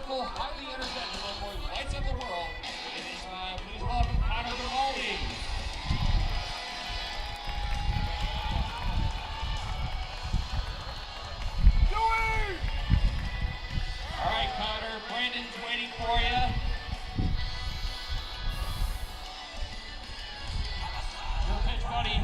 lyrical, highly energetic little boy who lights up the world. It is, please welcome Connor Grimaldi. All right, Connor, Brandon's waiting for you. Your pitch, buddy.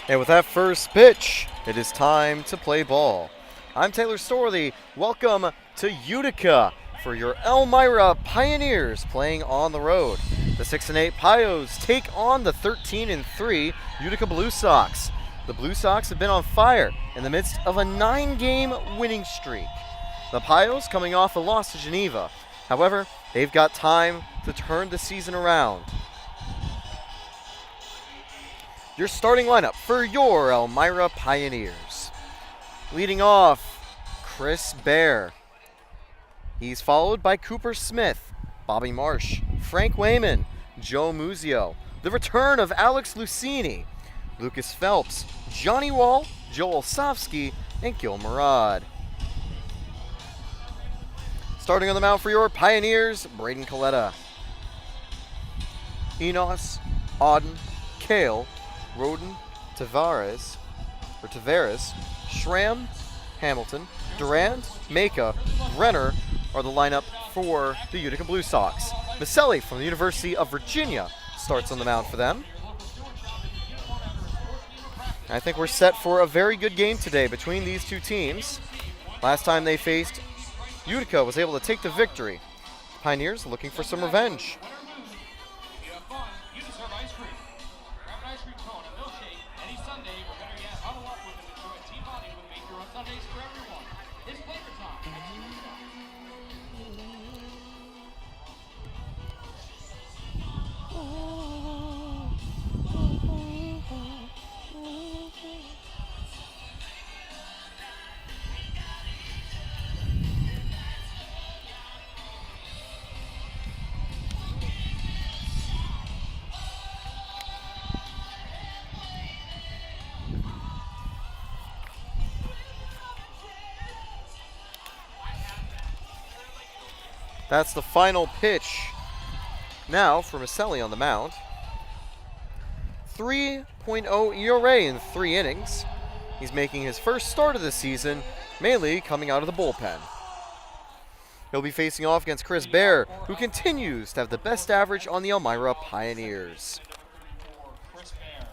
And with that first pitch, it is time to play ball. I'm Taylor Storley. Welcome to Utica for your Elmira Pioneers playing on the road. The 6-8 Pios take on the 13-3 Utica Blue Sox. The Blue Sox have been on fire in the midst of a 9-game winning streak. The Pios coming off a loss to Geneva. However, they've got time to turn the season around. Your starting lineup for your Elmira Pioneers. Leading off, Chris Bear. He's followed by Cooper Smith, Bobby Marsh, Frank Wayman, Joe Muzio, the return of Alex Lucini, Lucas Phelps, Johnny Wall, Joel Sofsky, and Gil Murad. Starting on the mound for your Pioneers, Braden Coletta. Enos, Auden, Kale, Roden, Tavares, Schramm, Hamilton, Durand, Maka, Renner are the lineup for the Utica Blue Sox. Maselli from the University of Virginia starts on the mound for them. I think we're set for a very good game today between these two teams. Last time they faced, Utica was able to take the victory. The Pioneers looking for some revenge. That's the final pitch. Now for Maselli on the mound. 3.0 ERA in 3 innings. He's making his first start of the season, mainly coming out of the bullpen. He'll be facing off against Chris Bear, who continues to have the best average on the Elmira Pioneers. Chris Bear.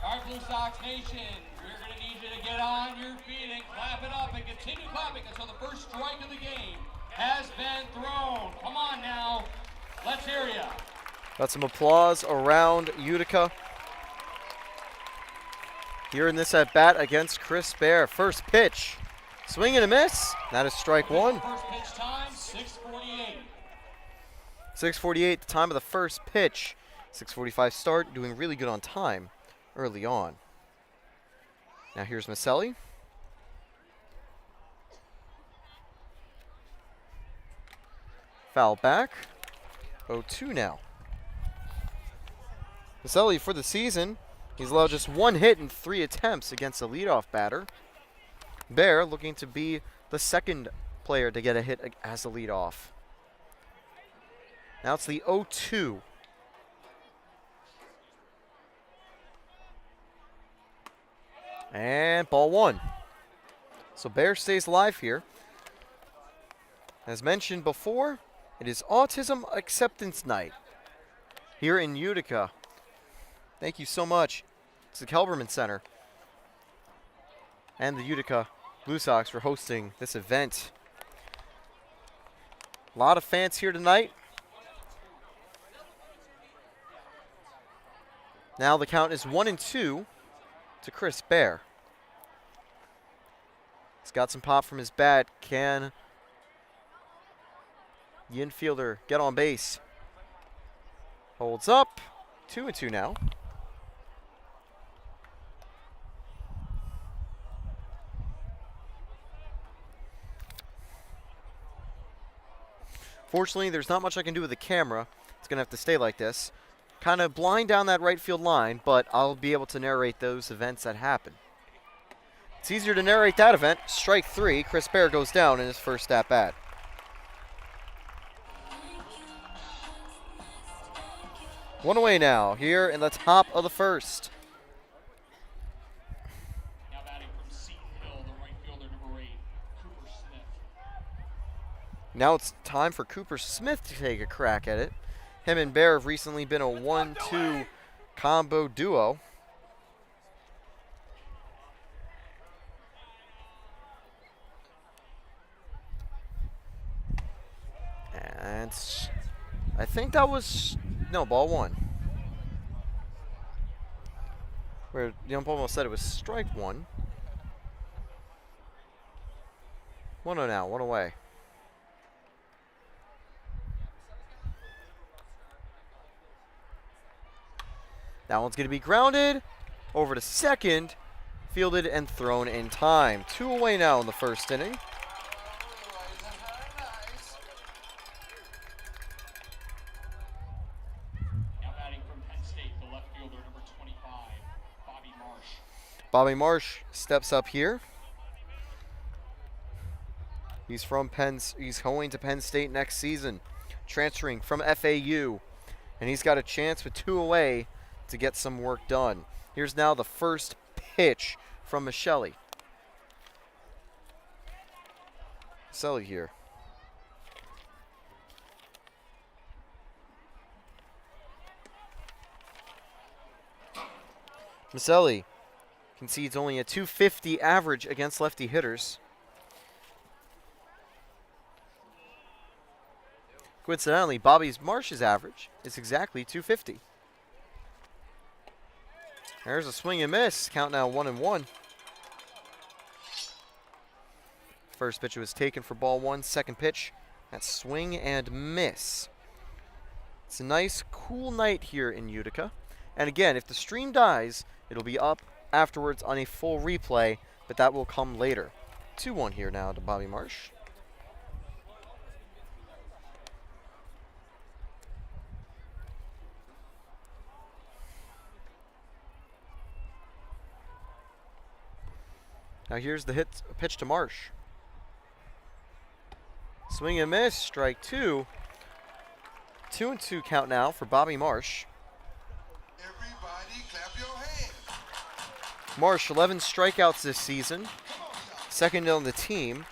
All right, Blue Sox Nation, we're going to need you to get on your feet and clap it up and continue clapping until the first strike of the game has been thrown. Come on now. Let's hear ya. Got some applause around Utica. Here in this at-bat against Chris Bear. First pitch. Swing and a miss. That is strike one. First pitch time, 6:48. 6:48, the time of the first pitch. 6:45 start, doing really good on time early on. Now here's Maselli. Foul back. 0-2 now. Maselli for the season, he's allowed just 1 hit in 3 attempts against a leadoff batter. Bear looking to be the second player to get a hit as a leadoff. Now it's the 0-2. And ball 1. So Bear stays alive here. As mentioned before, it is Autism Acceptance Night here in Utica. Thank you so much to the Kelberman Center and the Utica Blue Sox for hosting this event. A lot of fans here tonight. Now the count is 1-2 to Chris Bear. He's got some pop from his bat. Can the infielder get on base? Holds up. 2-2 now. Fortunately, there's not much I can do with the camera. It's going to have to stay like this. kind of blind down that right field line, but I'll be able to narrate those events that happen. It's easier to narrate that event. Strike 3. Chris Bear goes down in his first at-bat. One away now here in the top of the first. Now batting from Seton Hill, the right fielder, number 8, Cooper Smith. Now it's time for Cooper Smith to take a crack at it. Him and Bear have recently been a 1-2 combo duo. And I think that was, no, ball 1. Where the umpire almost said it was strike 1. 1-0 now, 1 away. That one's going to be grounded over to second, fielded and thrown in time. 2 away now in the first inning. Now batting from Penn State, the left fielder, number 25, Bobby Marsh. Bobby Marsh steps up here. He's going to Penn State next season, transferring from FAU, and he's got a chance with 2 away to get some work done. Here's now the first pitch from Michelli. Michelli here. Michelli concedes only a .250 average against lefty hitters. Coincidentally, Bobby Marsh's average is exactly .250. There's a swing and miss. Count now 1-1. First pitch was taken for ball 1. Second pitch, that's swing and miss. It's a nice, cool night here in Utica. And again, if the stream dies, it'll be up afterwards on a full replay, but that will come later. 2-1 here now to Bobby Marsh. Now here's the pitch to Marsh. Swing and miss, strike 2. 2-2 count now for Bobby Marsh. Everybody clap your hands. Marsh, 11 strikeouts this season, second on the team,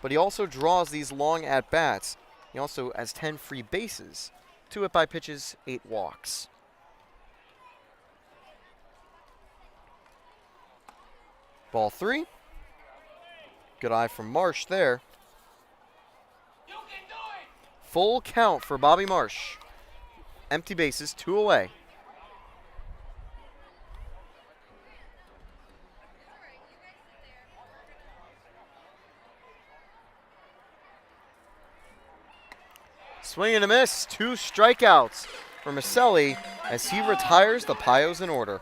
but he also draws these long at-bats. He also has 10 free bases, 2 hit by pitches, 8 walks. Ball 3. Good eye from Marsh there. Full count for Bobby Marsh. Empty bases, 2 away. Swing and a miss, 2 strikeouts for Michelli as he retires the Pios in order.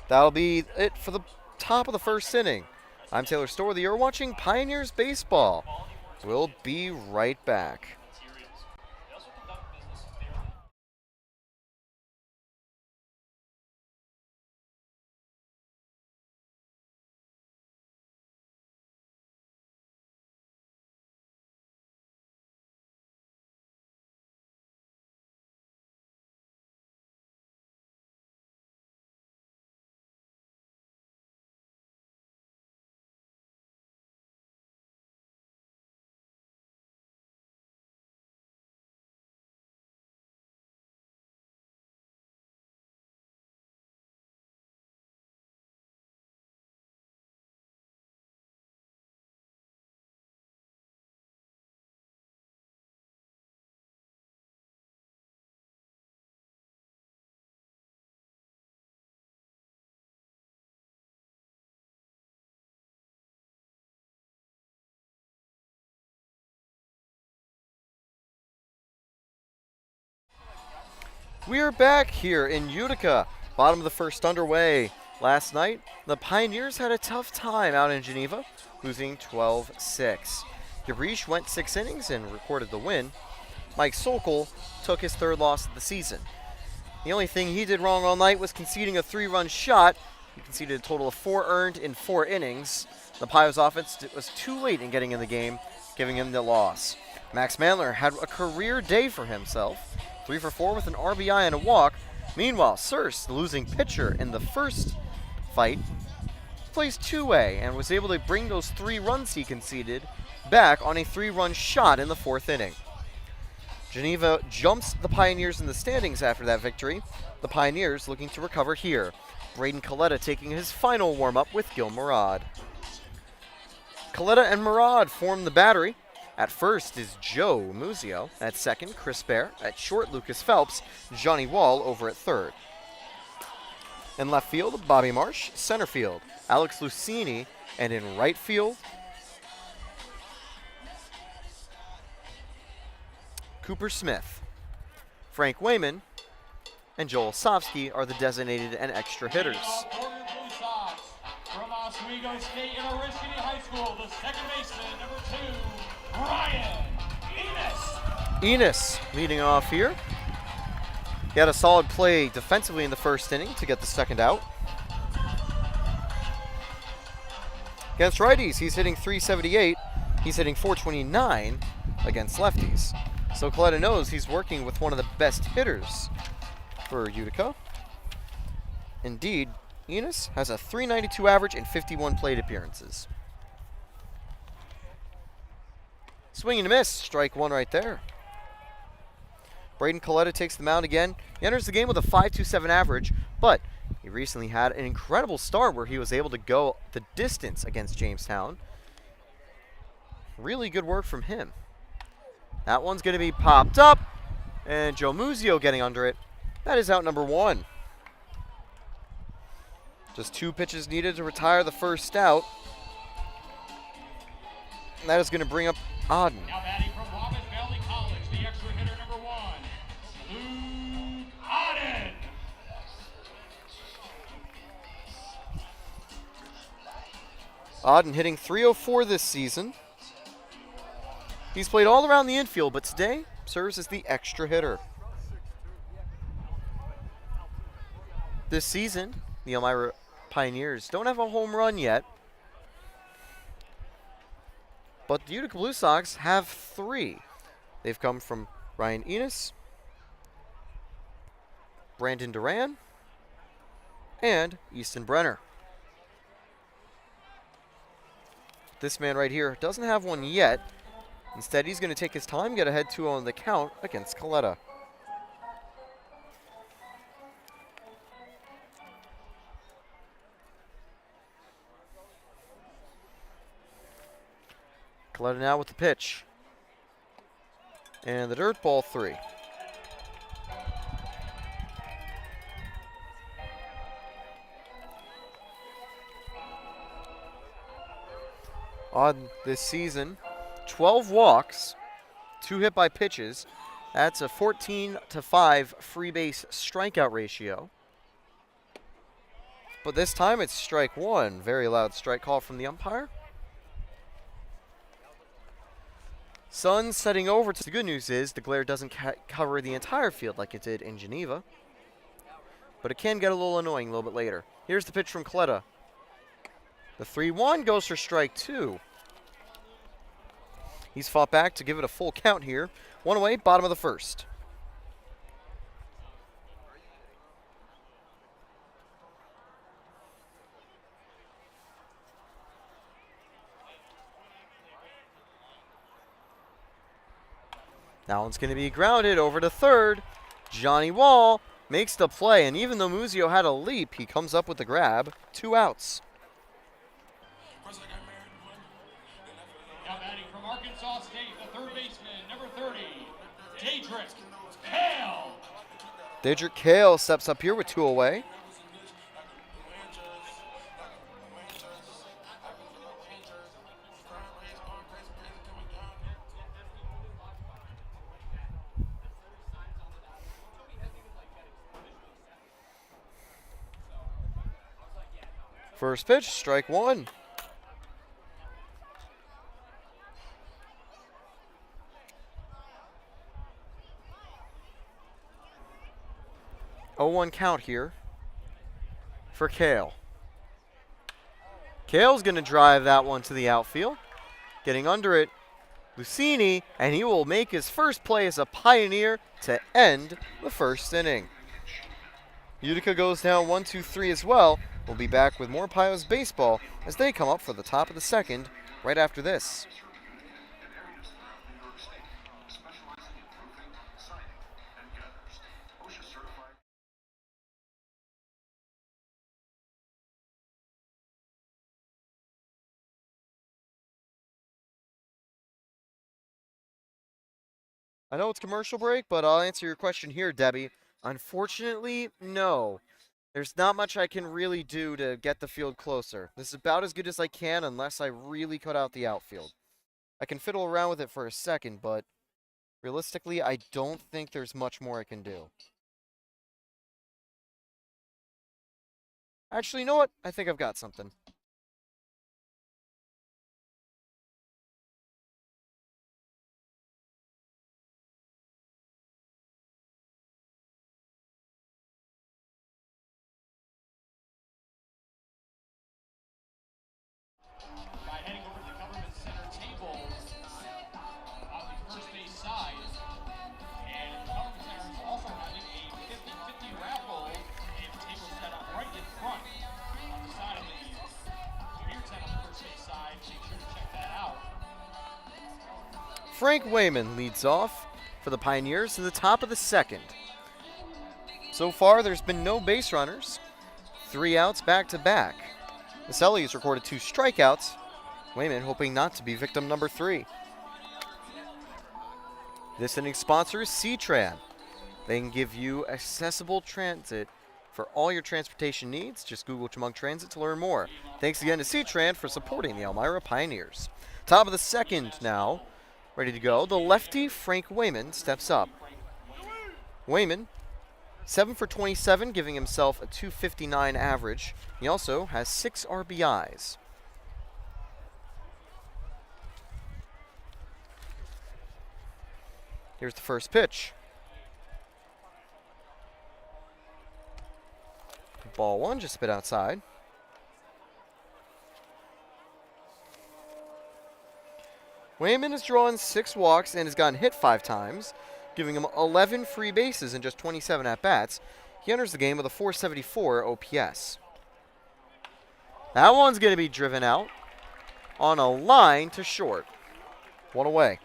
That'll be it for the top of the first inning. I'm Taylor Storley. You're watching Pioneers Baseball. We'll be right back. We're back here in Utica. Bottom of the first underway. Last night, the Pioneers had a tough time out in Geneva, losing 12-6. Gabrish went 6 innings and recorded the win. Mike Sokol, took his third loss of the season. The only thing he did wrong all night was conceding a 3-run shot. He conceded a total of 4 earned in 4 innings. The Pios offense was too late in getting in the game, giving him the loss. Max Mandler had a career day for himself, 3 for 4 with an RBI and a walk. Meanwhile, Circe, the losing pitcher in the first fight, plays two-way and was able to bring those 3 runs he conceded back on a 3-run shot in the 4th inning. Geneva jumps the Pioneers in the standings after that victory. The Pioneers looking to recover here. Braden Coletta taking his final warm-up with Gil Murad. Coletta and Murad form the battery. At first is Joe Muzio. At second, Chris Bear. At short, Lucas Phelps. Johnny Wall over at third. In left field, Bobby Marsh. Center field, Alex Lucini. And in right field, Cooper Smith. Frank Wayman and Joel Sofsky are the designated and extra hitters. Blue Sox from Oswego State University High School, the second baseman, number 2, Ryan Enos leading off here. He had a solid play defensively in the first inning to get the second out. Against righties, he's hitting .378. He's hitting .429 against lefties. So Coletta knows he's working with one of the best hitters for Utica. Indeed, Enos has a .392 average and 51 plate appearances. Swing and a miss, strike 1 right there. Braden Coletta takes the mound again. He enters the game with a .527 average, but he recently had an incredible start where he was able to go the distance against Jamestown. Really good work from him. That one's going to be popped up, and Joe Muzio getting under it. That is out number 1. Just 2 pitches needed to retire the first out. And that is going to bring up Auden. Now batting from Wabash Valley College, the extra hitter, number 1, Luke Auden. Auden hitting .304 this season. He's played all around the infield, but today serves as the extra hitter. This season, the Elmira Pioneers don't have a home run yet, but the Utica Blue Sox have 3. They've come from Ryan Enos, Brandon Duran, and Easton Brenner. This man right here doesn't have one yet. Instead, he's going to take his time, get ahead 2 on the count against Coletta. Coletta now with the pitch. And the dirt, ball 3. On this season, 12 walks, 2 hit by pitches. That's a 14-5 free base strikeout ratio. But this time it's strike 1. Very loud strike call from the umpire. Sun setting over. The good news is the glare doesn't cover the entire field like it did in Geneva. But it can get a little annoying a little bit later. Here's the pitch from Coletta. The 3-1 goes for strike 2. He's fought back to give it a full count here. 1 away, bottom of the first. That one's going to be grounded over to third. Johnny Wall makes the play, and even though Muzio had a leap, he comes up with the grab. 2 outs. Now batting from Arkansas State, the third baseman, number 30, Daedric Kale. Daedric Kale steps up here with 2 away. First pitch, strike 1. 0-1 count here for Kale. Kale's going to drive that one to the outfield. Getting under it, Lucini, and he will make his first play as a Pioneer to end the first inning. Utica goes down 1-2-3 as well. We'll be back with more Pios baseball as they come up for the top of the second right after this. I know it's commercial break, but I'll answer your question here, Debbie. Unfortunately, no. There's not much I can really do to get the field closer. This is about as good as I can unless I really cut out the outfield. I can fiddle around with it for a second, but realistically, I don't think there's much more I can do. Actually, you know what? I think I've got something. By heading over to the government center table on the first base side. And the government center is also having a 50-50 raffle. They have a table set up right in front on the side of the beer tent on the first base side. Make sure to check that out. Frank Wayman leads off for the Pioneers in the top of the second. So far, there's been no base runners. 3 outs back-to-back. Maselli has recorded 2 strikeouts. Wayman hoping not to be victim number 3. This inning's sponsor is C-Tran. They can give you accessible transit for all your transportation needs. Just Google Chemung Transit to learn more. Thanks again to C-Tran for supporting the Elmira Pioneers. Top of the second now. Ready to go. The lefty, Frank Wayman, steps up. Wayman, 7 for 27, giving himself a .259 average. He also has 6 RBIs. Here's the first pitch. Ball 1, just a bit outside. Wayman has drawn 6 walks and has gotten hit 5 times, giving him 11 free bases in just 27 at-bats. He enters the game with a .474 OPS. That one's going to be driven out on a line to short. 1 away.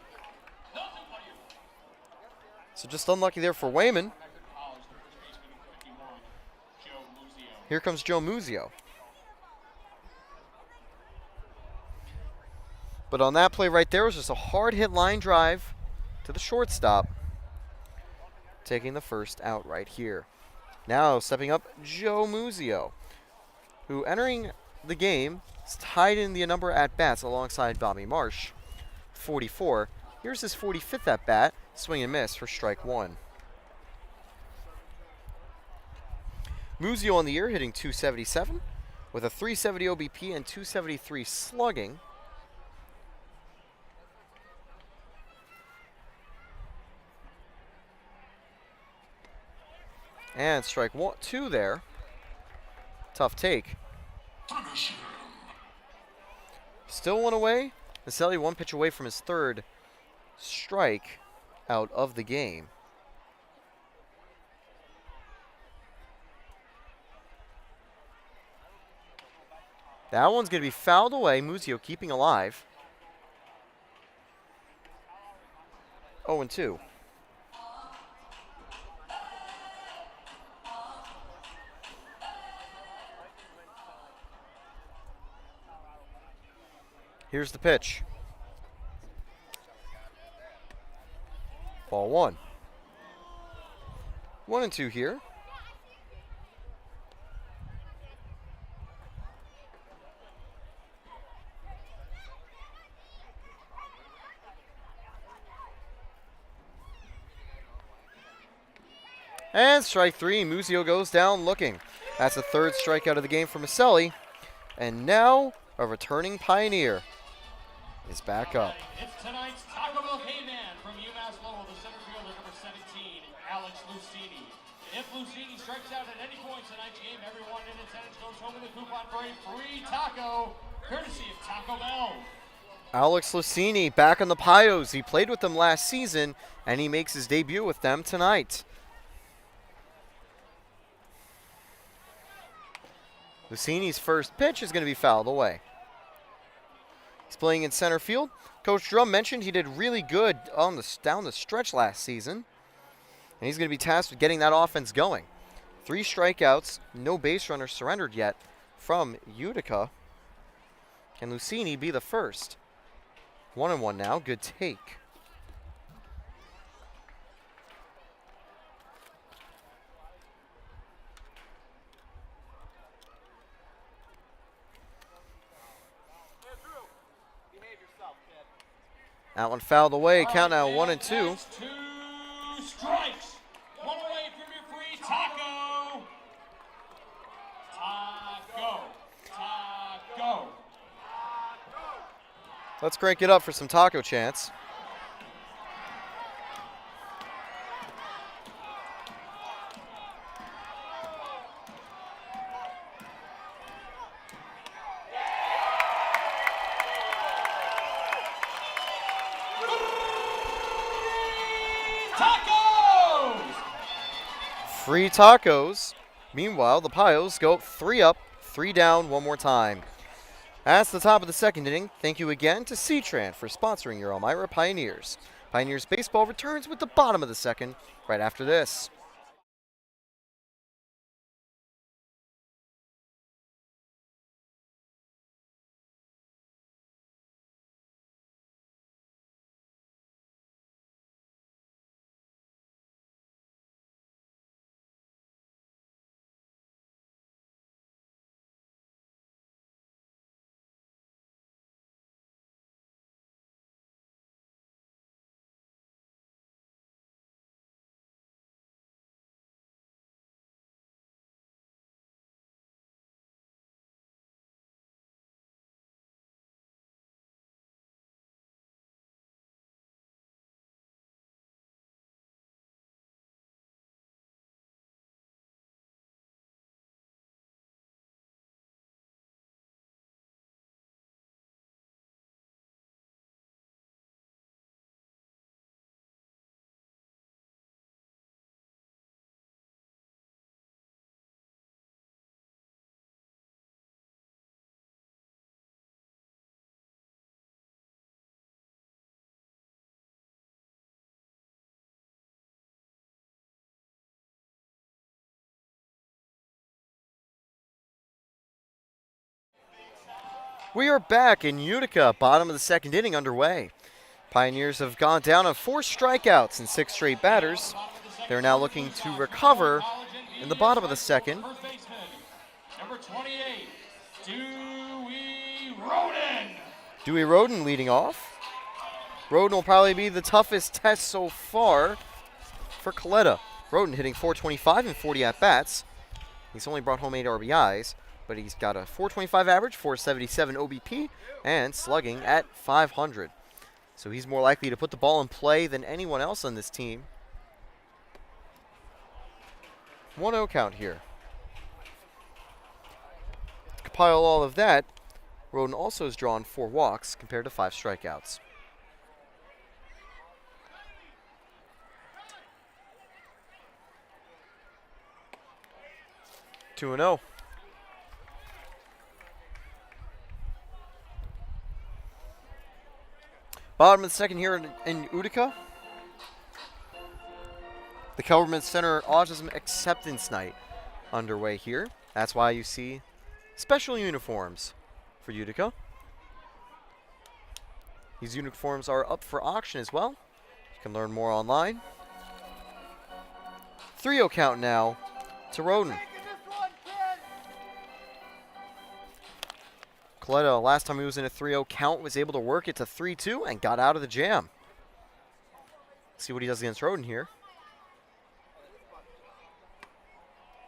So just unlucky there for Wayman. Here comes Joe Muzio. But on that play right there was just a hard hit line drive to the shortstop, taking the first out right here. Now stepping up, Joe Muzio, who entering the game is tied in the number at bats alongside Bobby Marsh, 44. Here's his 45th at bat, swing and miss for strike 1. Muzio on the year hitting .277 with a .370 OBP and .273 slugging. And strike 2 there. Tough take. Still 1 away. Maselli 1 pitch away from his 3rd strike out of the game. That one's going to be fouled away. Muzio keeping alive. 0-2. Here's the pitch. Ball 1. 1-2 here. And strike 3. Muzio goes down looking. That's the 3rd strikeout of the game for Maselli. And now a returning Pioneer is back up. It's tonight's Taco Bell K-Man from UMass solo, the center fielder, number 17, Alex Lucini. If Lucini strikes out at any point tonight's game, everyone in attendance goes home with a coupon for a free taco, courtesy of Taco Bell. Alex Lucini back on the Pios. He played with them last season, and he makes his debut with them tonight. Lucini's first pitch is going to be fouled away. He's playing in center field. Coach Drum mentioned he did really good down the stretch last season, and he's going to be tasked with getting that offense going. 3 strikeouts, no base runners surrendered yet from Utica. Can Lucini be the first? 1-1 now, good take. That one fouled away. Count now 1-2. That's 2 strikes. 1 away from your free taco. Taco. Let's crank it up for some taco chants. Free tacos. Meanwhile, the Pios go 3 up, 3 down one more time. That's the top of the second inning. Thank you again to C-Tran for sponsoring your Elmira Pioneers. Pioneers baseball returns with the bottom of the second right after this. We are back in Utica, bottom of the second inning underway. Pioneers have gone down on 4 strikeouts and 6 straight batters. They're now looking to recover in the bottom of the second. Number 28, Dewey Roden. Dewey Roden leading off. Roden will probably be the toughest test so far for Coletta. Roden hitting .425 and 40 at-bats. He's only brought home 8 RBIs, but he's got a .425 average, .477 OBP, and slugging at .500. So he's more likely to put the ball in play than anyone else on this team. 1-0 count here. To compile all of that, Roden also has drawn 4 walks compared to 5 strikeouts. Two and 0. Bottom of the second here in Utica. The Kelberman Center Autism Acceptance Night underway here. That's why you see special uniforms for Utica. These uniforms are up for auction as well. You can learn more online. 3-0 count now to Roden. Coletta, last time he was in a 3-0 count, was able to work it to 3-2 and got out of the jam. See what he does against Roden here.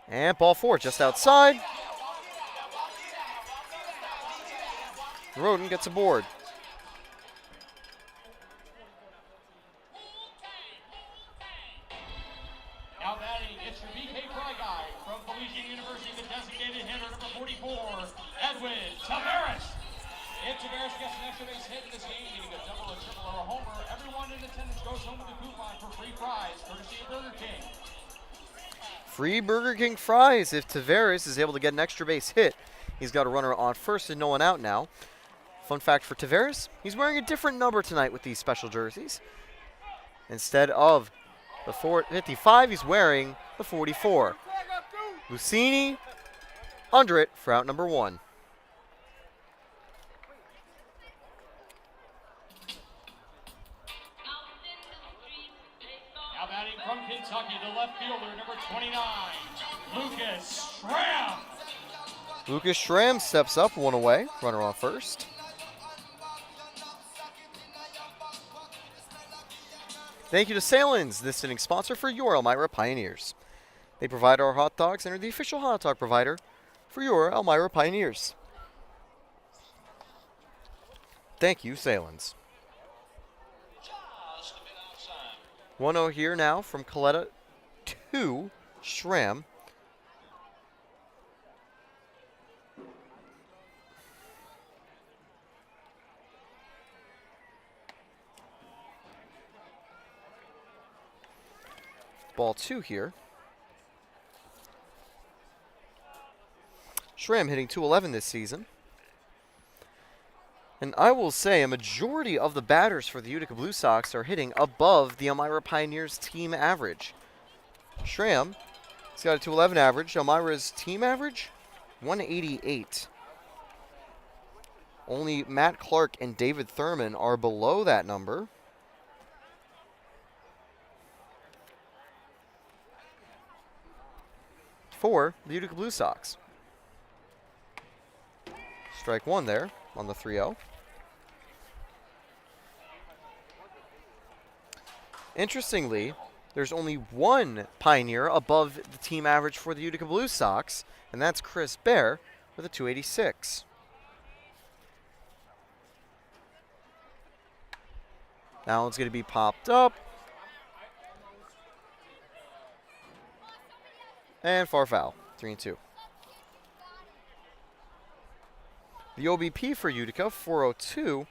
And ball 4 just outside. Roden gets a board. It's your BK Fry guy from Felician University, the designated hitter, number 44, Edwin Tavares. If Tavares gets an extra base hit in this game, getting a double, a triple, or a homer, everyone in attendance goes home with a coupon for free fries, courtesy of Burger King. Free Burger King fries if Tavares is able to get an extra base hit. He's got a runner on first and no one out now. Fun fact for Tavares, he's wearing a different number tonight with these special jerseys. Instead of the 55, he's wearing the 44. Lucini under it for out number 1. Now batting from Kentucky, the left fielder, number 29, Lucas Schramm. Lucas Schramm steps up, 1 away, runner on first. Thank you to Salins, this inning sponsor for your Elmira Pioneers. They provide our hot dogs and are the official hot dog provider for your Elmira Pioneers. Thank you, Salins. 1-0 here now from Coletta to Schramm. Ball 2 here. Schramm hitting .211 this season. And I will say a majority of the batters for the Utica Blue Sox are hitting above the Elmira Pioneers team average. Schramm has got a .211 average. Elmira's team average, 188. Only Matt Clark and David Thurman are below that number. For the Utica Blue Sox. Strike 1 there on the 3-0. Interestingly, there's only one Pioneer above the team average for the Utica Blue Sox, and that's Chris Bear with a .286. Now it's going to be popped up. And far foul, 3-2. The OBP for Utica, 402.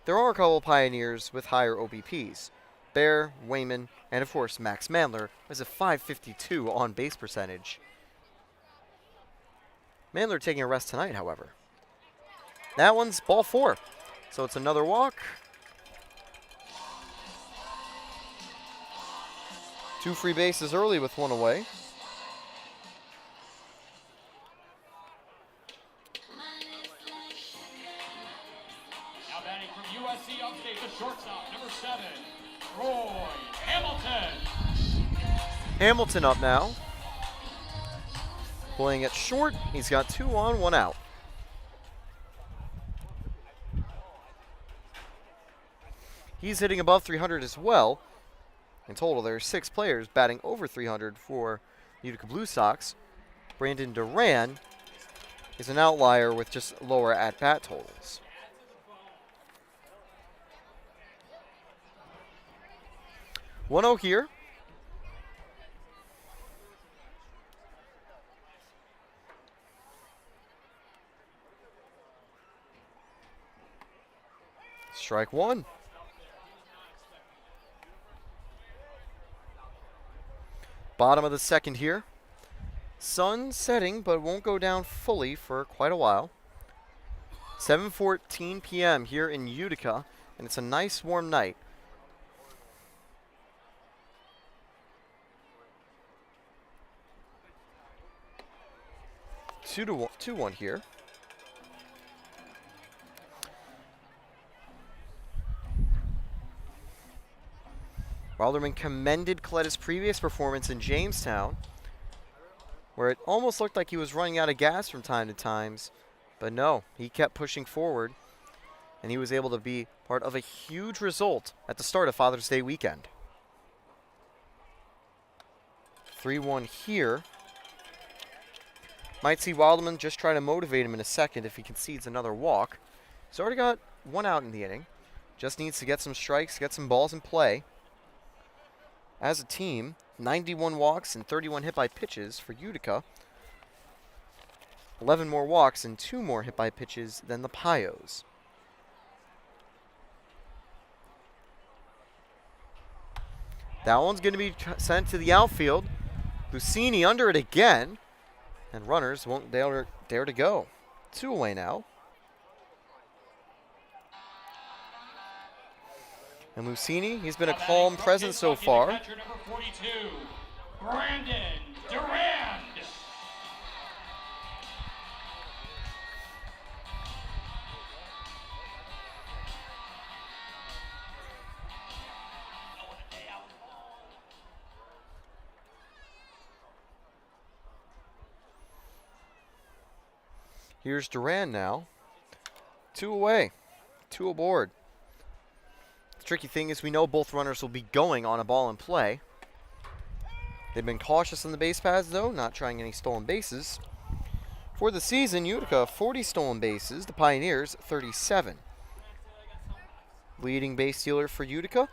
There are a couple Pioneers with higher OBPs. Bear, Wayman, and of course Max Mandler has a .552 on base percentage. Mandler taking a rest tonight, however. That one's ball 4. So it's another walk. 2 free bases early with 1 away. Now batting from USC Upstate, the shortstop, number 7, Troy Hamilton. Hamilton up now. Playing at short. He's got 2 on, 1 out. He's hitting above 300 as well. In total, there are 6 players batting over 300 for Utica Blue Sox. Brandon Duran is an outlier with just lower at-bat totals. .1-0 here. Strike 1. Bottom of the second here. Sun setting, but won't go down fully for quite a while. 7:14 p.m. here in Utica, and it's a nice warm night. Two one here. Wilderman commended Coletta's previous performance in Jamestown, where it almost looked like he was running out of gas from time to times, but no, he kept pushing forward, and he was able to be part of a huge result at the start of Father's Day weekend. 3-1 here. Might see Wilderman just try to motivate him in a second if he concedes another walk. He's already got 1 out in the inning. Just needs to get some strikes, get some balls in play. As a team, 91 walks and 31 hit by pitches for Utica. 11 more walks and 2 more hit by pitches than the Pios. That one's going to be sent to the outfield. Lucini under it again. And runners won't dare to go. 2 away now. And Lucini, he's been a calm presence so far. Catcher number 42, Brandon Durand. Here's Durand now. 2 away, 2 aboard. The tricky thing is we know both runners will be going on a ball in play. They've been cautious on the base paths though, not trying any stolen bases. For the season, Utica 40 stolen bases, the Pioneers 37. Leading base stealer for Utica,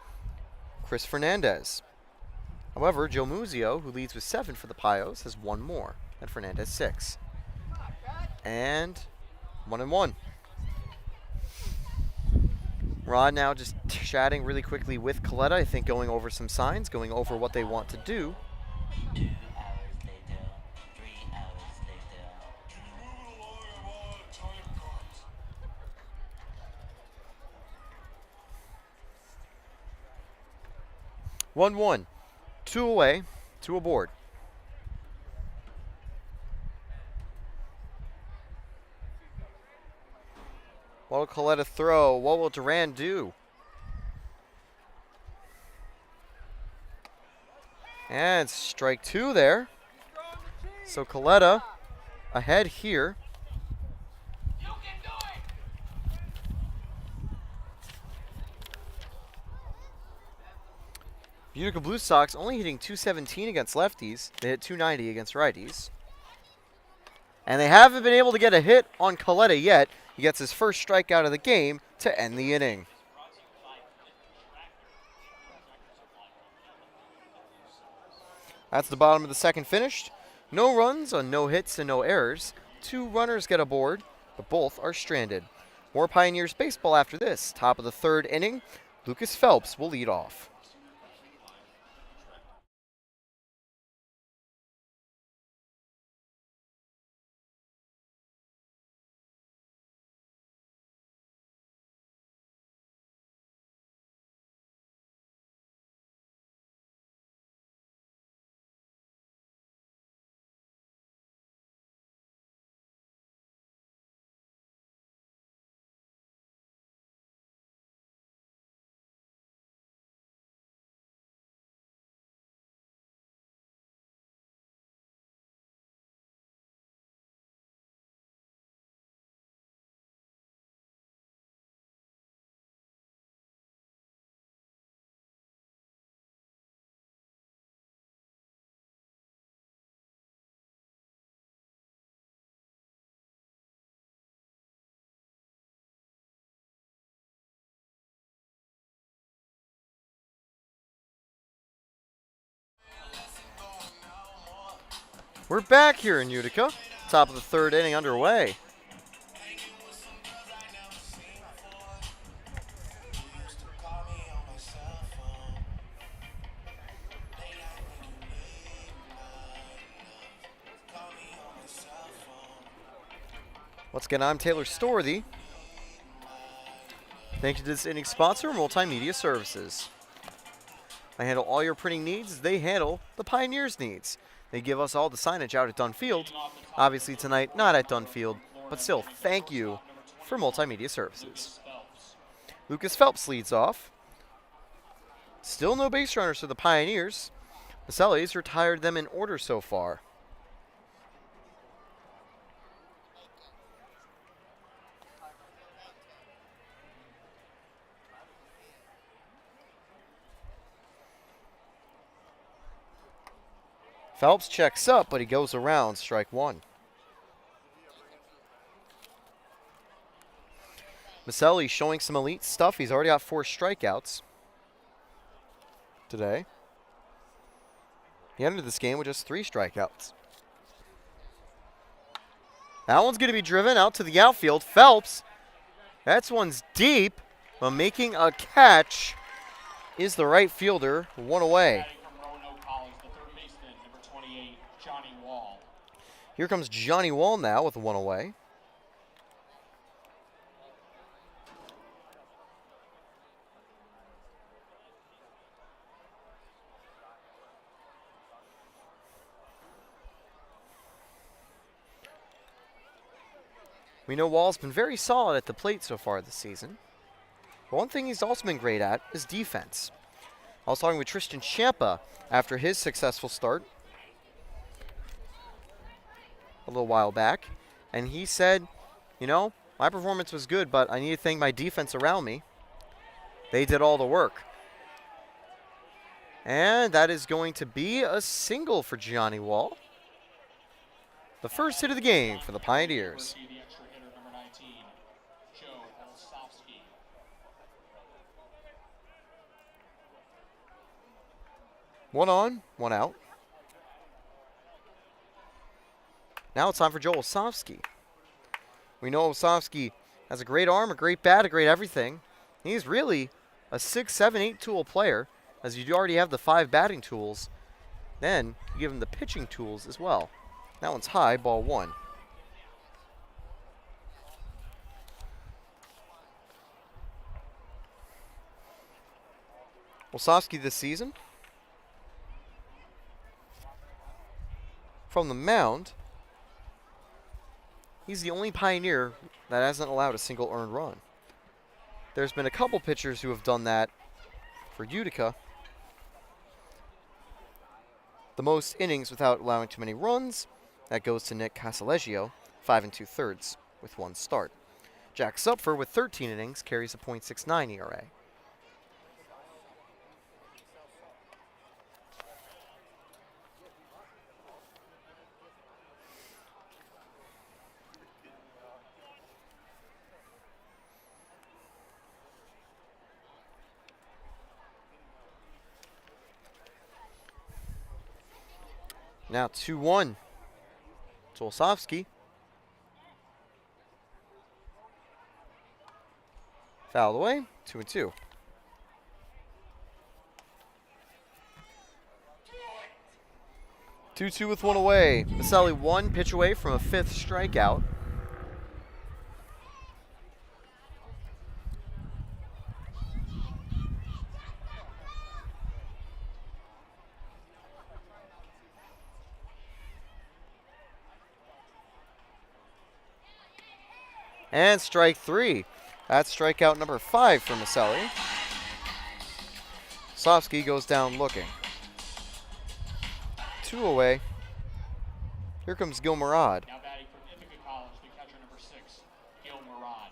Chris Fernandez. However, Joe Muzio, who leads with 7 for the Pios, has 1 more, and Fernandez 6. And 1-1. Rod now just chatting really quickly with Coletta, I think going over some signs, going over what they want to do. 2 hours later, 3 hours later. 1-1. 2 away, 2 aboard. What will Coletta throw? What will Durand do? And strike 2 there. So Coletta ahead here. Utica Blue Sox only hitting .217 against lefties. They hit .290 against righties. And they haven't been able to get a hit on Coletta yet. He gets his first strikeout of the game to end the inning. That's the bottom of the second finished. No runs on no hits and no errors. 2 runners get aboard, but both are stranded. More Pioneers baseball after this. Top of the 3rd inning, Lucas Phelps will lead off. We're back here in Utica. Top of the 3rd inning underway. Once again, I'm Taylor Storthy. Thank you to this inning's sponsor, Multimedia Services. I handle all your printing needs. They handle the Pioneers' needs. They give us all the signage out at Dunn Field. Obviously tonight, not at Dunn Field, but still, thank you for Multimedia Services. Lucas Phelps leads off. Still no base runners for the Pioneers. Maselli's retired them in order so far. Phelps checks up, but he goes around, strike 1. Maselli showing some elite stuff. He's already got 4 strikeouts today. He entered this game with just 3 strikeouts. That one's going to be driven out to the outfield. Phelps, that one's deep, but making a catch is the right fielder, 1 away. Batting from Roanoke College, the third baseman, number 28, Johnny Wall. Here comes Johnny Wall now with 1 away. We know Wall's been very solid at the plate so far this season. But one thing he's also been great at is defense. I was talking with Tristan Champa after his successful start a little while back, and he said, you know, my performance was good, but I need to thank my defense around me. They did all the work. And that is going to be a single for Johnny Wall. The first hit of the game for the Pioneers. The extra hitter, number 19, Joe Olsowski. One on, 1 out. Now it's time for Joe Olsowski. We know Olsowski has a great arm, a great bat, a great everything. He's really a 6, 7, 8 tool player, as you already have the 5 batting tools. Then you give him the pitching tools as well. That one's high, ball 1. Olsowski this season, from the mound, he's the only Pioneer that hasn't allowed a single earned run. There's been a couple pitchers who have done that for Utica. The most innings without allowing too many runs, that goes to Nick Casaleggio, 5 2/3 with 1 start. Jack Supfer with 13 innings carries a .69 ERA. Now 2-1 to Olsowski. Fouled away, 2-2. Two with 1 away. Maselli 1 pitch away from a 5th strikeout. And strike 3. That's strikeout number 5 for Maselli. Olsowski goes down looking. 2 away. Here comes Gil Murad. Now batting from Utica College, the catcher, number 6, Gil Murad.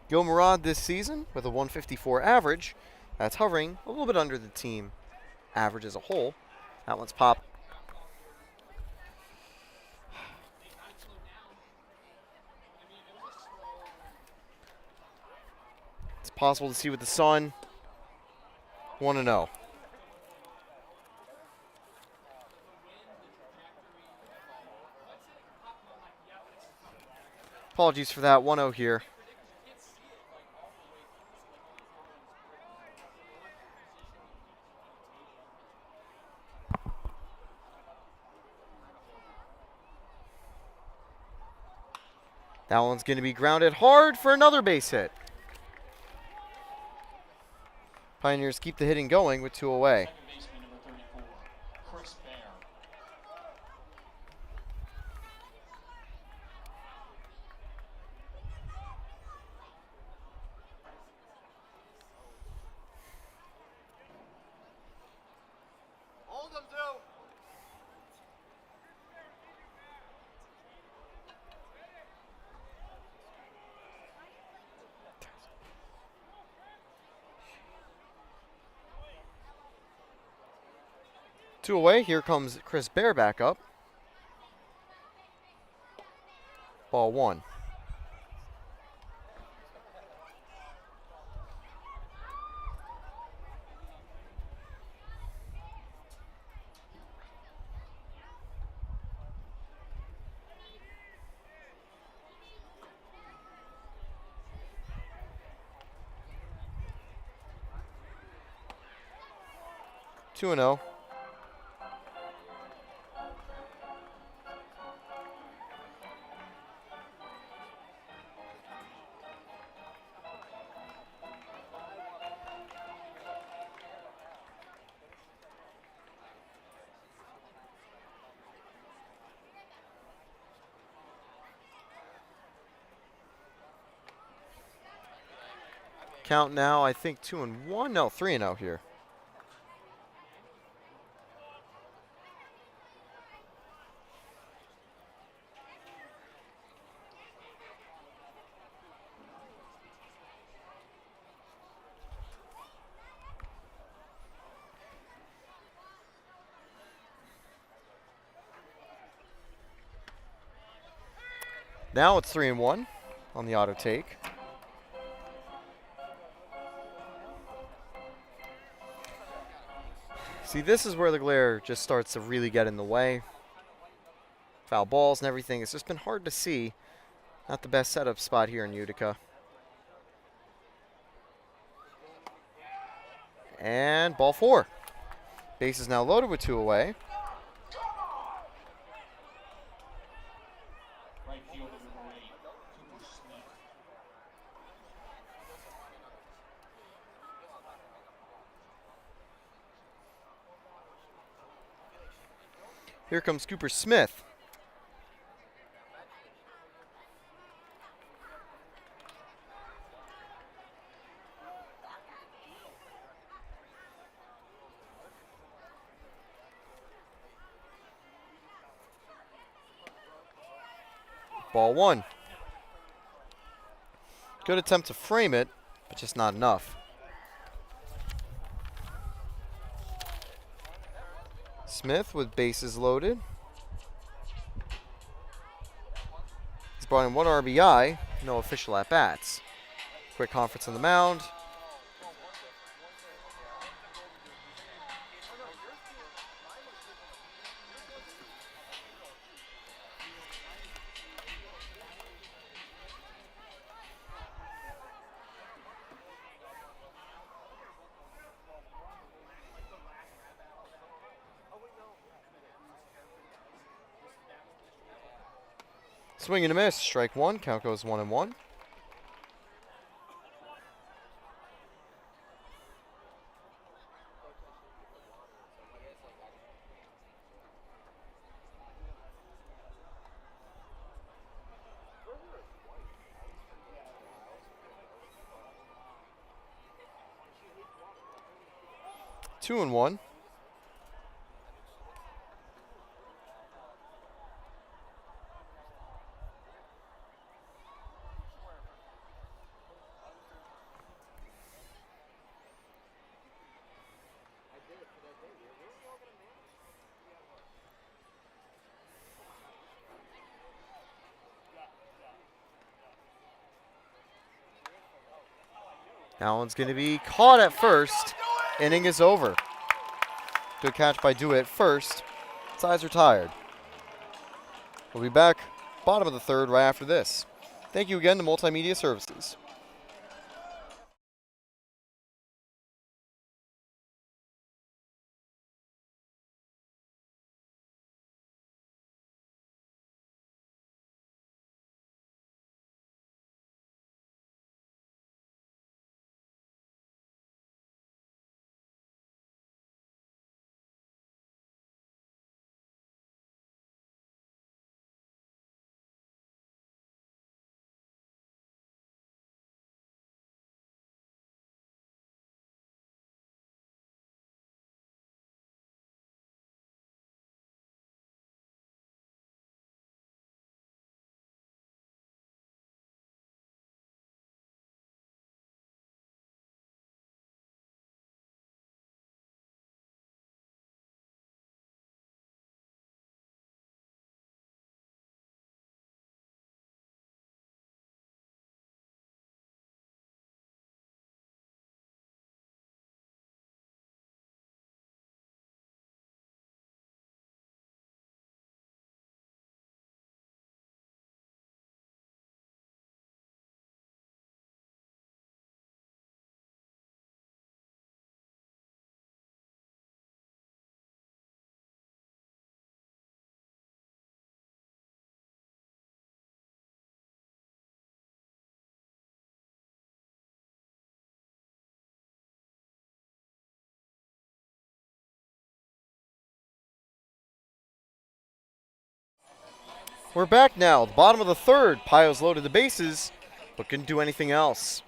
Gil Murad this season with a 154 average. That's hovering a little bit under the team average as a whole. That one's popped. It's possible to see with the sun. 1-0. Apologies for that. 1-0 here. That one's going to be grounded hard for another base hit. Pioneers keep the hitting going with 2 away. Second baseman, number 34, Chris Bear. Hold them, Joe. Two away. Here comes Chris Bear back up. Ball 1. 2-0. Count now, I think 2-1. No, 3-0 here. Now it's 3-1 on the auto take. See, this is where the glare just starts to really get in the way. Foul balls and everything. It's just been hard to see. Not the best setup spot here in Utica. And ball 4. Base is now loaded with 2 away. Right fielder number 8, Cooper Smith. Here comes Cooper Smith. Ball 1. Good attempt to frame it, but just not enough. Smith with bases loaded. He's brought in 1 RBI, no official at-bats. Quick conference on the mound. Swing and a miss, strike 1, count goes 1-1. Two and 1. That one's going to be caught at first. Inning is over. Good catch by DeWitt first. Sides are tired. We'll be back bottom of the 3rd right after this. Thank you again to Multimedia Services. We're back now. The bottom of the third. Pio's loaded the bases, but couldn't do anything else.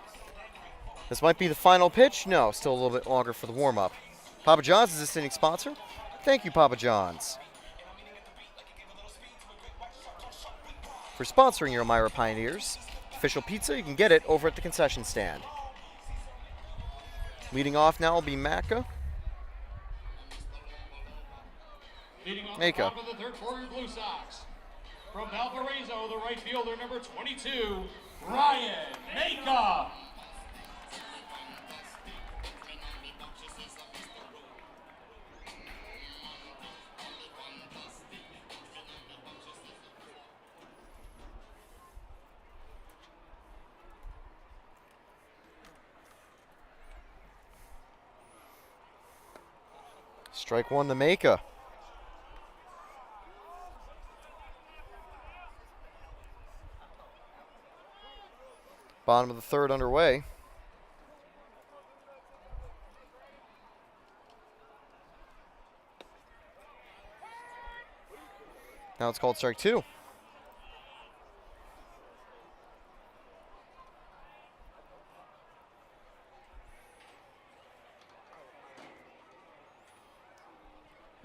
This might be the final pitch. No, still a little bit longer for the warm-up. Papa John's is this inning sponsor. Thank you, Papa John's, for sponsoring your Elmira Pioneers. Official pizza, you can get it over at the concession stand. Leading off now will be Maka. Leading off Maka. the top of the third for your Blue Sox. From Valparaiso, the right fielder, number 22, Ryan Maka. Strike one to Maka. Bottom of the third underway. Now it's called strike two.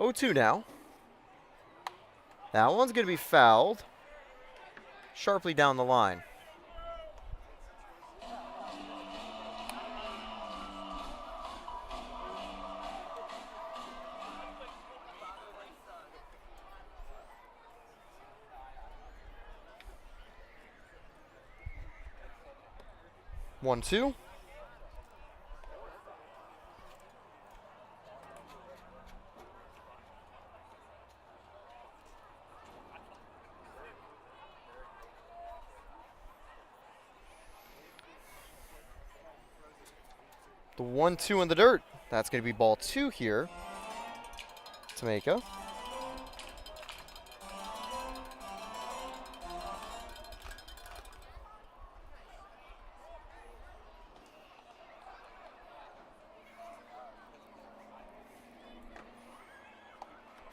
Oh, 2 now. That one's going to be fouled sharply down the line. One, two. The 1-2 in the dirt. That's going to be ball 2 here to Maka.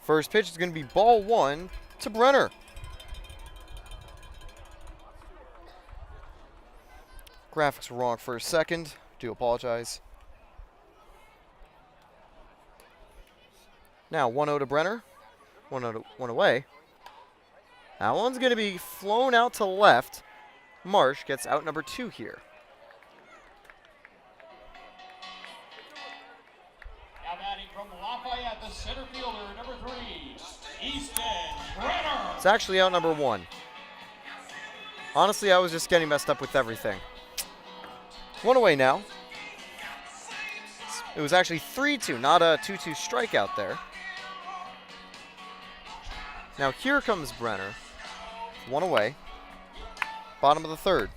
First pitch is going to be ball 1 to Brenner. Graphics were wrong for a second. Do apologize. Now 1-0 to Brenner. 1-0 one away. That one's going to be flown out to left. Marsh gets out number 2 here. Now batting from Lafayette, the center fielder, number 3, Easton Brenner. It's actually out number 1. Honestly, I was just getting messed up with everything. 1 away now. It was actually 3-2, not a 2-2 strikeout there. Now here comes Brenner. 1 away. Bottom of the third.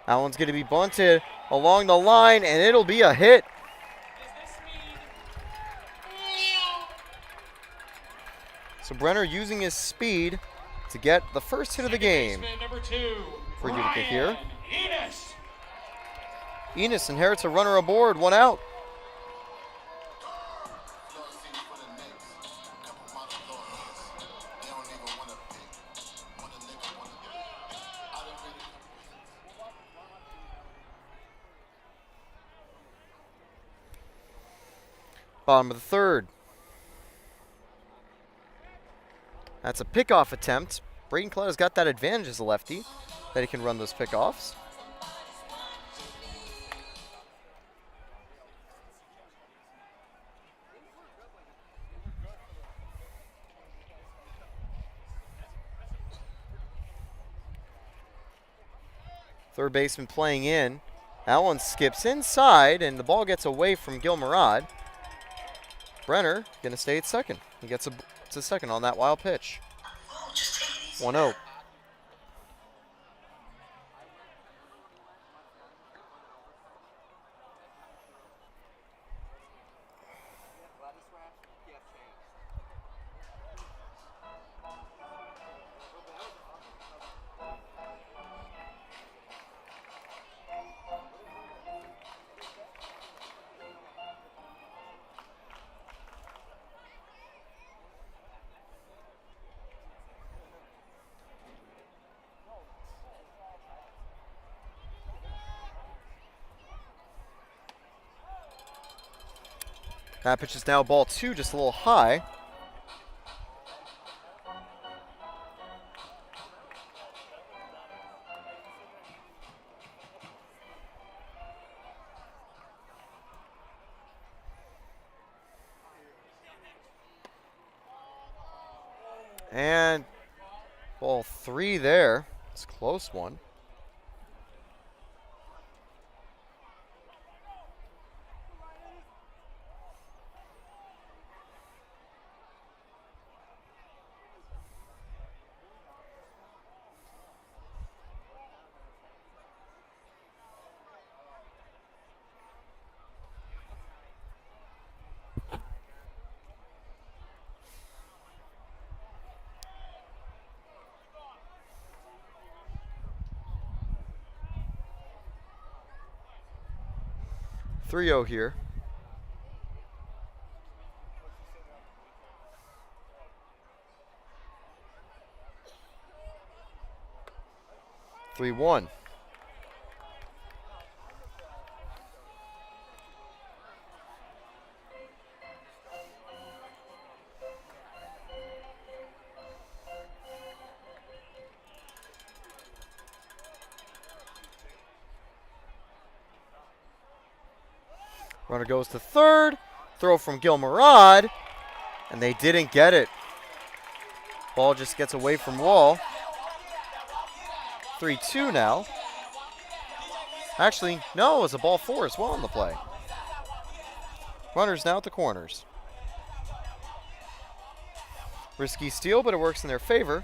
That one's going to be bunted along the line, and it'll be a hit. So Brenner using his speed to get the first hit of the game Number 2, for Utica here. Enos. Enos inherits a runner aboard, 1 out. Bottom of the third. That's a pickoff attempt. Braden Coletta's got that advantage as a lefty, that he can run those pickoffs. Third baseman playing in. That one skips inside, and the ball gets away from Gil Murad. Brenner gonna stay at second. He gets a second on that wild pitch. 1-0. That pitch is now ball 2, just a little high. And ball 3 there. It's a close one. Three 0 here. Three 1. Runner goes to third. Throw from Gil Murad. And they didn't get it. Ball just gets away from Wall. 3-2 now. Actually, no, it was a ball 4 as well on the play. Runners now at the corners. Risky steal, but it works in their favor.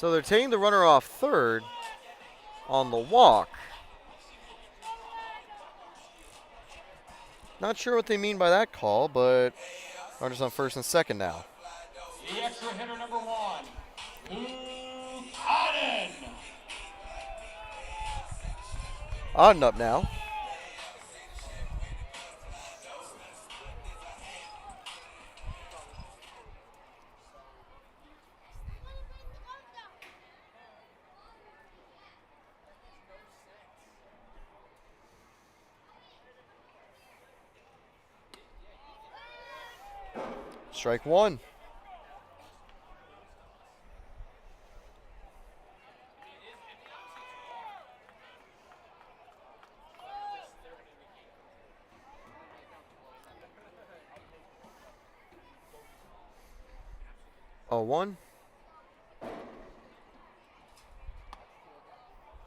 So they're taking the runner off third on the walk. Not sure what they mean by that call, but runners on first and second now. The extra hitter number 1, Utica. Odd up now. Strike 1. Oh, 1.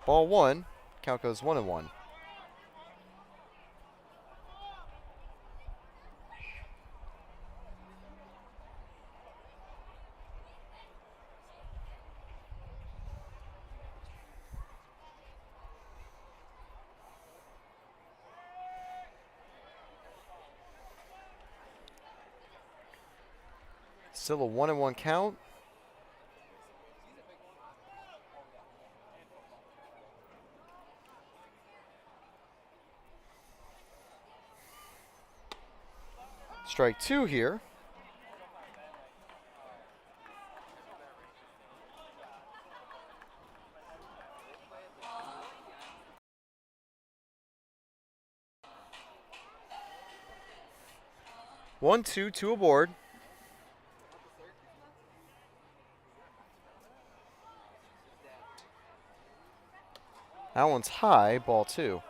Ball 1. Count goes 1-1. Still a 1-1 count. Strike 2 here. One, two aboard. That one's high, ball 2.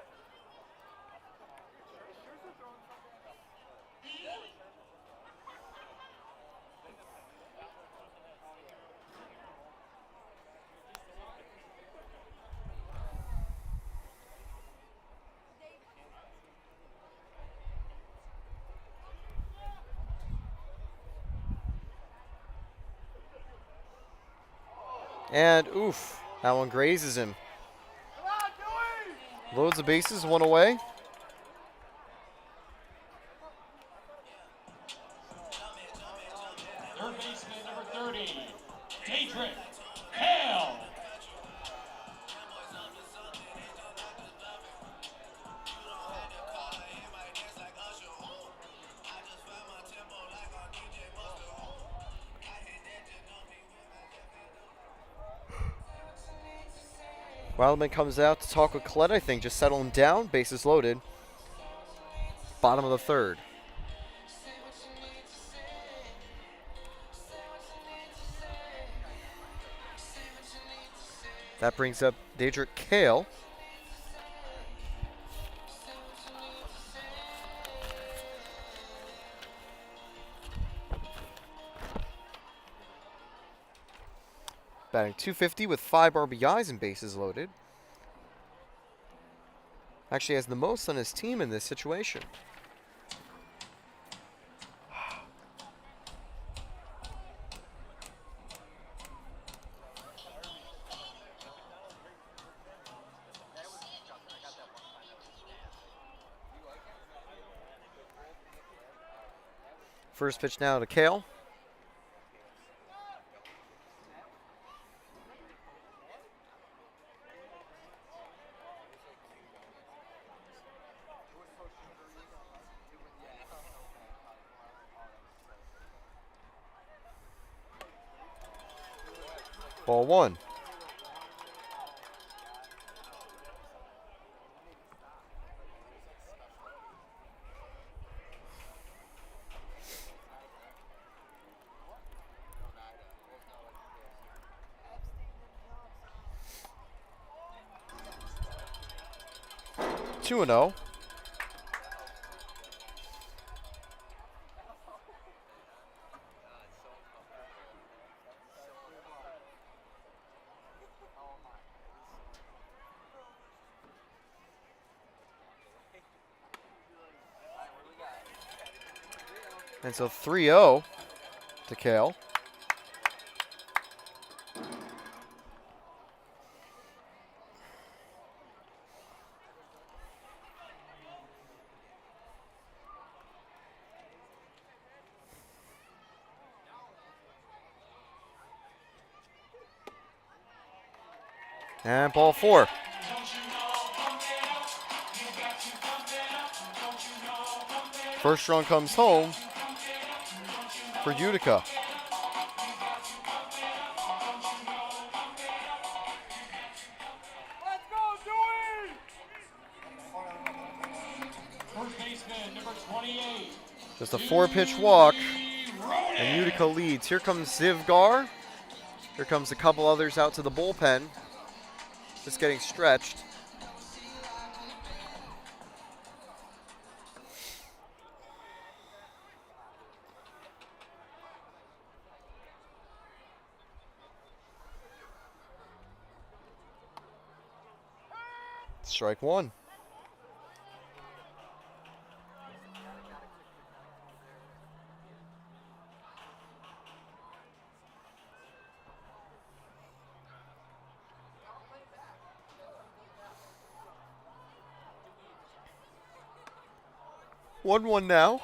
And oof, that one grazes him. Loads the bases, one away. Third baseman number 30, Daedric Hale. Wildman comes out to talk with Colette, I think, just settling down, bases loaded. Bottom of the third. That brings up Daedric Kale. Batting .250 with 5 RBIs and bases loaded. Actually has the most on his team in this situation. First pitch now to Kale. Ball one. Two and 0. And so 3-0 to Kale. And ball four. First run comes home for Utica. First baseman, number 28. Just a 4-pitch walk, and Utica leads. Here comes Zivgar. Here comes a couple others out to the bullpen. Just getting stretched. Strike one. One now.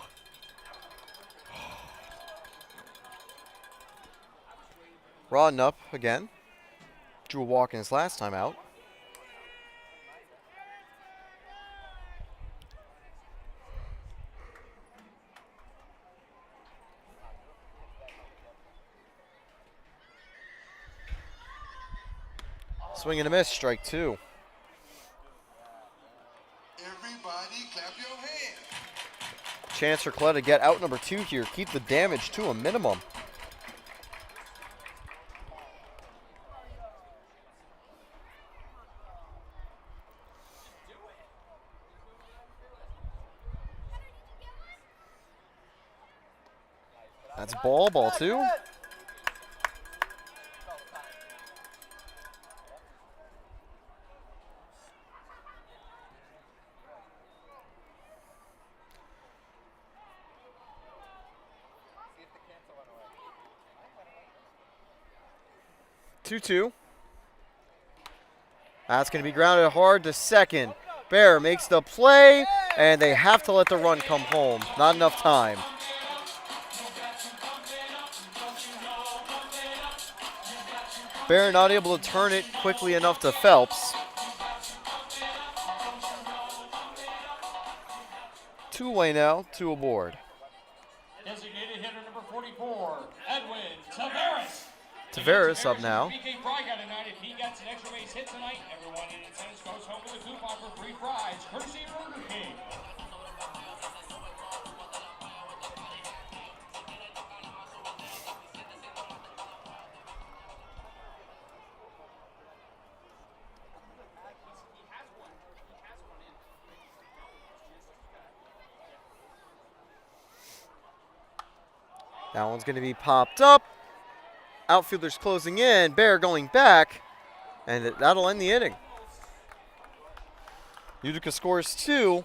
Rodden up again. Drew a walk in his last time out. Swing and a miss, strike two. Everybody clap your hands. Chance for Colette to get out number 2 here. Keep the damage to a minimum. That's ball two. Two. That's going to be grounded hard to second. Bear makes the play, and they have to let the run come home. Not enough time. Bear not able to turn it quickly enough to Phelps. Two-way now, two aboard. Designated hitter number 44, Edwin Tavares. Tavares up now. BK Fry got a night. If he gets an extra base hit tonight, everyone in attendance goes home with a coupon for free fries, courtesy of Burger King. That one's going to be popped up. Outfielders closing in. Bear going back. And that'll end the inning. Utica scores 2.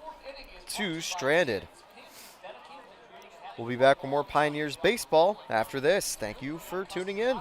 2 stranded. We'll be back with more Pioneers baseball after this. Thank you for tuning in.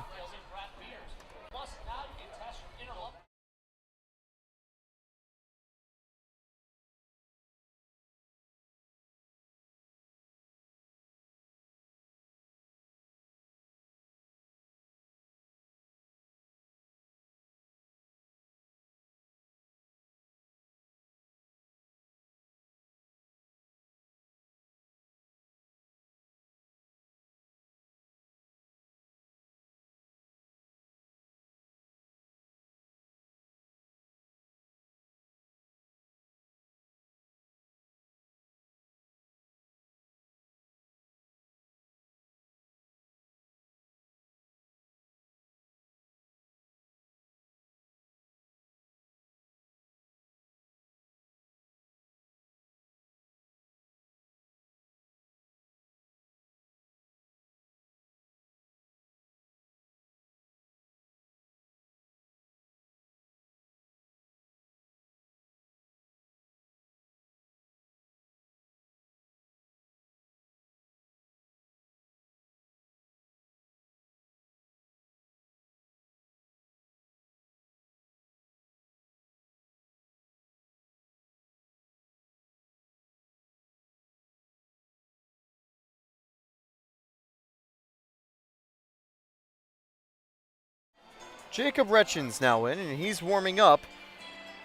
Jacob Retchin's now in, and he's warming up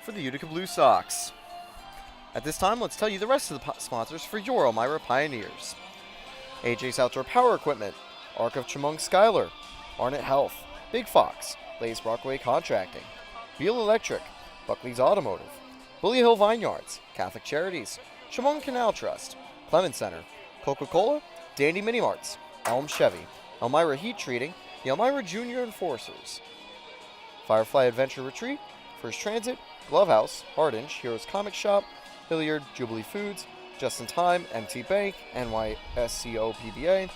for the Utica Blue Sox. At this time, let's tell you the rest of the sponsors for your Elmira Pioneers. AJ's Outdoor Power Equipment, Arc of Chemung Skylar, Arnett Health, Big Fox, Lays Brockway Contracting, Beal Electric, Buckley's Automotive, Bully Hill Vineyards, Catholic Charities, Chemung Canal Trust, Clemens Center, Coca-Cola, Dandy Mini Marts, Elm Chevy, Elmira Heat Treating, the Elmira Junior Enforcers, Firefly Adventure Retreat, First Transit, Glove House, Hardinge, Heroes Comic Shop, Hilliard, Jubilee Foods, Just in Time, MT Bank, NYSCO PBA,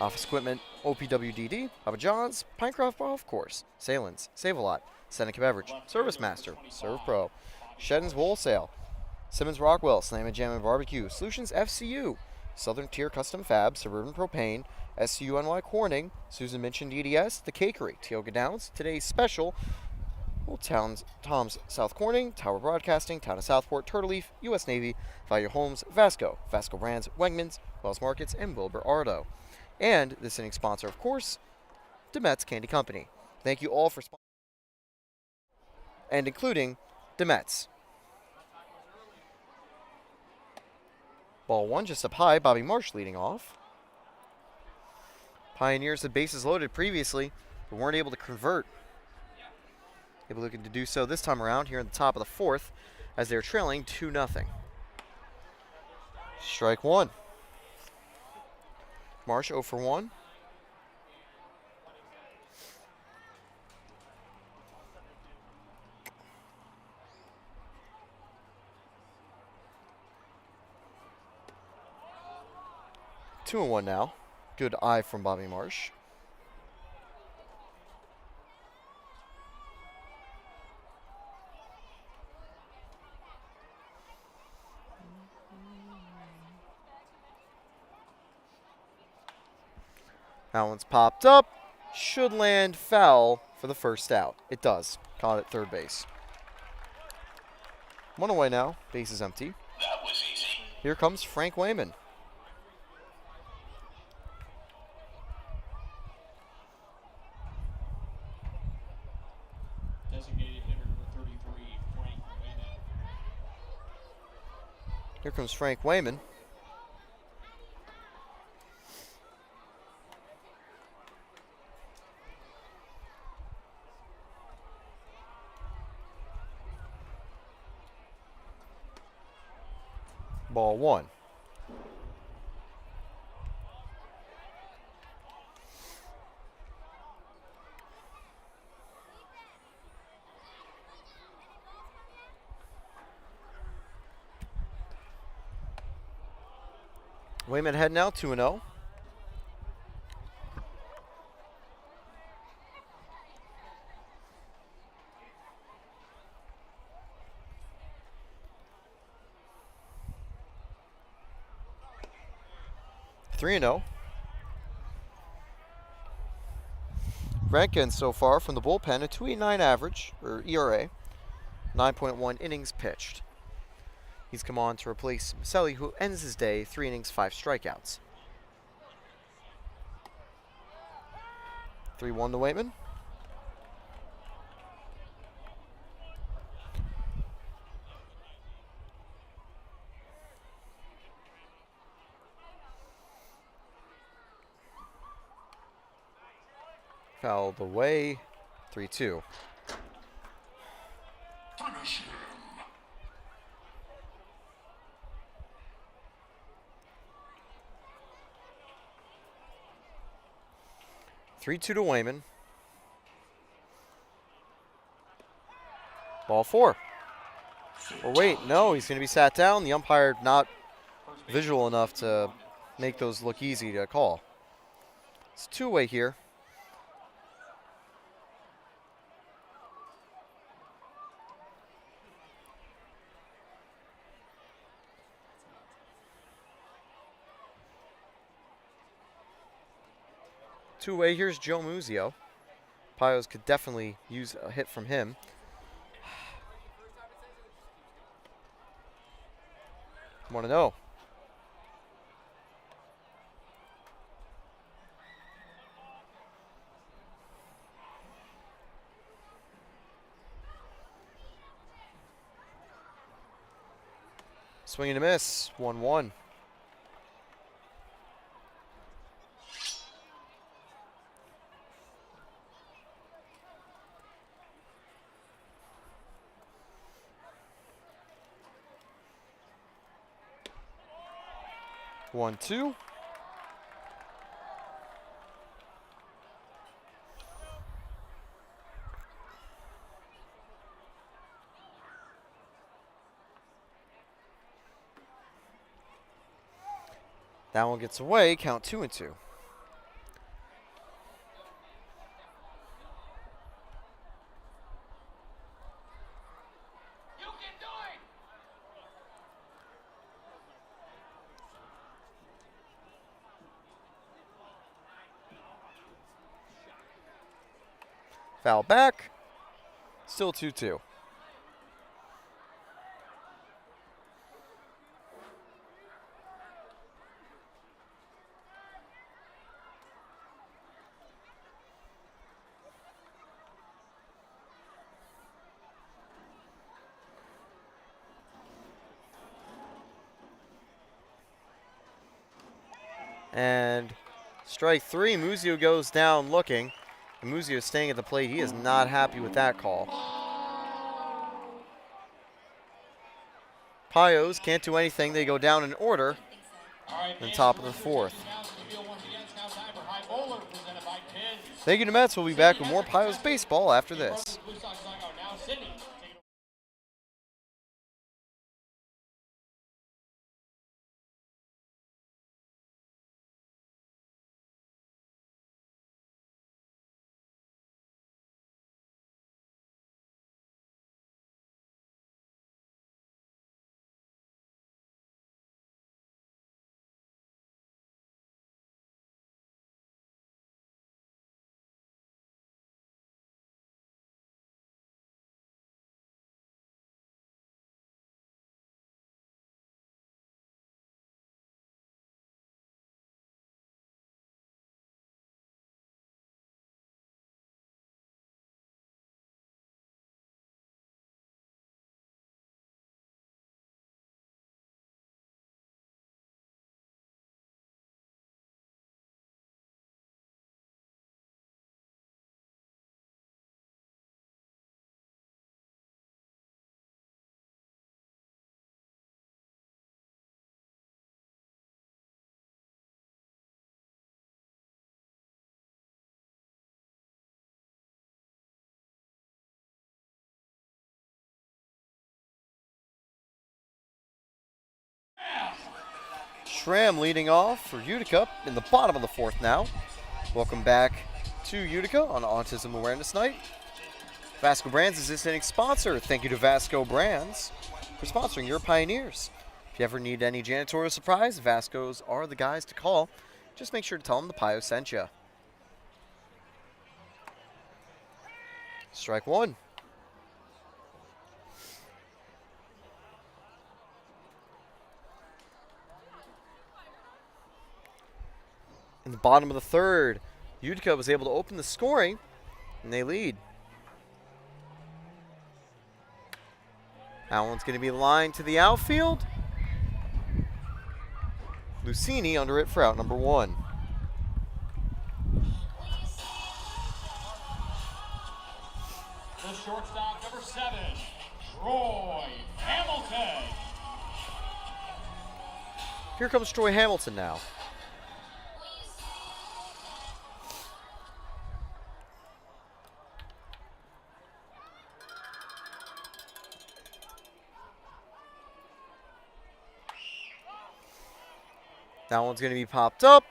Office Equipment, OPWDD, Papa John's, Pinecroft Golf Course, Salins, Save-A-Lot, Seneca Beverage, Service Master, Serve Pro, Shedden's Wholesale, Simmons Rockwell, Slam and Jam and Barbecue, Solutions FCU, Southern Tier Custom Fab, Suburban Propane, SCUNY Corning, Susan Minchin DDS, The Cakery, Tioga Downs, Today's Special, Old Tom's South Corning, Tower Broadcasting, Town of Southport, Turtleleaf, U.S. Navy, Value Homes, Vasco Brands, Wegmans, Wells Markets, and Wilbur Ardo. And this inning sponsor, of course, Demet's Candy Company. Thank you all for sponsoring, and including Demet's. Ball one just up high, Bobby Marsh leading off. Pioneers had bases loaded previously, but weren't able to convert. Able to do so this time around here in the top of the fourth as they're trailing 2-0. Strike one. Marsh 0 for 1. Two and one now. Good eye from Bobby Marsh. That one's popped up. Should land foul for the first out. It does. Caught at third base. One away now. Base is empty. That was easy. Here comes Frank Wayman. Designated hitter number 33, Frank Wayman. Here comes Frank Wayman. Ball 1. Wayman head now 2-0. Three and 0. Rankin so far from the bullpen, a 2.89 average, or ERA, 9.1 innings pitched. He's come on to replace Maselli, who ends his day 3 innings, 5 strikeouts. 3-1 to Waitman. Fouled away, 3-2. Finish him. 3-2 to Wayman. Ball 4. Or wait, no, he's going to be sat down. The umpire not visual enough to make those look easy to call. It's two-way here. Two-way, here's Joe Muzio. Pios could definitely use a hit from him. Want to know. Swing and a miss, 1-1. One, two. That one gets away, count 2-2. Foul back, still 2-2. And strike 3, Muzio goes down looking. And Muzio is staying at the plate. He is not happy with that call. Pios can't do anything. They go down in order in the top of the 4th. Thank you to Mets. We'll be back with more Pios baseball after this. Schramm leading off for Utica in the bottom of the fourth now. Welcome back to Utica on Autism Awareness Night. Vasco Brands is this inning's sponsor. Thank you to Vasco Brands for sponsoring your Pioneers. If you ever need any janitorial supplies, Vasco's are the guys to call. Just make sure to tell them the Pio sent you. Strike one. In the bottom of the third, Utica was able to open the scoring, and they lead. That one's going to be lined to the outfield. Lucini under it for out number one. The shortstop, number 7, Troy Hamilton. Here comes Troy Hamilton now. That one's going to be popped up.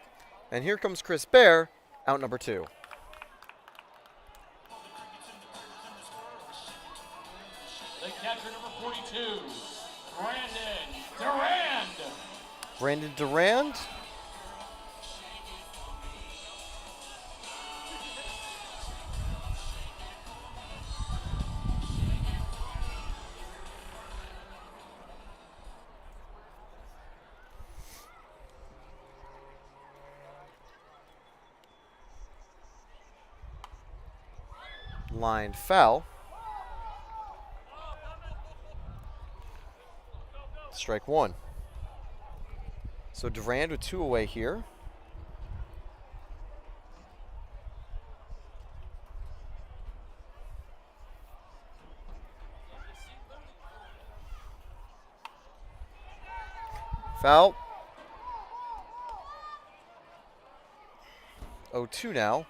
And here comes Chris Bear, out number 2. The catcher, number 42, Brandon Durand. Brandon Durand. Line foul. Strike one. So Durand with 2 away here. Foul. 0-2 now.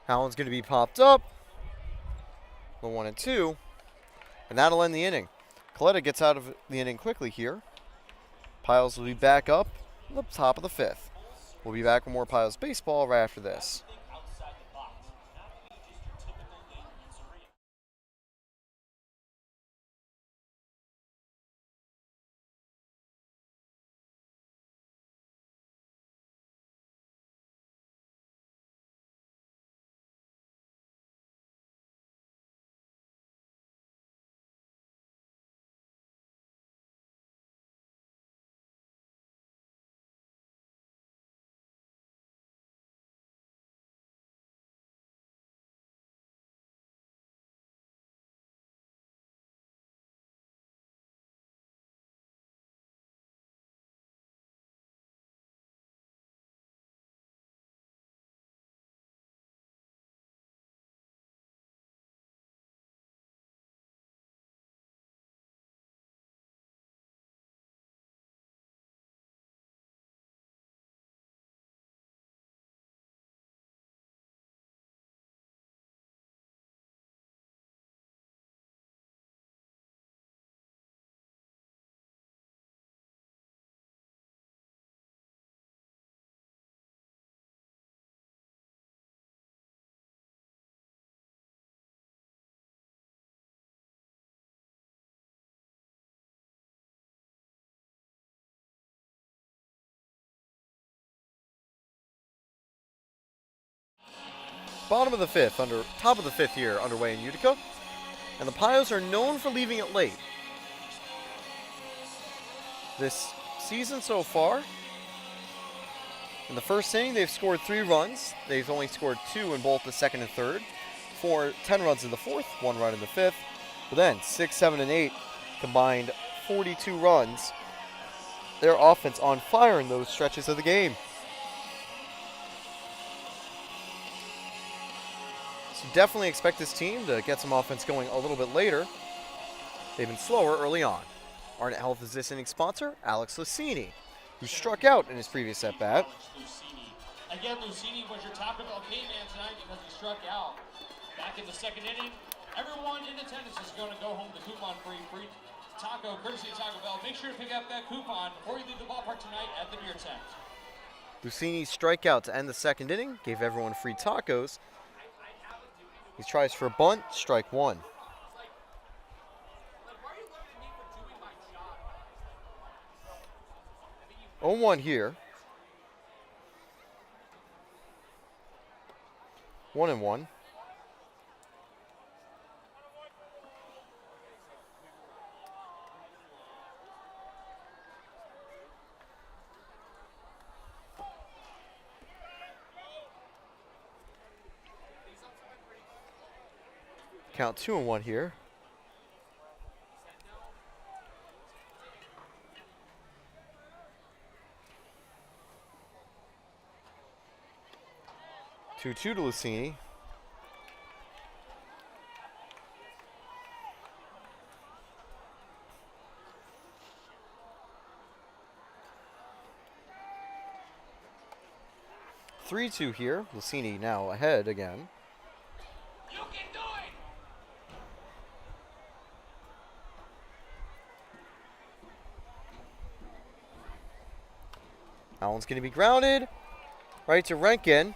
That one's going to be popped up. The 1 and 2. And that'll end the inning. Coletta gets out of the inning quickly here. Piles will be back up at the top of the 5th. We'll be back with more Piles baseball right after this. Bottom of the 5th, top of the 5th here underway in Utica. And the Pios are known for leaving it late. This season so far, in the first inning, they've scored 3 runs. They've only scored 2 in both the second and third. 10 runs in the fourth, 1 run in the fifth. But then 6, 7, and 8 combined 42 runs. Their offense on fire in those stretches of the game. So definitely expect this team to get some offense going a little bit later. They've been slower early on. Arnett Health is this inning's sponsor, Alex Lucini, who struck out in his previous at-bat. Again, Lucini was your topical K-man tonight because he struck out. Back in the second inning, everyone in attendance is going to go home with a coupon free taco, courtesy of Taco Bell. Make sure to pick up that coupon before you leave the ballpark tonight at the beer tent. Lucini's strikeout to end the second inning gave everyone free tacos. He tries for a bunt, strike one. 0-1 here. 1-1. Count 2-1 here. Two-two to Lucini. Three-two here. Lucini now ahead again. You can do it! That one's going to be grounded. Right to Rankin.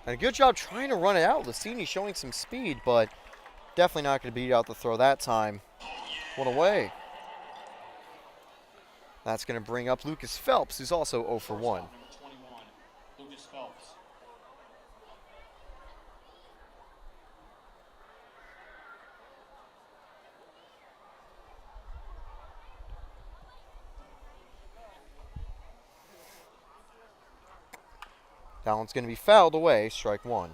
And a good job trying to run it out. Lucini showing some speed, but definitely not going to beat out the throw that time. One away. That's going to bring up Lucas Phelps, who's also 0 for 1. Number 21, Lucas Phelps. That one's going to be fouled away, strike one.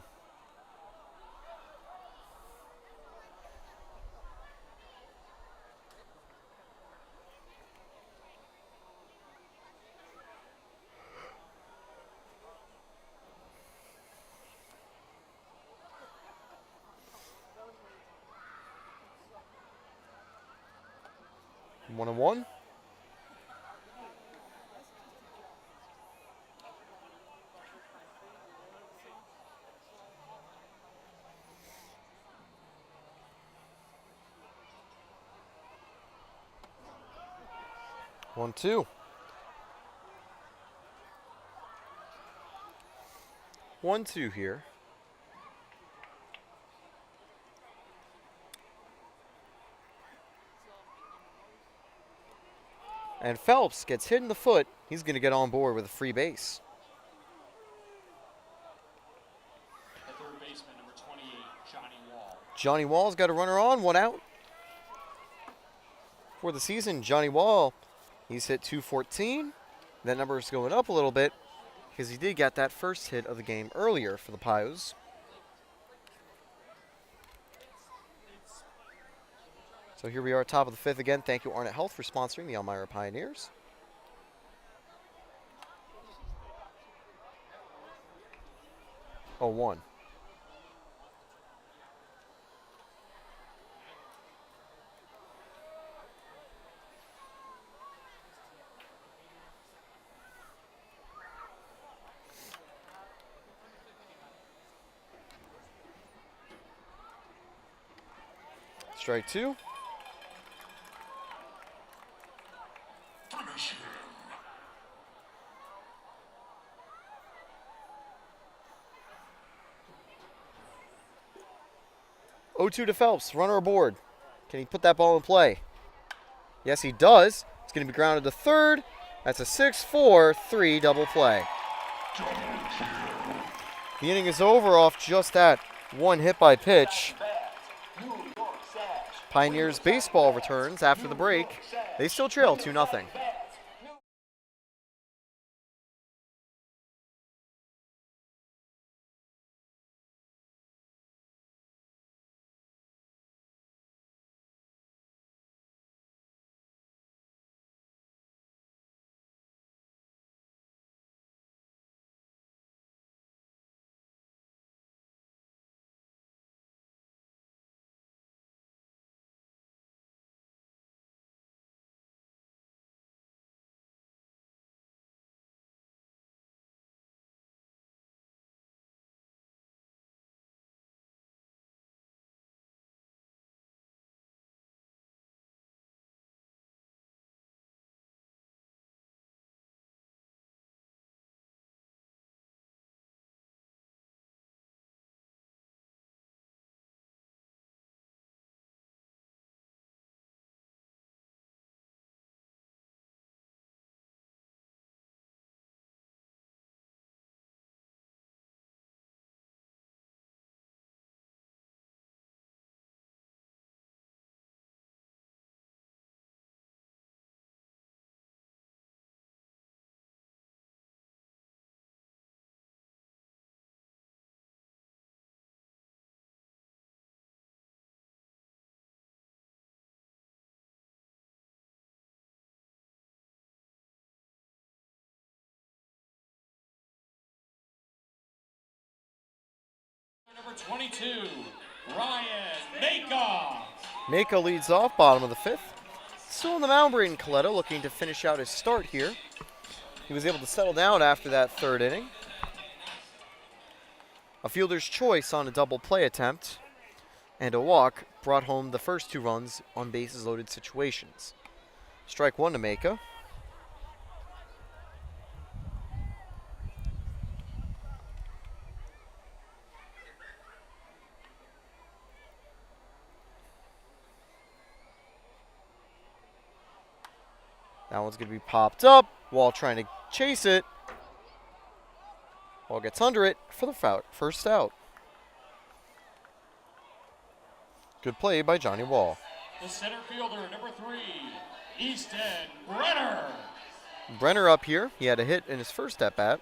One and one. One, two. 1-2 here. And Phelps gets hit in the foot. He's going to get on board with a free base. The third baseman, number 28, Johnny Wall. Johnny Wall's got a runner on, one out. For the season, Johnny Wall, he's hit .214. That number is going up a little bit because he did get that first hit of the game earlier for the Pios. So here we are, top of the fifth again. Thank you, Arnett Health, for sponsoring the Elmira Pioneers. Oh, 1. Strike two. Finish him. 0-2 to Phelps, runner aboard. Can he put that ball in play? Yes, he does. It's going to be grounded to third. That's a 6-4-3 double play. The inning is over off just that one hit by pitch. Pioneers baseball returns after the break. They still trail 2-0. number 22, Ryan Maka. Mako leads off, bottom of the fifth. Still on the mound, Braden Coletta looking to finish out his start here. He was able to settle down after that third inning. A fielder's choice on a double play attempt and a walk brought home the first 2 runs on bases loaded situations. Strike 1 to Maka. That one's going to be popped up. Wall trying to chase it. Wall gets under it for the first out. Good play by Johnny Wall. The center fielder, number 3, Easton Brenner. Brenner up here. He had a hit in his first at-bat.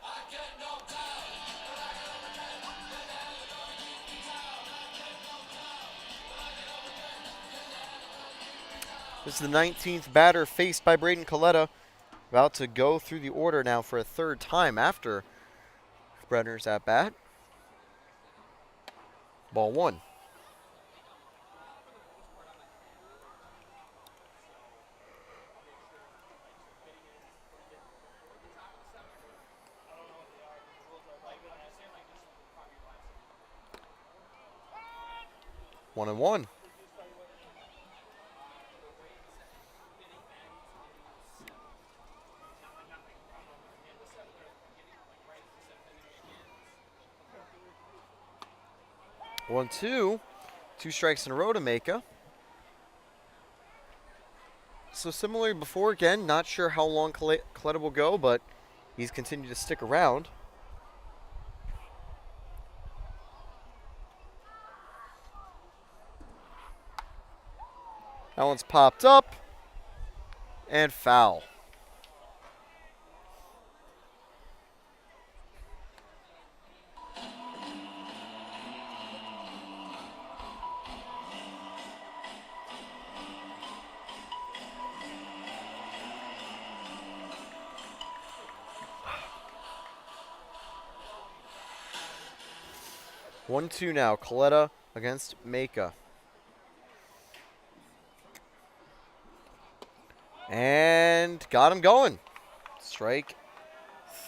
This is the 19th batter faced by Braden Coletta. About to go through the order now for a third time after Brenner's at-bat. Ball 1. One and one. One, two. 2 strikes in a row to Maka. So similarly before, again, not sure how long Coletta will go, but he's continued to stick around. That one's popped up and foul. One, two now. Coletta against Maka. And got him going. Strike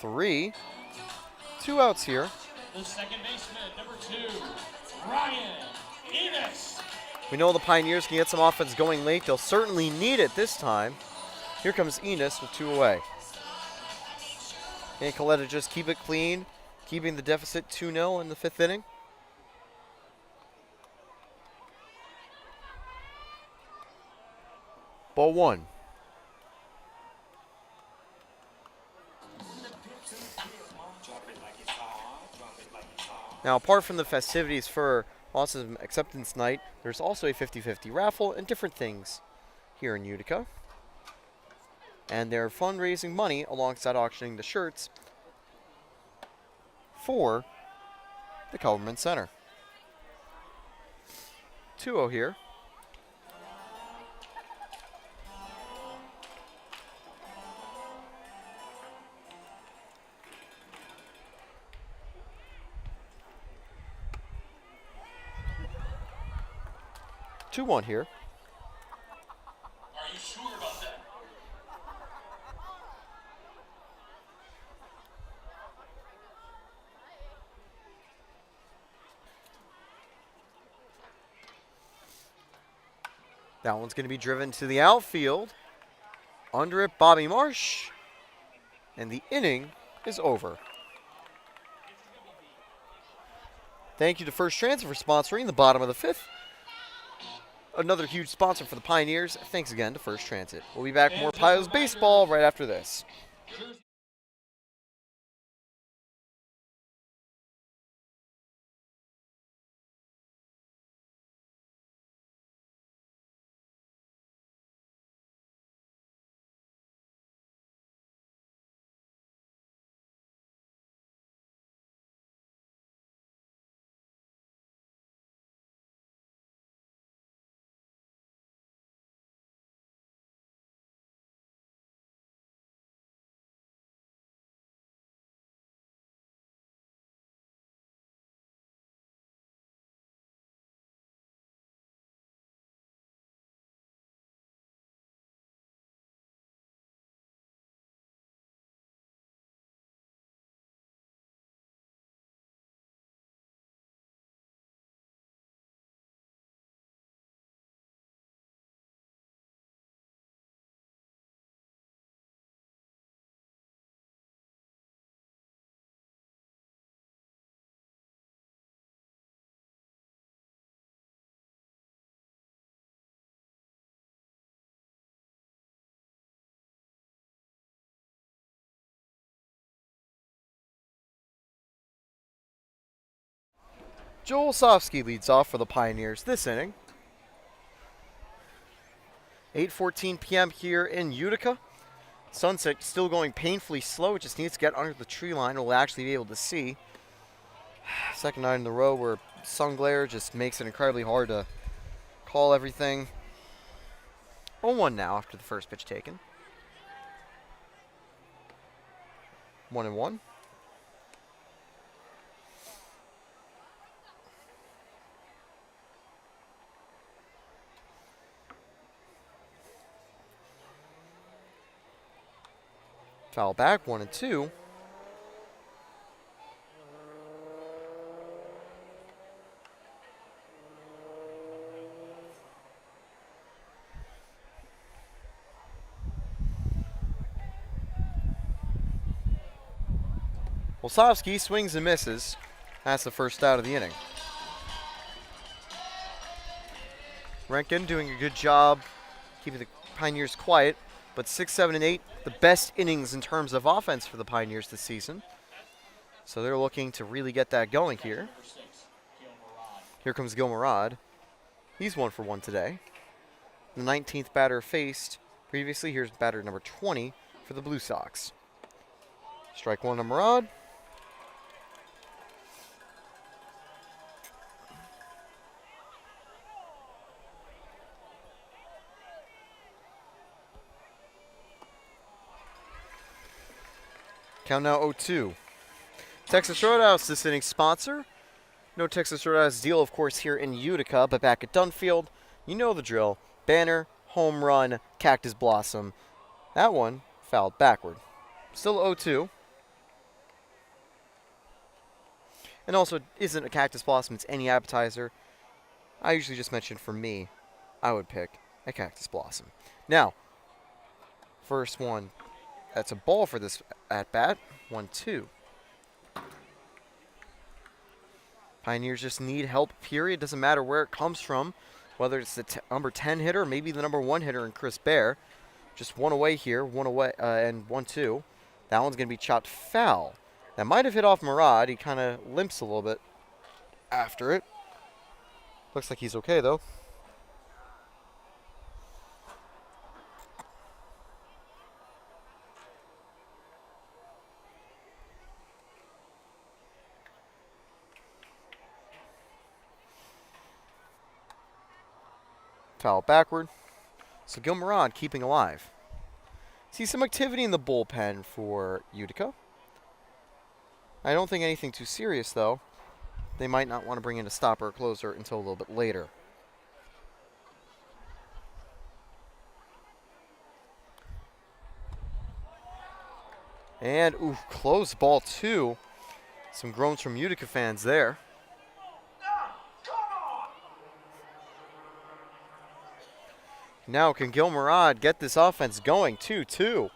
3. 2 outs here. The second baseman, number 2, Ryan Enos. We know the Pioneers can get some offense going late. They'll certainly need it this time. Here comes Enos with 2 away. And Coletta just keep it clean, keeping the deficit 2-0 in the 5th inning. Ball 1. Now, apart from the festivities for Autism Acceptance Night, there's also a 50-50 raffle and different things here in Utica. And they're fundraising money alongside auctioning the shirts for the Government Center. 2-0 here. Two one here. Are you sure about that? That one's going to be driven to the outfield. Under it, Bobby Marsh. And the inning is over. Thank you to First Transit for sponsoring the bottom of the 5th. Another huge sponsor for the Pioneers. Thanks again to First Transit. We'll be back with more Pios baseball right after this. Joel Sofsky leads off for the Pioneers this inning. 8:14 p.m. here in Utica. Sunset still going painfully slow. It just needs to get under the tree line. We'll actually be able to see. Second night in a row where sun glare just makes it incredibly hard to call everything. 0-1 now after the first pitch taken. 1-1. Foul back, 1-2. Wolsowski swings and misses. That's the first out of the inning. Rankin doing a good job keeping the Pioneers quiet, but 6, 7, and 8, the best innings in terms of offense for the Pioneers this season. So they're looking to really get that going here. Here comes Gil Murad. He's 1 for 1 today. The 19th batter faced previously. Here's batter number 20 for the Blue Sox. Strike 1 to Murad. Count now 0-2. Texas Roadhouse, this inning's sponsor. No Texas Roadhouse deal, of course, here in Utica, but back at Dunfield, you know the drill. Banner, home run, cactus blossom. That one fouled backward. Still 0-2. And also, it isn't a cactus blossom, it's any appetizer. I usually just mention for me, I would pick a cactus blossom. Now, first one. That's a ball for this at-bat. 1-2. Pioneers just need help, period. Doesn't matter where it comes from, whether it's the number 10 hitter, maybe the number 1 hitter in Chris Bear. Just one away here, one away, and 1-2. That one's going to be chopped foul. That might have hit off Murad. He kind of limps a little bit after it. Looks like he's okay, though. Foul backward. So Gil Murad keeping alive. See some activity in the bullpen for Utica. I don't think anything too serious, though. They might not want to bring in a stopper or closer until a little bit later. And, ooh, close ball 2. Some groans from Utica fans there. Now can Gil Murad get this offense going? 2-2.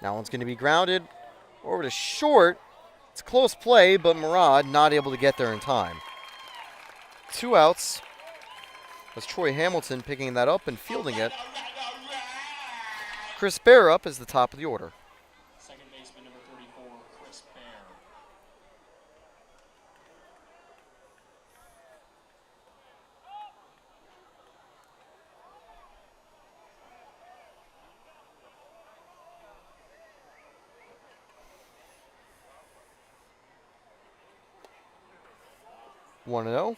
That one's going to be grounded over to short. It's a close play, but Murad not able to get there in time. 2 outs. Was Troy Hamilton picking that up and fielding it. Chris Bear up as the top of the order. Second baseman number 34, Chris Bear. One and 0.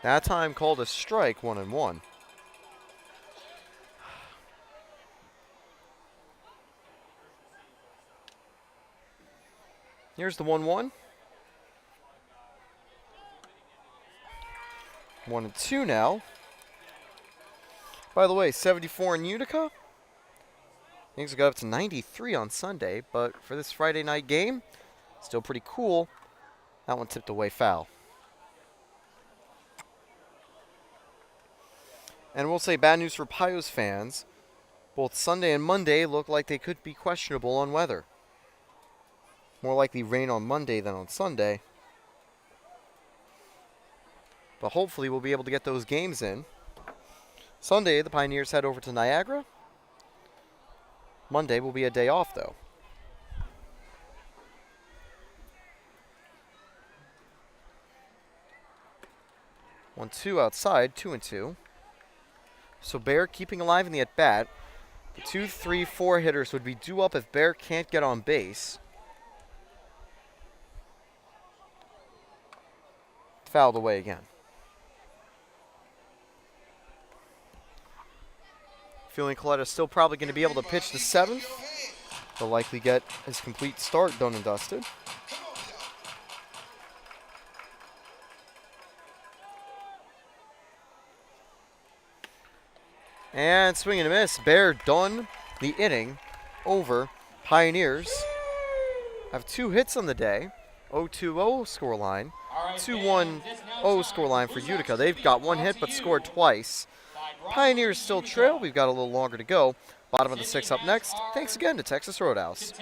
That time called a strike, 1-1. Here's the 1-1. 1-2 now. By the way, 74 in Utica. Things got up to 93 on Sunday, but for this Friday night game, still pretty cool. That one tipped away foul. And we'll say bad news for Pios fans. Both Sunday and Monday look like they could be questionable on weather. More likely rain on Monday than on Sunday. But hopefully we'll be able to get those games in. Sunday, the Pioneers head over to Niagara. Monday will be a day off, though. One, two outside, 2-2. So Bear keeping alive in the at-bat. The 2, 3, 4 hitters would be due up if Bear can't get on base. Fouled away again. Feeling Coletta's still probably going to be able to pitch the 7th. They'll likely get his complete start done and dusted. And swing and a miss. Bear done the inning over Pioneers. Have 2 hits on the day. 0-2-0 scoreline. 2-1-0 scoreline for Utica. They've got 1 hit but scored twice. Pioneers still trail. We've got a little longer to go. Bottom of the 6th up next. Thanks again to Texas Roadhouse.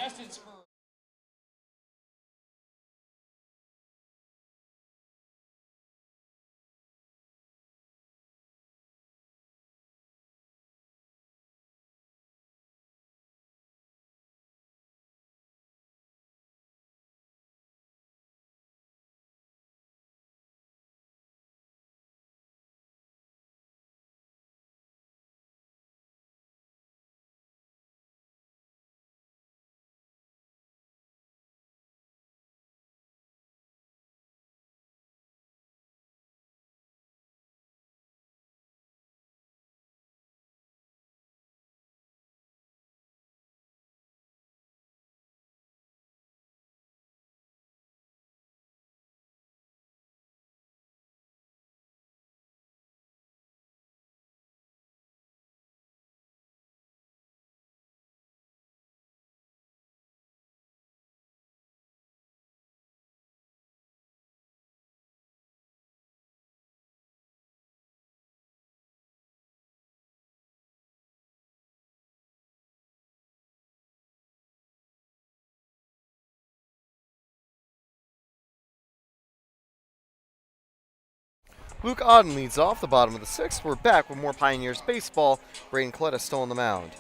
Luke Auden leads off the bottom of the 6th. We're back with more Pioneers baseball. Braden Coletta still on the mound.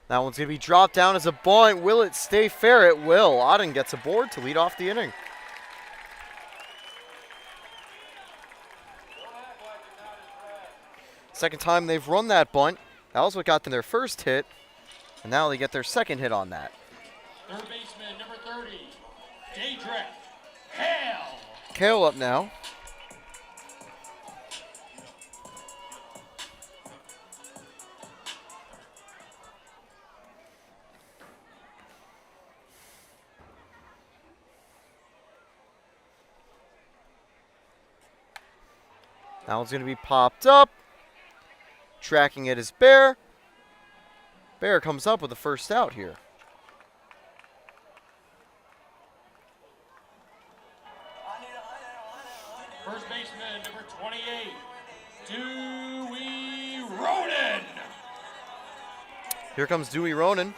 That one's going to be dropped down as a bunt. Will it stay fair? It will. Auden gets aboard to lead off the inning. Second time they've run that bunt. That was what got them their first hit. And now they get their second hit on that. Third baseman, number 30, Daedric Hale. Kale up now. That one's going to be popped up. Tracking it is Bear. Bear comes up with the first out here. First baseman, number 28, Dewey Ronan. Here comes Dewey Ronan.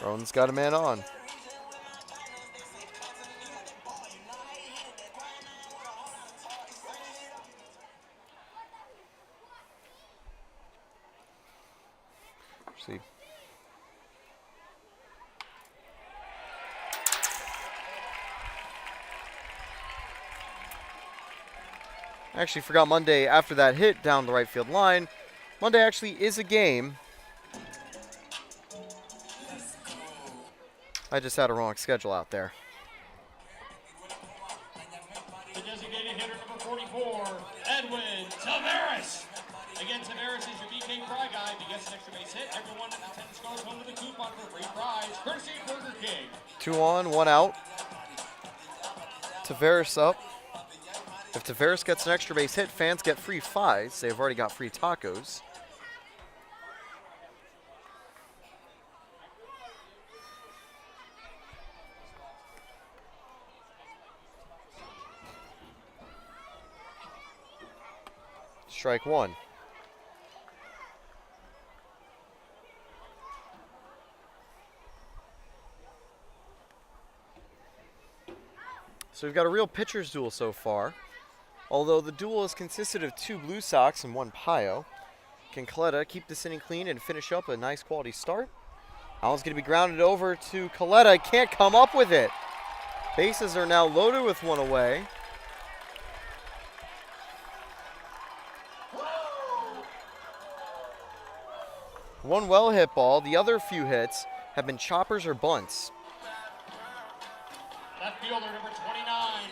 Ronan's got a man on. See. I actually forgot Monday after that hit down the right field line. Monday actually is a game. I just had a wrong schedule out there. The designated hitter, number 44, Edwin Tavares. Again, Tavares is your BK Fry guy. If he gets an extra base hit, everyone in attendance goes home with a coupon for free fries, courtesy of Burger King. 2 on, 1 out. Tavares up. If Tavares gets an extra base hit, fans get free fives. They've already got free tacos. Strike one. So we've got a real pitcher's duel so far. Although the duel has consisted of 2 Blue Sox and 1 Pio. Can Coletta keep this inning clean and finish up a nice quality start? Allen's going to be grounded over to Coletta. Can't come up with it. Bases are now loaded with 1 away. One well hit ball. The other few hits have been choppers or bunts. Left fielder number 29,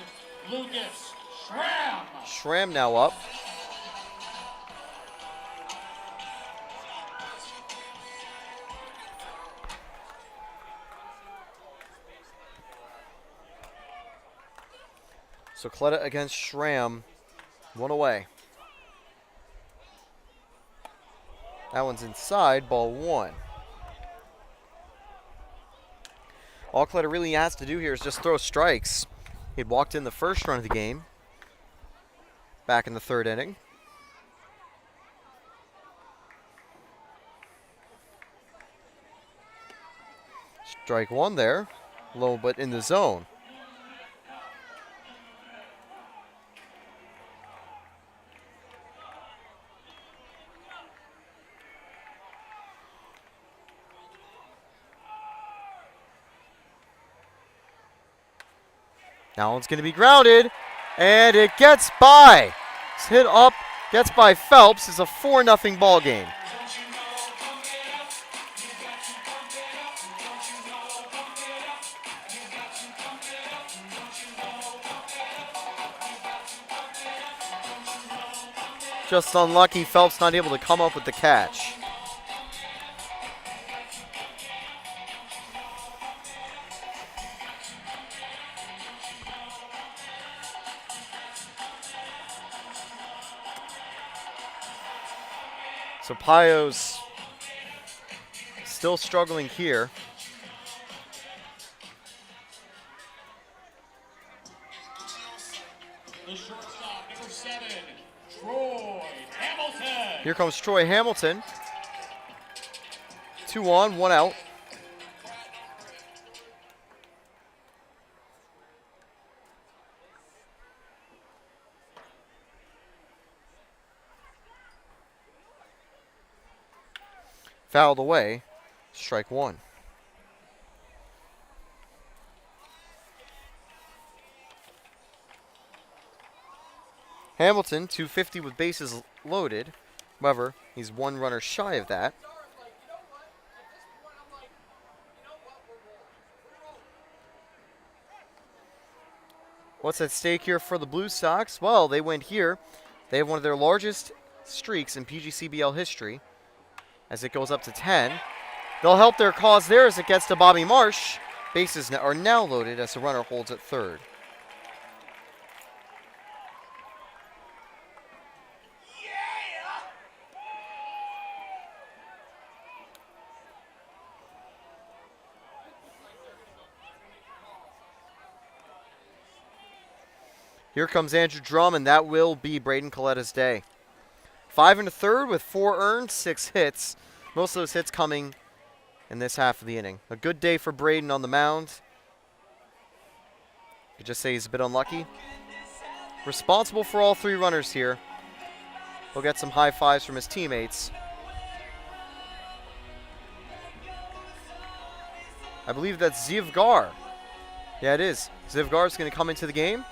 Lucas Schramm. Schramm now up. So Coletta against Schramm, 1 away. That one's inside, ball 1. All Coletta really has to do here is just throw strikes. He'd walked in the first run of the game, back in the 3rd inning. Strike 1 there, low but in the zone. Now it's going to be grounded, and it gets by. It's hit up, gets by Phelps. It's a 4-0 ball game. Just unlucky, Phelps not able to come up with the catch. So Pio's still struggling here. The shortstop, number 7, Troy Hamilton. Here comes Troy Hamilton. 2 on, 1 out. Fouled away, strike 1. Hamilton, 250 with bases loaded. However, he's 1 runner shy of that. What's at stake here for the Blue Sox? Well, they win here. They have one of their largest streaks in PGCBL history, as it goes up to 10. They'll help their cause there as it gets to Bobby Marsh. Bases are now loaded as the runner holds at 3rd. Here comes Andrew Drum, and that will be Braden Coletta's day. 5 1/3 with 4 earned, 6 hits. Most of those hits coming in this half of the inning. A good day for Braden on the mound. You could just say he's a bit unlucky. Responsible for all 3 runners here. He'll get some high fives from his teammates. I believe that's Zivgar. Yeah, it is. Zivgar's going to come into the game.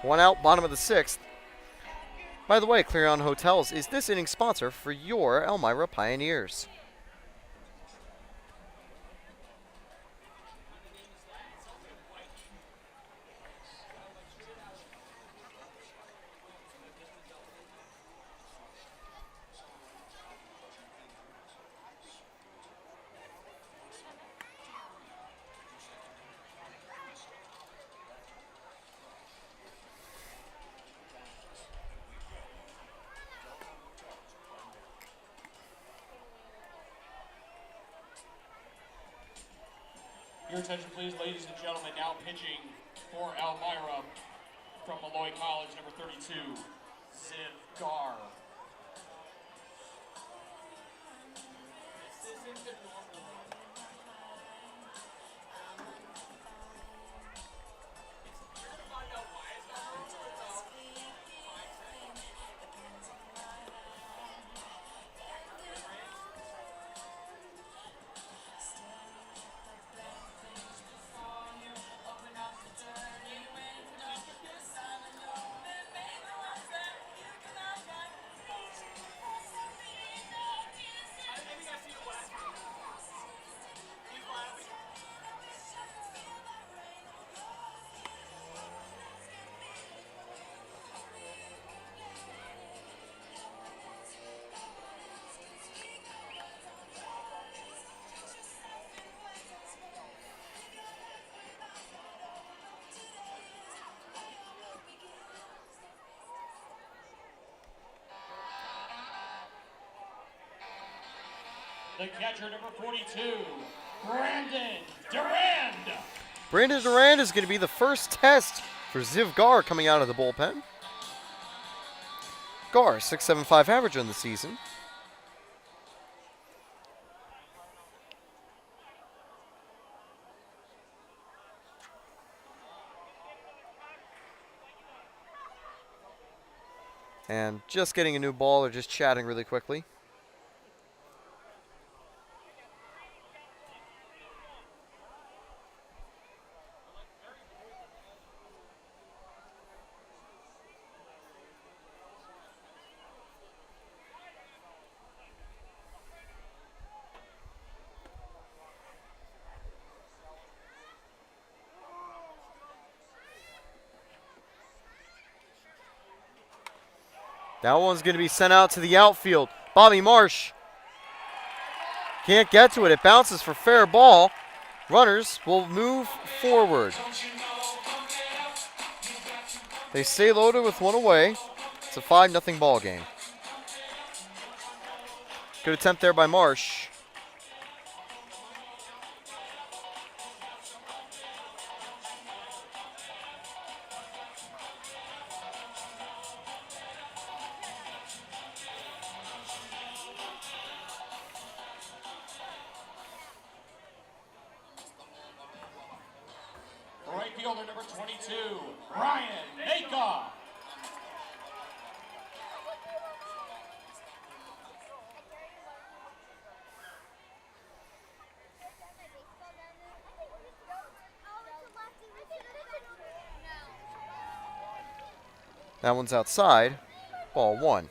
1 out, bottom of the 6th. By the way, Clarion Hotels is this inning's sponsor for your Elmira Pioneers. Your attention, please, ladies and gentlemen. Now pitching for Elmira from Malloy College, number 32, Ziv Gar. The catcher, number 42, Brandon Durand. Brandon Durand is going to be the first test for Ziv Gar coming out of the bullpen. Gar, 6.75 average on the season. And just getting a new ball or just chatting really quickly. That one's going to be sent out to the outfield. Bobby Marsh can't get to it. It bounces for fair ball. Runners will move forward. They stay loaded with one away. It's a 5-0 ball game. Good attempt there by Marsh. Right fielder, number 22, Ryan Maycock. That one's outside. Ball 1.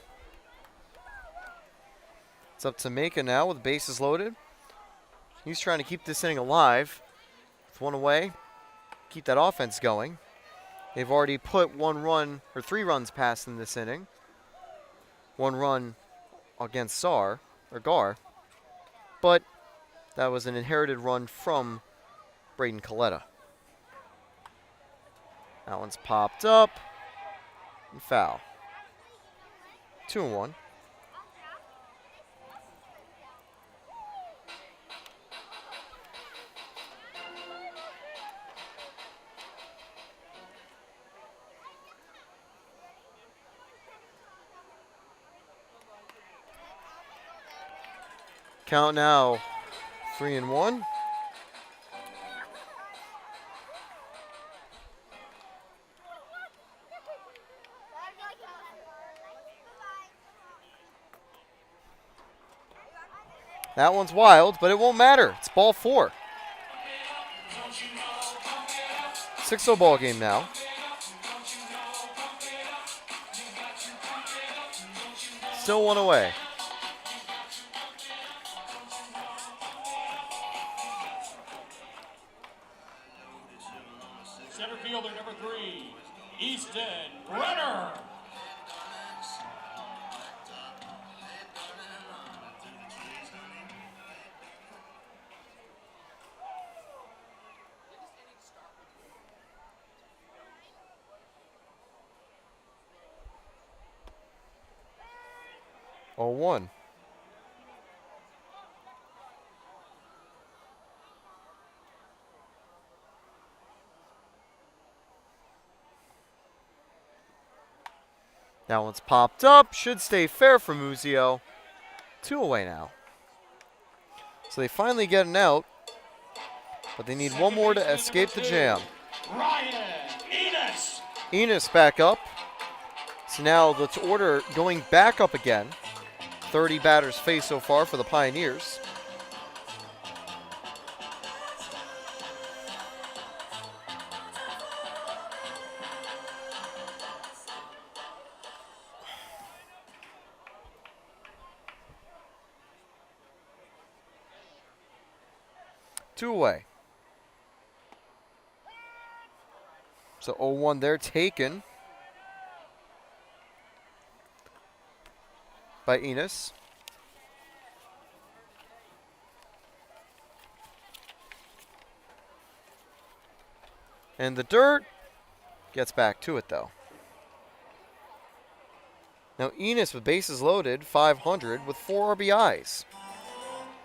It's up to Maka now with bases loaded. He's trying to keep this inning alive. With one away, keep that offense going. They've already put 1 run or 3 runs past in this inning. 1 run against Gar. But that was an inherited run from Braden Coletta. That one's popped up. And foul. 2-1. Count now 3-1. That one's wild, but it won't matter. It's ball 4. 6-0 ball game now. Still 1 away. Center fielder, number 3, Easton Brenner. Oh, 1. That one's popped up. Should stay fair for Muzio. 2 away now. So they finally get an out, but they need one more to escape the jam. Ryan Enos. Enos back up. So now the order going back up again. 30 batters faced so far for the Pioneers. Two away. So 0-1 there, taken by Enos. And the dirt gets back to it, though. Now Enos with bases loaded, 500 with 4 RBIs.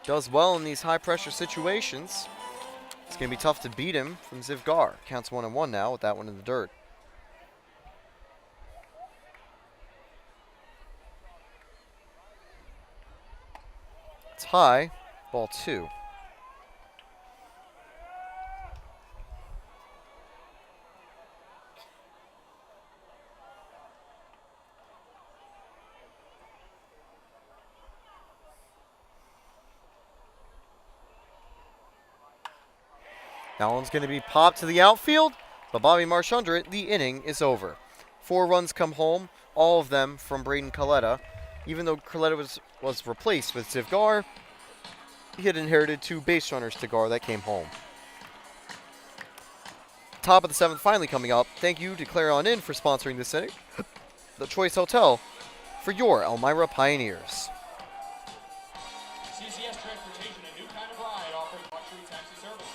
Does well in these high-pressure situations. It's going to be tough to beat him from Zivgar. Counts 1-1 now with that one in the dirt. It's high, ball 2. That one's going to be popped to the outfield, but Bobby Marsh under it. The inning is over. 4 runs come home, all of them from Braden Coletta. Even though Coletta was replaced with Zivgar, he had inherited 2 base runners to Gar that came home. Top of the 7th finally coming up. Thank you to Clarion Inn for sponsoring this inning. The Choice Hotel for your Elmira Pioneers. CCS Transportation, a new kind of ride offering luxury taxi service.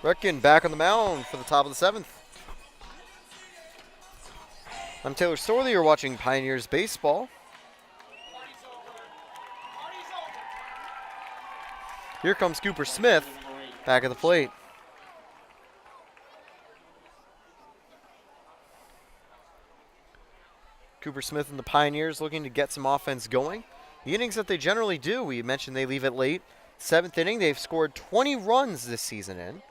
Rutkin back on the mound for the top of the 7th. I'm Taylor Storley. You're watching Pioneers Baseball. Here comes Cooper Smith back at the plate. Cooper Smith and the Pioneers looking to get some offense going. The innings that they generally do, we mentioned they leave it late. 7th inning, they've scored 20 runs this season in.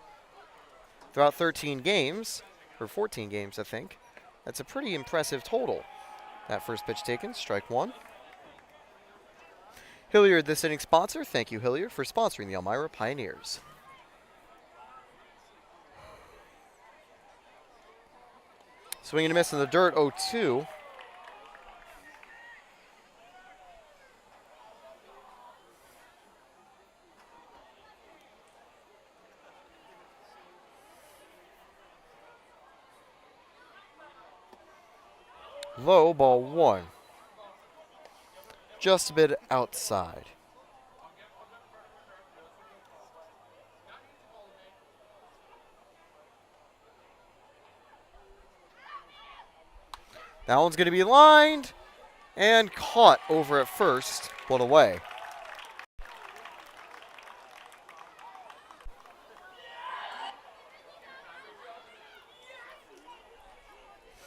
Throughout 13 games, or 14 games, I think. That's a pretty impressive total. That first pitch taken, strike 1. Hilliard, this inning sponsor. Thank you, Hilliard, for sponsoring the Elmira Pioneers. Swing and a miss in the dirt, 0-2. Low, ball 1. Just a bit outside. That one's going to be lined and caught over at first. Pulled away.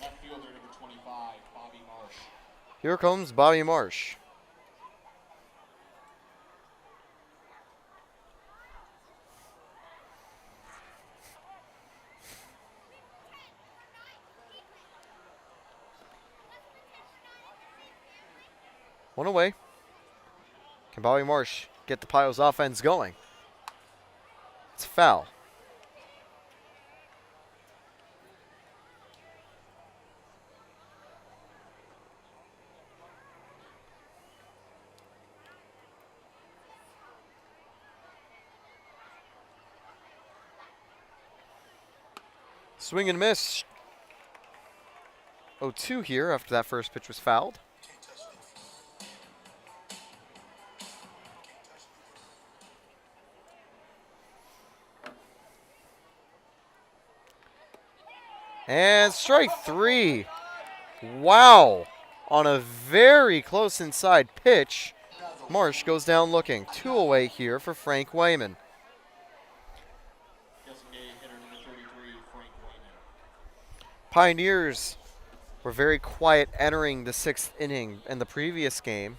Left fielder number 25, Bobby Marsh. Here comes Bobby Marsh. One away. Can Bobby Marsh get the Pios offense going? It's a foul. Swing and miss. 0-2 here after that first pitch was fouled. And strike three. Wow. On a very close inside pitch, Marsh goes down looking. 2 away here for Frank Wayman. Designated hitter number 33, Frank Wayman. Pioneers were very quiet entering the 6th inning in the previous game.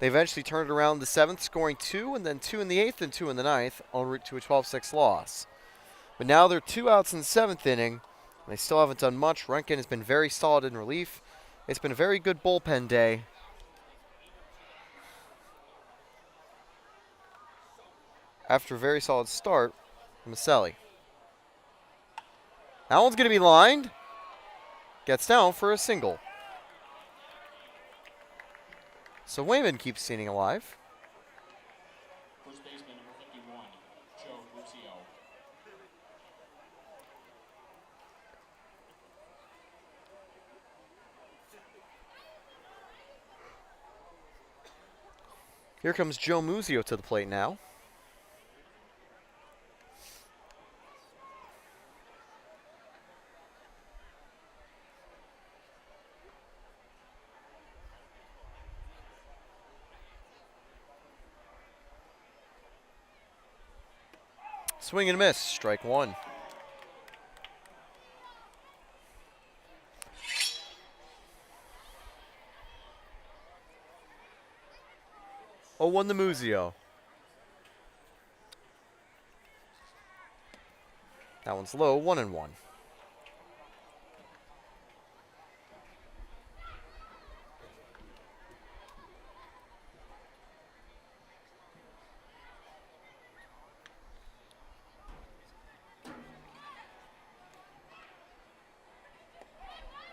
They eventually turned around the 7th, scoring 2, and then 2 in the 8th and 2 in the 9th, en route to a 12-6 loss. But now they're 2 outs in the 7th inning, and they still haven't done much. Renkin has been very solid in relief. It's been a very good bullpen day. After a very solid start from Maselli. That one's going to be lined. Gets down for a single. So Wayman keeps staying alive. First baseman number 51, Joe Lucio. Here comes Joe Muzio to the plate now. Swing and miss, strike one. Oh, 1 to Muzio. That one's low, 1-1.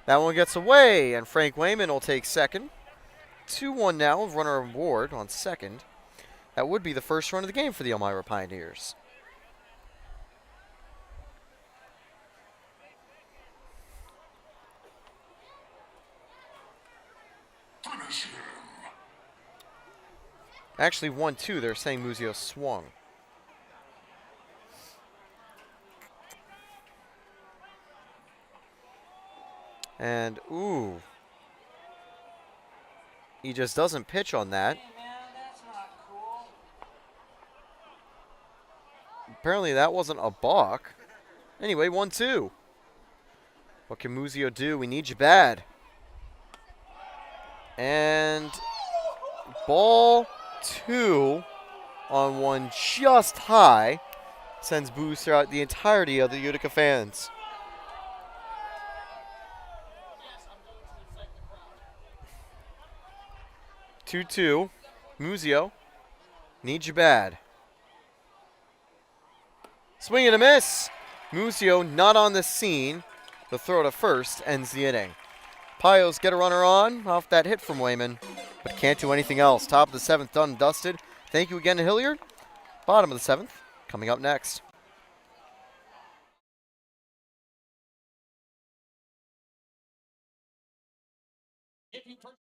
That one gets away, and Frank Wayman will take second. 2-1 now, runner on board on second. That would be the first run of the game for the Elmira Pioneers. Actually, 1-2, they're saying Muzio swung. And, ooh. He just doesn't pitch on that. Hey man, that's not cool. Apparently that wasn't a balk. Anyway, 1-2. What can Muzio do? We need you bad. And ball 2 on one just high sends boos throughout the entirety of the Utica fans. 2-2. Muzio. Need you bad. Swing and a miss. Muzio not on the scene. The throw to first ends the inning. Pios get a runner on off that hit from Wayman, but can't do anything else. Top of the 7th done and dusted. Thank you again to Hilliard. Bottom of the 7th coming up next. If you purchase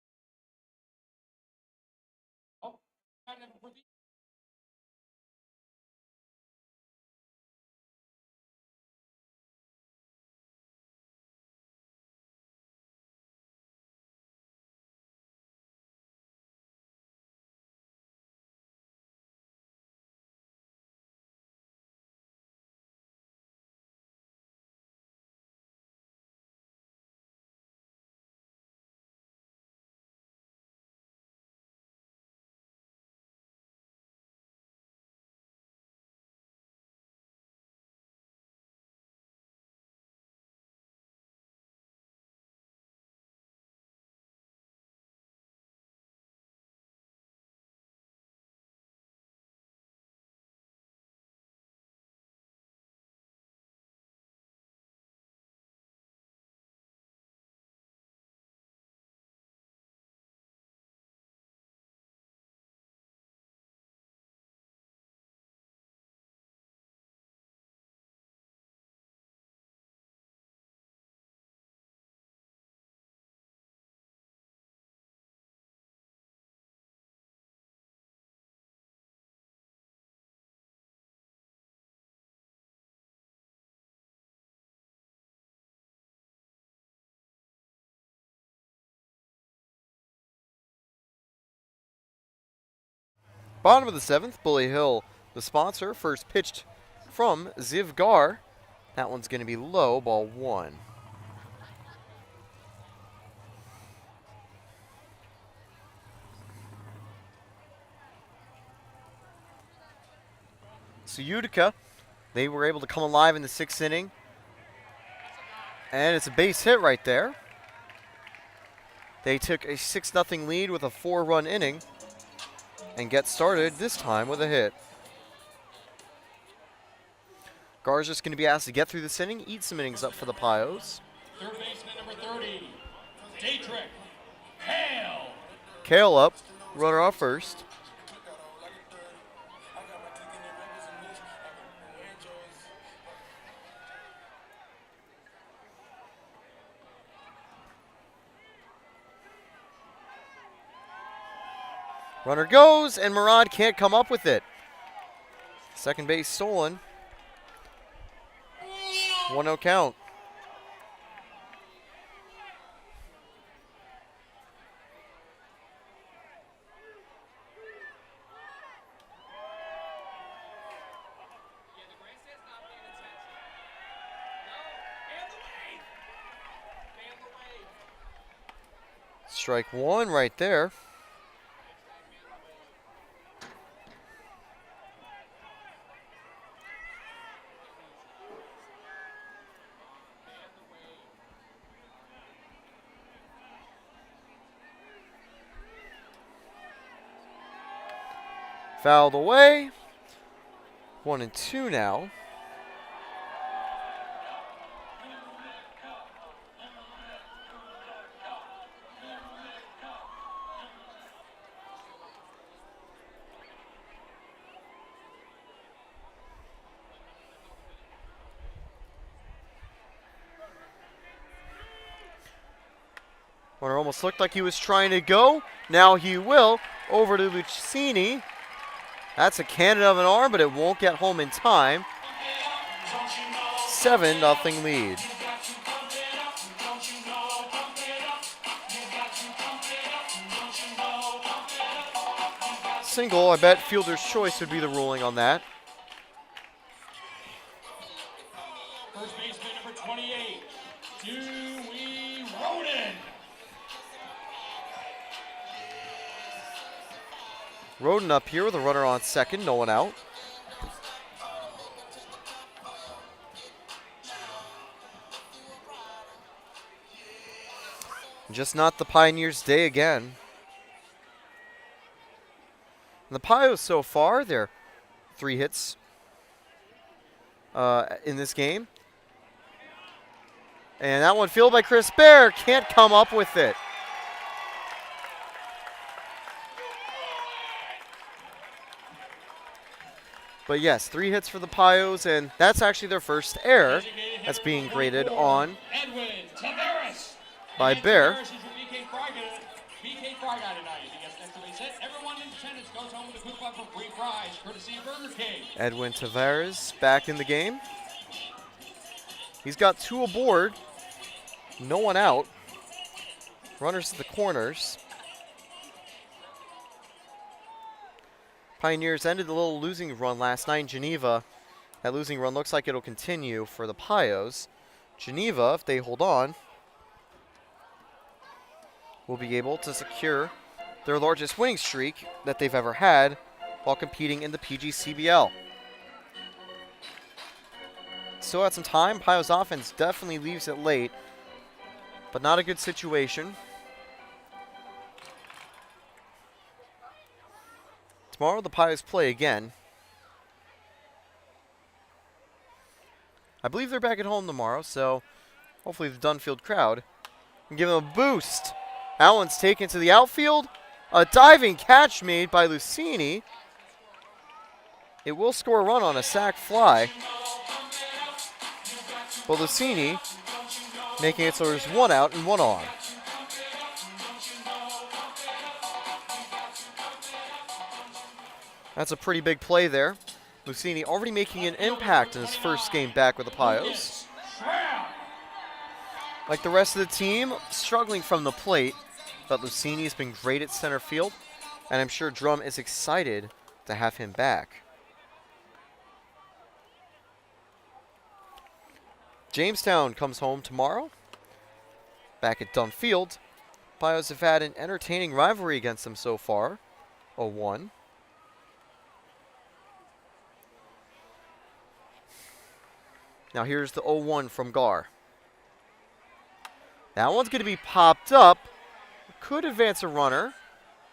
Bottom of the 7th, Bully Hill, the sponsor, first pitched from Ziv Gar. That one's going to be low, ball 1. So Utica, they were able to come alive in the 6th inning. And it's a base hit right there. They took a 6-0 lead with a 4-run inning and get started this time with a hit. Garza's going to be asked to get through this inning, eat some innings up for the Pios. Third baseman number 30, Daytrick, Hale. Kale up, runner off first. Runner goes, and Murad can't come up with it. Second base stolen. 1-0 count. Strike 1 right there. Fouled away. 1-2 now. Runner almost looked like he was trying to go. Now he will. Over to Lucchini. That's a cannon of an arm, but it won't get home in time. 7-0 lead. Single, I bet fielder's choice would be the ruling on that. First baseman number 28, Dewey Roden. Roden up here with a runner on second, no one out. Just not the Pioneers' day again. And the Pios so far, they're 3 hits in this game. And that one fielded by Chris Bear, can't come up with it. But yes, 3 hits for the Pios, and that's actually their first error that's being graded on by Bear. Edwin Tavares back in the game. He's got 2 aboard, no one out. Runners to the corners. Pioneers ended a little losing run last night in Geneva. That losing run looks like it'll continue for the Pios. Geneva, if they hold on, will be able to secure their largest winning streak that they've ever had while competing in the PGCBL. Still had some time. Pios offense definitely leaves it late, but not a good situation. Tomorrow the Pios play again. I believe they're back at home tomorrow, so hopefully the Dunfield crowd can give them a boost. That one's taken to the outfield. A diving catch made by Lucchini. It will score a run on a sac fly. But Lucchini making it so there's 1 out and 1 on. That's a pretty big play there. Lucchini already making an impact in his first game back with the Pios. Like the rest of the team, struggling from the plate, but Lucchini has been great at center field, and I'm sure Drum is excited to have him back. Jamestown comes home tomorrow, back at Dunn Field. Pios have had an entertaining rivalry against them so far, 0-1. Now here's the 0-1 from Gar. That one's going to be popped up. Could advance a runner.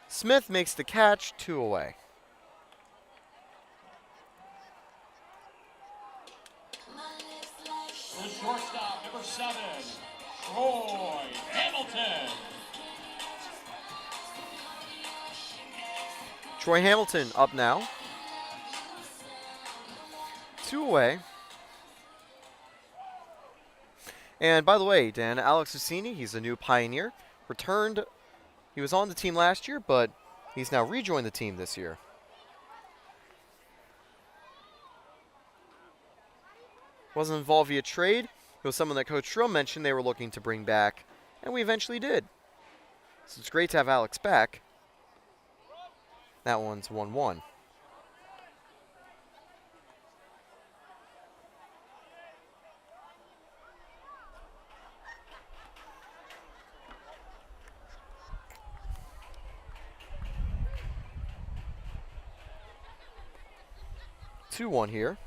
Smith makes the catch, 2 away. The shortstop, number 7, Troy Hamilton. Troy Hamilton up now. 2 away. And by the way, Dan, Alex Ucini, he's a new Pioneer. Returned. He was on the team last year, but he's now rejoined the team this year. Wasn't involved via trade. It was someone that Coach Strom mentioned they were looking to bring back, and we eventually did. So it's great to have Alex back. That one's 1-1. Two-one here.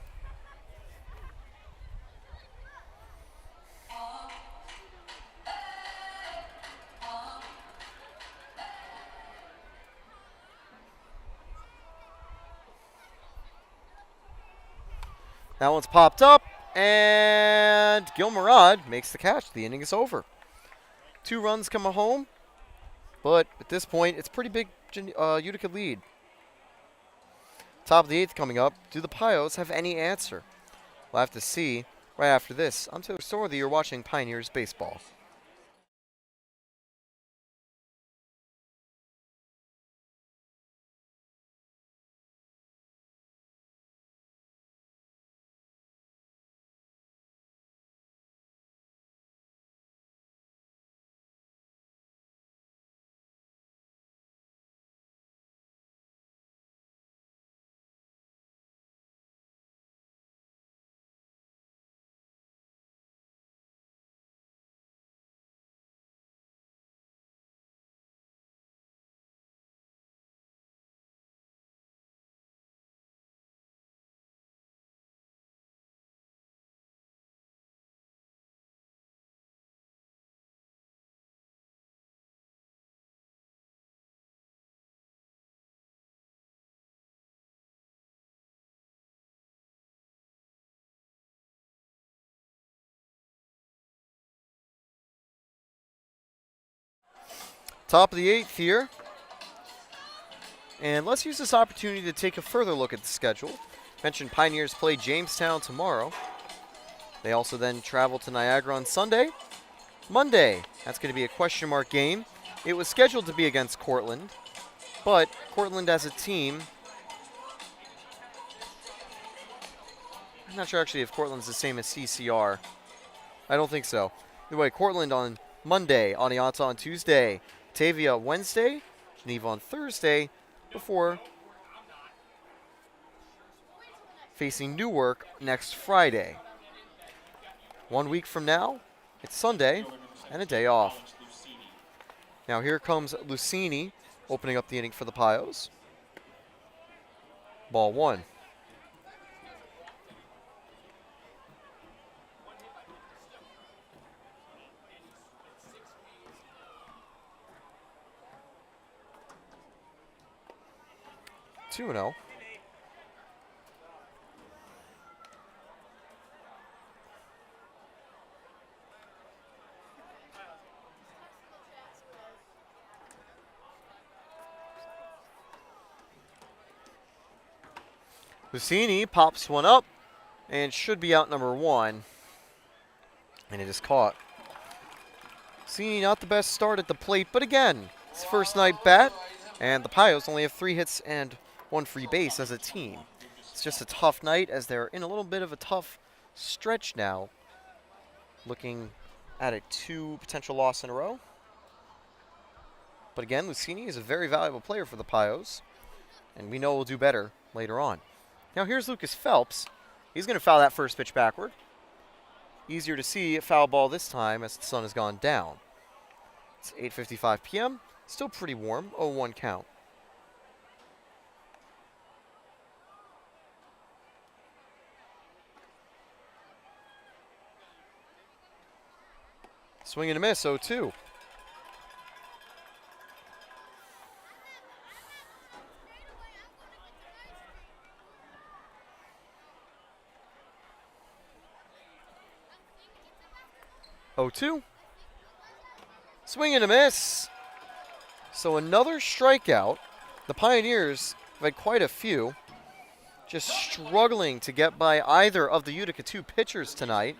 That one's popped up, and Gilmarad makes the catch. The inning is over. 2 runs come home, but at this point, it's pretty big Utica lead. Top of the 8th coming up. Do the Pios have any answer? We'll have to see right after this. I'm Taylor Storthy. You're watching Pioneers Baseball. Top of the 8th here. And let's use this opportunity to take a further look at the schedule. Mentioned Pioneers play Jamestown tomorrow. They also then travel to Niagara on Sunday. Monday, that's going to be a question mark game. It was scheduled to be against Cortland, but Cortland as a team, I'm not sure actually if Cortland's the same as CCR. I don't think so. Either way, Cortland on Monday, Oneonta on Tuesday, Tavia Wednesday, Geneva on Thursday, before facing Newark next Friday. 1 week from now, it's Sunday and a day off. Now here comes Lucini opening up the inning for the Pios. Ball 1. Two and 0. Lucini pops one up and should be out number 1. And it is caught. Lucini not the best start at the plate, but again, it's first night bat, and the Pios only have 3 hits and 1 free base as a team. It's just a tough night as they're in a little bit of a tough stretch now. Looking at a 2 potential loss in a row. But again, Lucini is a very valuable player for the Pios. and we know we'll do better later on. Now here's Lucas Phelps. He's going to foul that first pitch backward. Easier to see a foul ball this time as the sun has gone down. It's 8:55 p.m. Still pretty warm. 0-1 count. Swing and a miss, 0-2. Swing and a miss. So another strikeout. The Pioneers have had quite a few. Just struggling to get by either of the Utica 2 pitchers tonight.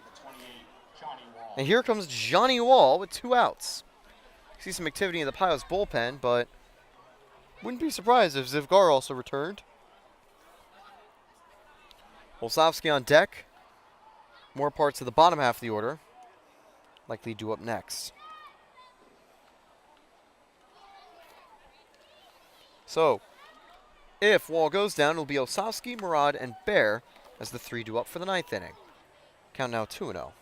And here comes Johnny Wall with 2 outs. See some activity in the Pios bullpen, but wouldn't be surprised if Zivgar also returned. Olsovsky on deck. More parts of the bottom half of the order likely due up next. So, if Wall goes down, it'll be Olsovsky, Murad, and Bear as the 3 due up for the 9th inning. Count now 2-0.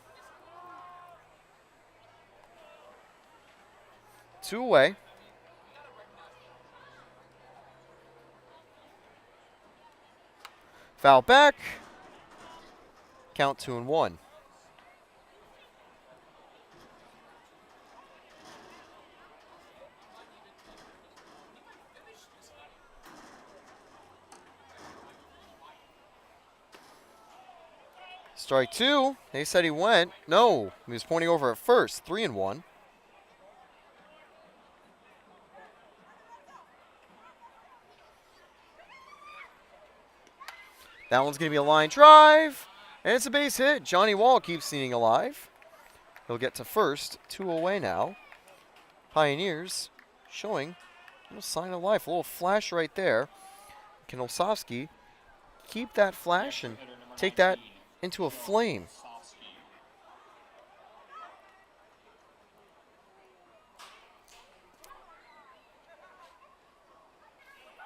2 away. Foul back. Count 2-1. Strike 2. They said he went. No, he was pointing over at first. 3-1. That one's going to be a line drive, and it's a base hit. Johnny Wall keeps seeing alive. He'll get to first. 2 away now. Pioneers showing a little sign of life. A little flash right there. Can Olsovsky keep that flash and take that into a flame?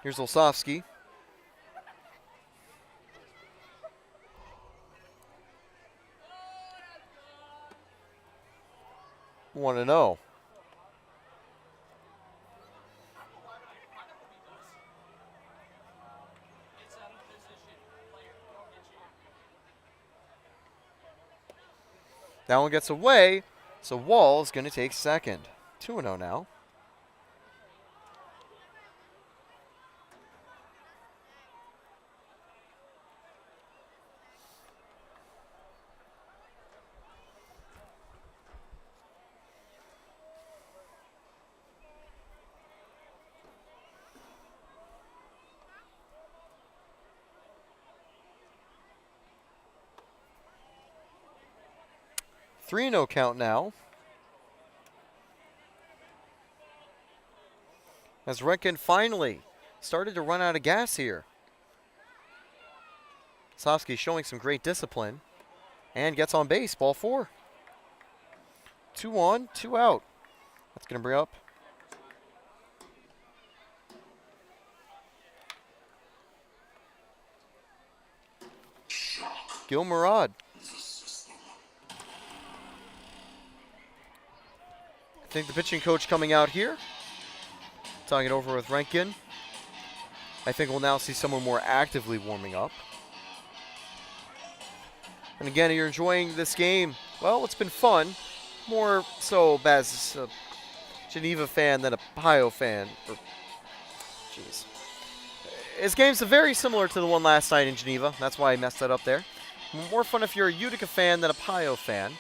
Here's Olsovsky. Want to know. That one gets away, so Wall is going to take second. 2-0 now. No count now. As Renkin finally started to run out of gas here. Olsovsky showing some great discipline and gets on base. Ball 4. 2 on, 2 out. That's going to bring up Gil Murad. I think the pitching coach coming out here, talking it over with Renkin. I think we'll now see someone more actively warming up. And again, you're enjoying this game. Well, it's been fun. More so as a Geneva fan than a Pio fan. Jeez. This game's very similar to the one last night in Geneva. That's why I messed that up there. More fun if you're a Utica fan than a Pio fan.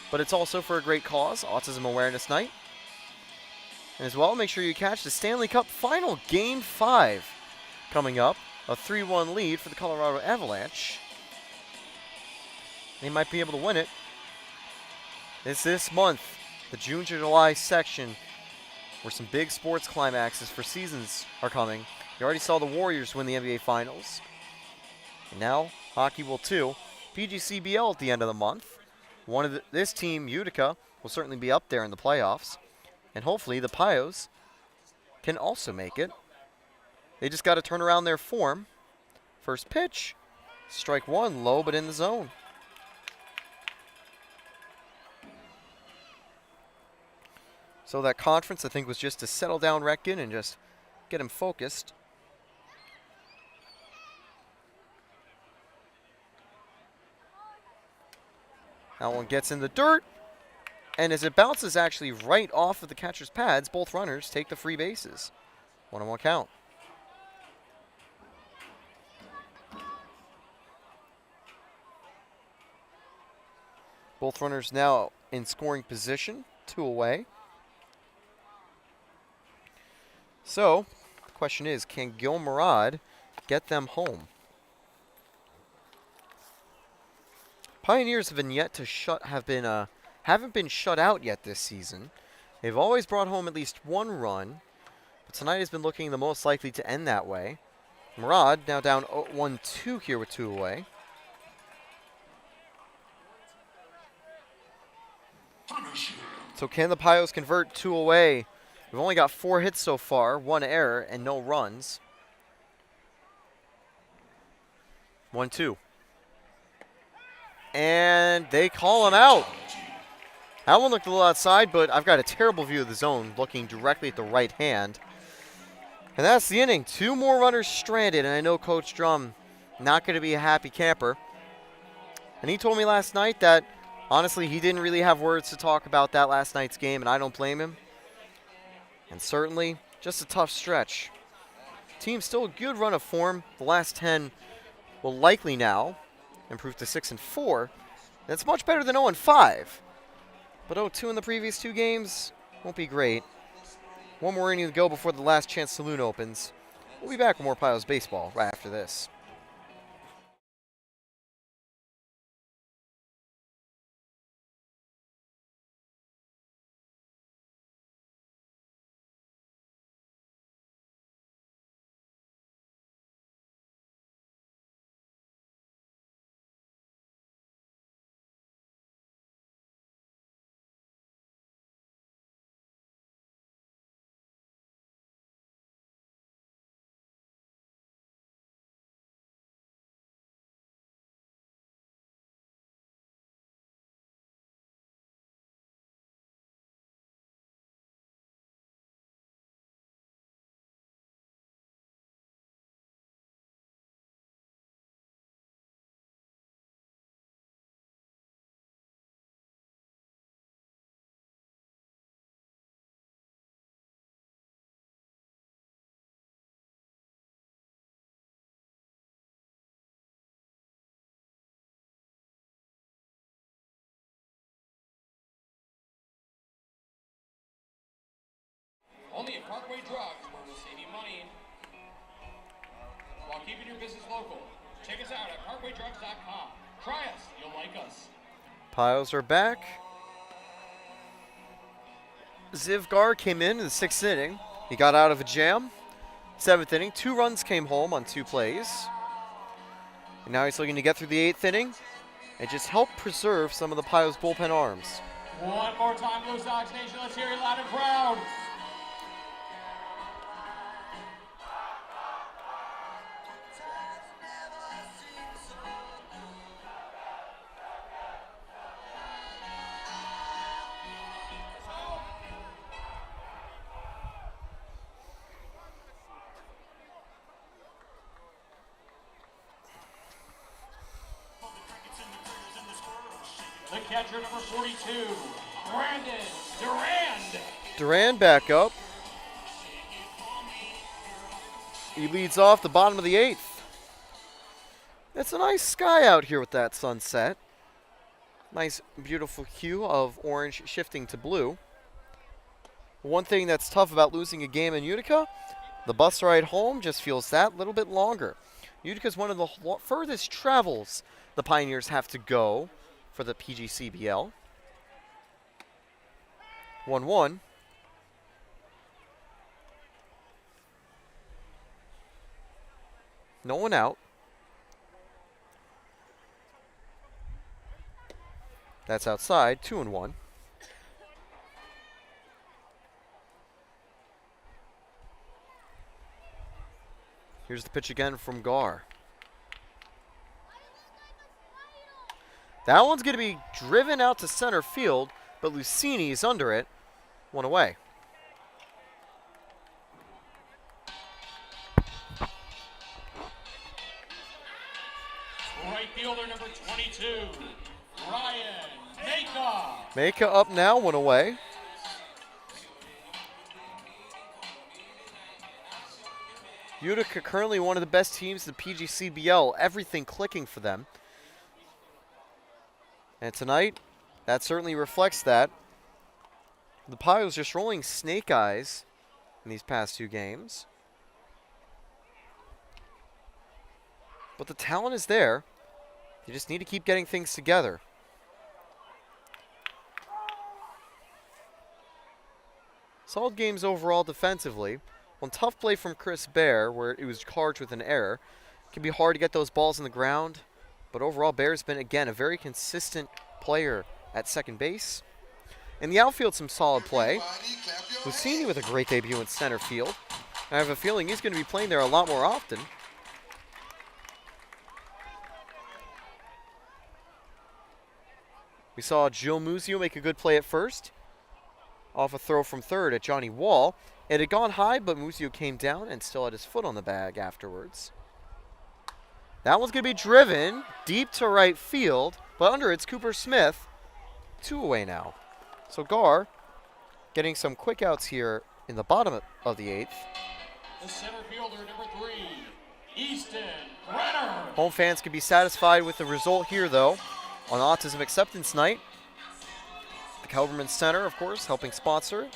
But it's also for a great cause, Autism Awareness Night. And as well, make sure you catch the Stanley Cup Final Game 5 coming up. A 3-1 lead for the Colorado Avalanche. They might be able to win it. It's this month, the June to July section, where some big sports climaxes for seasons are coming. You already saw the Warriors win the NBA Finals. And now, hockey will too. PGCBL at the end of the month. This team, Utica, will certainly be up there in the playoffs. And hopefully the Pios can also make it. They just got to turn around their form. First pitch, strike one, low but in the zone. So that conference, I think, was just to settle down Retkin and just get him focused. That one gets in the dirt. And as it bounces actually right off of the catcher's pads, both runners take the free bases. 1-1 count. Both runners now in scoring position, 2 away. So, the question is, can Gil Murad get them home? Pioneers have been yet to haven't been shut out yet this season. They've always brought home at least 1 run, but tonight has been looking the most likely to end that way. Murad now down 1-2 here with 2 away. So can the Pios convert 2 away? We've only got 4 hits so far, 1 error, and no runs. 1-2. And they call him out. That one looked a little outside, but I've got a terrible view of the zone looking directly at the right hand. And that's the inning. 2 more runners stranded, and I know Coach Drum not going to be a happy camper. And he told me last night that, honestly, he didn't really have words to talk about that last night's game, and I don't blame him. And certainly, just a tough stretch. Team still a good run of form. The last 10 will likely now improve to 6-4. That's much better than 0-5. But 0-2 in the previous 2 games won't be great. 1 more inning to go before the last chance saloon opens. We'll be back with more Pios baseball right after this. Only at Parkway Drugs, where we'll save you money while keeping your business local. Check us out at parkwaydrugs.com. Try us. You'll like us. Pios are back. Zivgar came in the 6th inning. He got out of a jam. 7th inning, 2 runs came home on 2 plays. And now he's looking to get through the 8th inning and just help preserve some of the Pios bullpen arms. One more time, Blue Sox Nation. Let's hear it loud and proud. The catcher, number 42, Brandon Durand. Durand back up. He leads off the bottom of the 8th. It's a nice sky out here with that sunset. Nice, beautiful hue of orange shifting to blue. One thing that's tough about losing a game in Utica, the bus ride home just feels that little bit longer. Utica is one of the furthest travels the Pioneers have to go for the PGCBL. 1-1. No one out. That's outside. 2-1. Here's the pitch again from Gar. That one's going to be driven out to center field, but Lucchini's under it. One away. Right fielder number 22, Ryan Maka. Maka up now, one away. Utica currently one of the best teams in the PGCBL. Everything clicking for them. And tonight, that certainly reflects that. The Pios just rolling snake eyes in these past 2 games. But the talent is there. You just need to keep getting things together. Solid games overall defensively. One tough play from Chris Bear, where it was charged with an error. It can be hard to get those balls in the ground. But overall, Bear's been, again, a very consistent player at second base. In the outfield, some solid play. Lucchini with a great debut in center field. I have a feeling he's going to be playing there a lot more often. We saw Joe Muzio make a good play at first. Off a throw from third at Johnny Wall. It had gone high, but Muzio came down and still had his foot on the bag afterwards. That one's going to be driven deep to right field, but under it's Cooper Smith. 2 away now. So Gar getting some quick outs here in the bottom of the 8th. The center fielder number 3, Easton Brenner. Home fans can be satisfied with the result here, though, on Autism Acceptance Night. The Kelberman Center, of course, helping sponsor.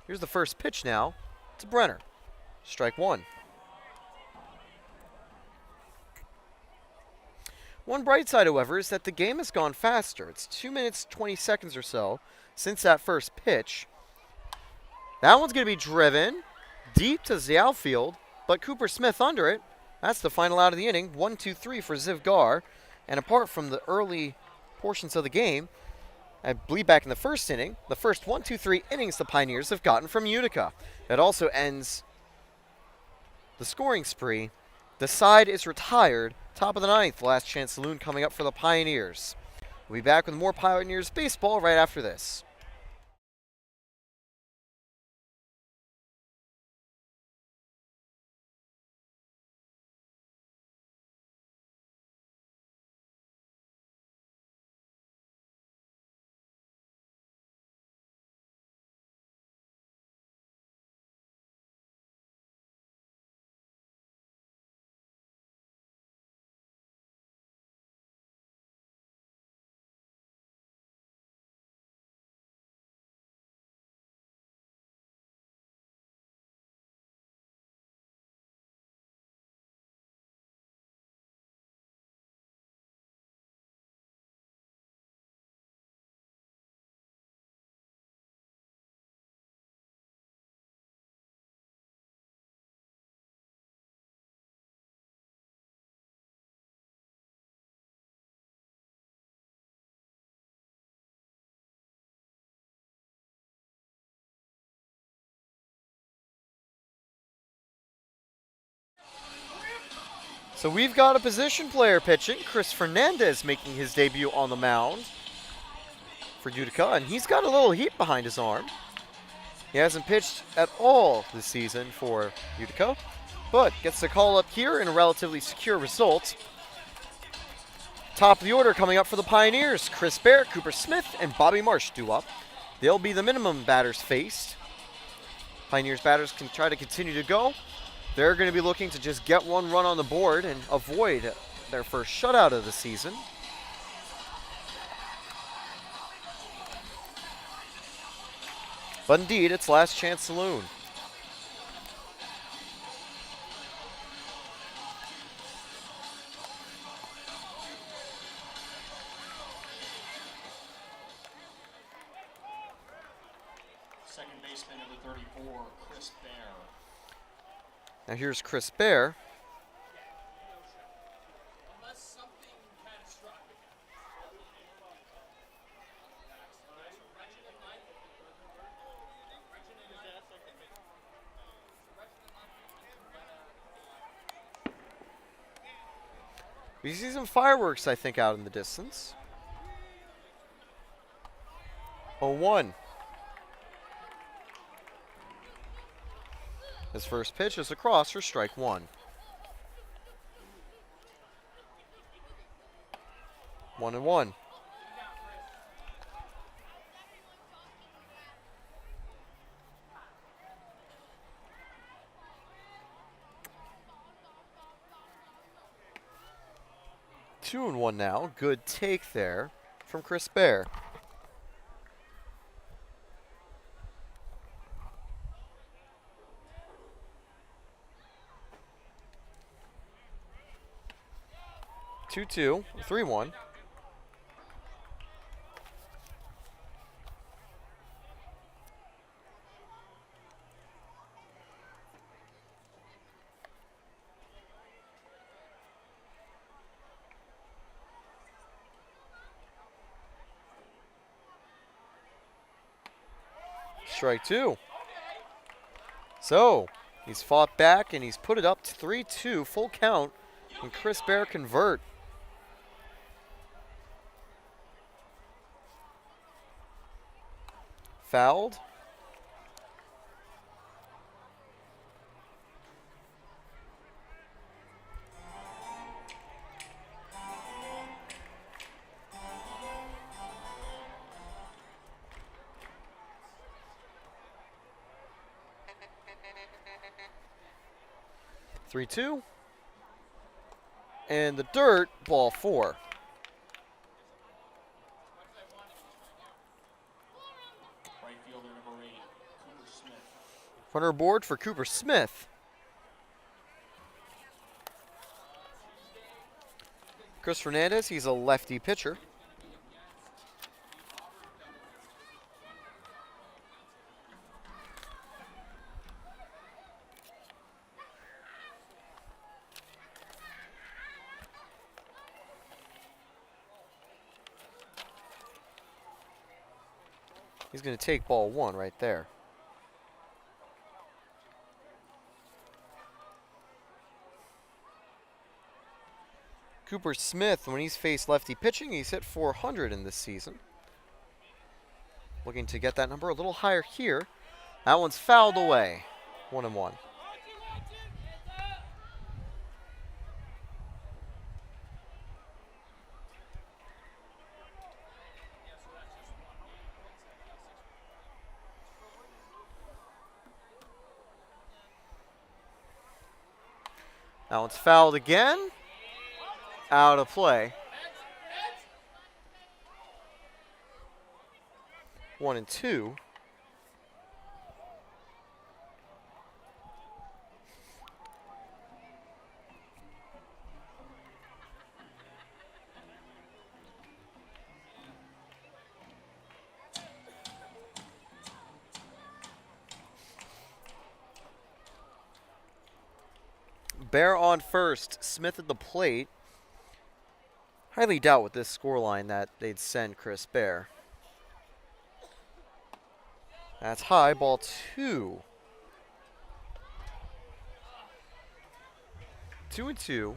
Here's the first pitch now to Brenner. Strike 1. One bright side, however, is that the game has gone faster. It's 2 minutes, 20 seconds or so since that first pitch. That one's going to be driven deep to the outfield, but Cooper Smith under it. That's the final out of the inning. 1-2-3 for Ziv Gar. And apart from the early portions of the game, I believe back in the first inning, the first 1-2-3 innings the Pioneers have gotten from Utica. That also ends the scoring spree. The side is retired. Top of the 9th, last chance saloon coming up for the Pioneers. We'll be back with more Pioneers baseball right after this. So we've got a position player pitching. Chris Fernandez making his debut on the mound for Utica, and he's got a little heat behind his arm. He hasn't pitched at all this season for Utica, but gets the call up here in a relatively secure result. Top of the order coming up for the Pioneers. Chris Bear, Cooper Smith, and Bobby Marsh due up. They'll be the minimum batters faced. Pioneers batters can try to continue to go. They're going to be looking to just get one run on the board and avoid their first shutout of the season. But indeed, it's last chance saloon. Second baseman number 34, Chris Bear. Now here's Chris Bear. We see some fireworks, I think, out in the distance. 0-1. His first pitch is across for strike one. 1-1. Two and one now. Good take there from Chris Bear. Two, 3-1. Strike two. So, he's fought back and he's put it up to 3-2, full count, and Chris Bear convert. Fouled. Three, 2. And the dirt, ball 4. Right fielder number 8, Cooper Smith. Runner aboard for Cooper Smith. Chris Fernandez, he's a lefty pitcher. He's going to take ball 1 right there. Cooper Smith, when he's faced lefty pitching, he's hit 400 in this season. Looking to get that number a little higher here. That one's fouled away. 1-1. That one's fouled again. Out of play. 1-2. Bear on first, Smith at the plate. Highly doubt with this scoreline that they'd send Chris Bear. That's high, ball 2. 2-2.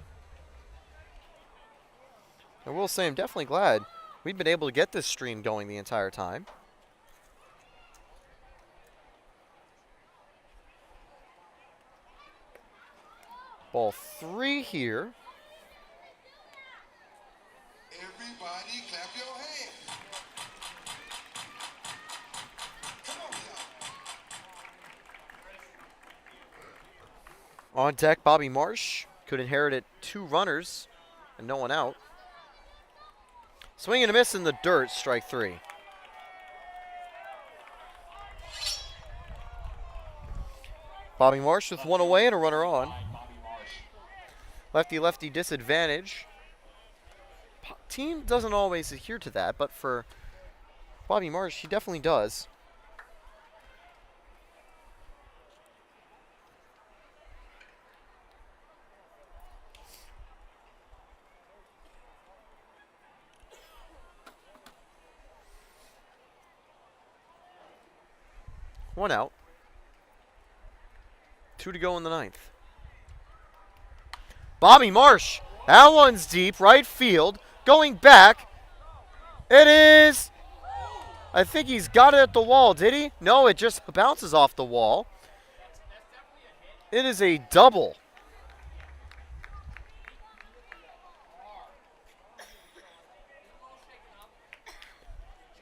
I will say I'm definitely glad we've been able to get this stream going the entire time. Ball 3 here. Everybody clap your hands. Come on, y'all. On deck, Bobby Marsh could inherit it 2 runners and no one out. Swing and a miss in the dirt, strike 3. Bobby Marsh with 1 away and a runner on. Lefty-lefty disadvantage. Team doesn't always adhere to that, but for Bobby Marsh, he definitely does. One out. 2 to go in the 9th. Bobby Marsh That one's deep, right field. Going back. It is. I think he's got it at the wall, did he? No, it just bounces off the wall. It is a double.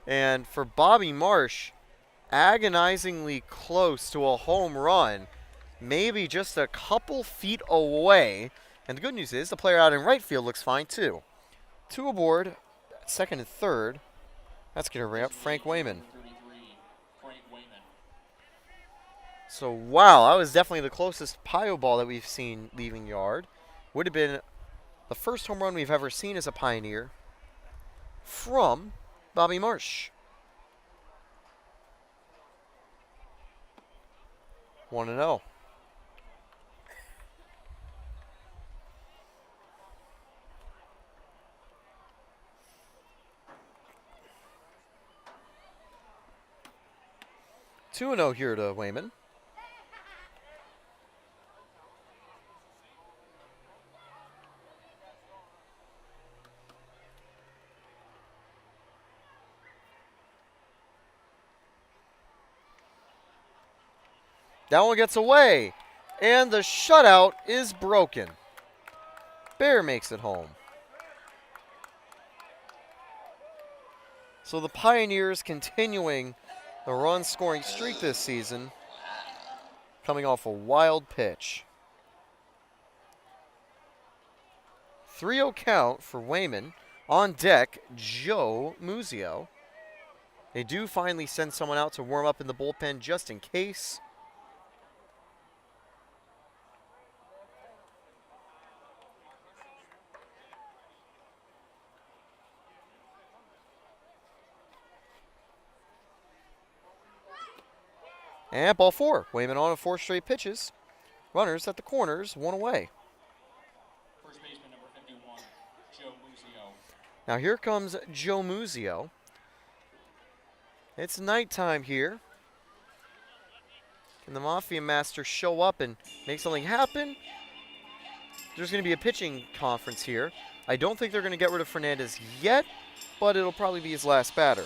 And for Bobby Marsh, agonizingly close to a home run, maybe just a couple feet away. And the good news is the player out in right field looks fine too. 2 aboard, second and third. That's going to bring up Frank Wayman. So, wow, that was definitely the closest Pio ball that we've seen leaving yard. Would have been the first home run we've ever seen as a Pioneer from Bobby Marsh. 1-0. Two and 0 here to Wayman. That one gets away, and the shutout is broken. Bear makes it home. So the Pioneers continuing the run-scoring streak this season, coming off a wild pitch. 3-0 count for Wayman. On deck, Joe Muzio. They do finally send someone out to warm up in the bullpen just in case. And ball 4. Wayman on 4 straight pitches. Runners at the corners, 1 away. First baseman number 51, Joe Muzio. Now here comes Joe Muzio. It's nighttime here. Can the Mafia Master show up and make something happen? There's going to be a pitching conference here. I don't think they're going to get rid of Fernandez yet, but it'll probably be his last batter.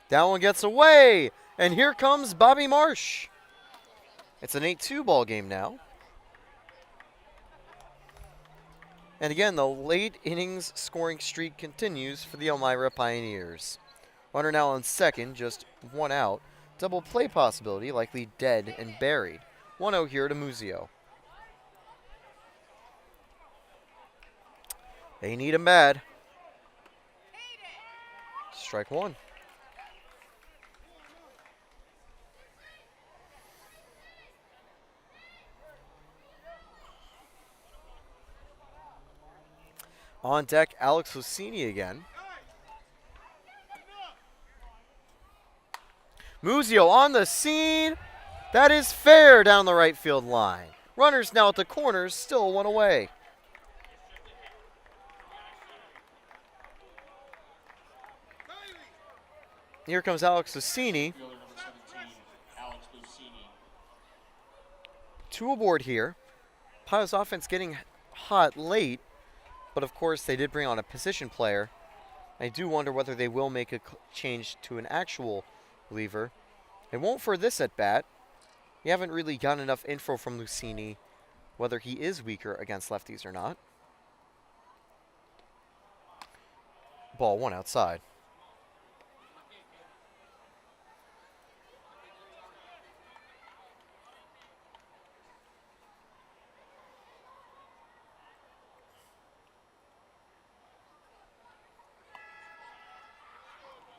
That one gets away, and here comes Bobby Marsh. It's an 8-2 ball game now. And again, the late innings scoring streak continues for the Elmira Pioneers. Runner now on second, just 1 out. Double play possibility, likely dead and buried. 1-0 here to Muzio. They need him bad. Strike 1. On deck, Alex Lucini again. Muzio on the scene. That is fair down the right field line. Runners now at the corners, still 1 away. Here comes Alex Lucini. Fielder number 17, Alex Lucini. 2 aboard here. Pio's offense getting hot late. But of course, they did bring on a position player. I do wonder whether they will make a change to an actual reliever. It won't for this at bat. We haven't really gotten enough info from Lucini whether he is weaker against lefties or not. Ball 1 outside.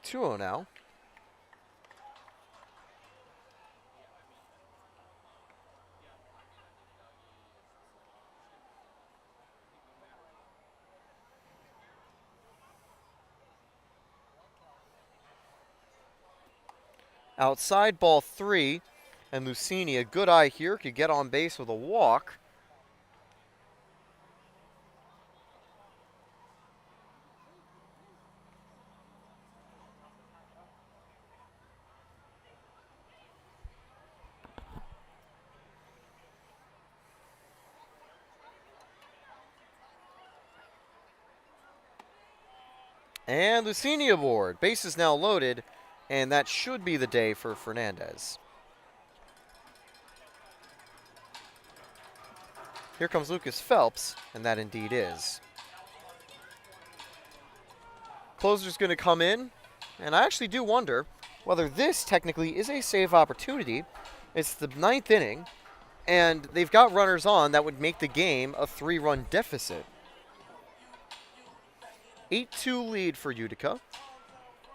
Two oh now. Outside ball 3, and Lucini, a good eye here, could get on base with a walk. And Lucini aboard. Base is now loaded, and that should be the day for Fernandez. Here comes Lucas Phelps, and that indeed is. Closer's going to come in, and I actually do wonder whether this technically is a save opportunity. It's the 9th inning, and they've got runners on that would make the game a 3-run deficit. 8-2 lead for Utica.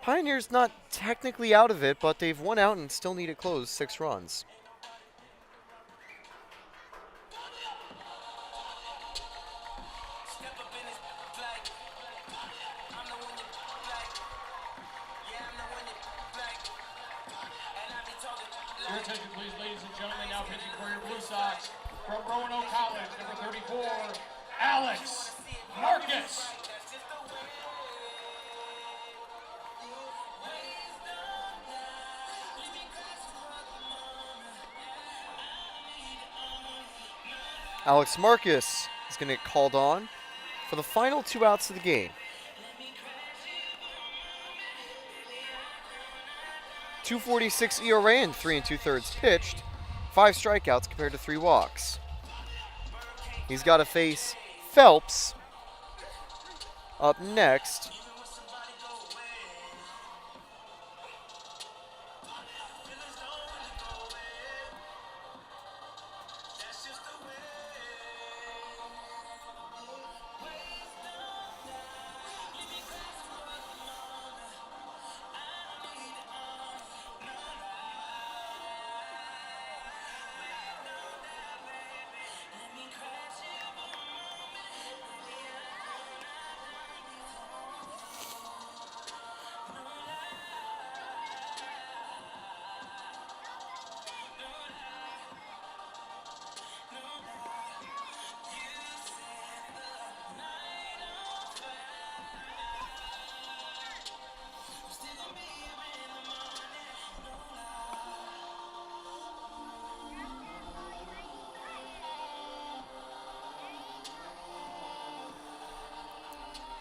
Pioneers not technically out of it, but they've won out and still need to close 6 runs. Your attention, please, ladies and gentlemen. Now pitching for your Blue Sox from Roanoke College, number 34, Alex Marcus. Alex Marcus is going to get called on for the final 2 outs of the game. 2.46 ERA and 3 2/3 pitched. 5 strikeouts compared to 3 walks. He's got to face Phelps up next.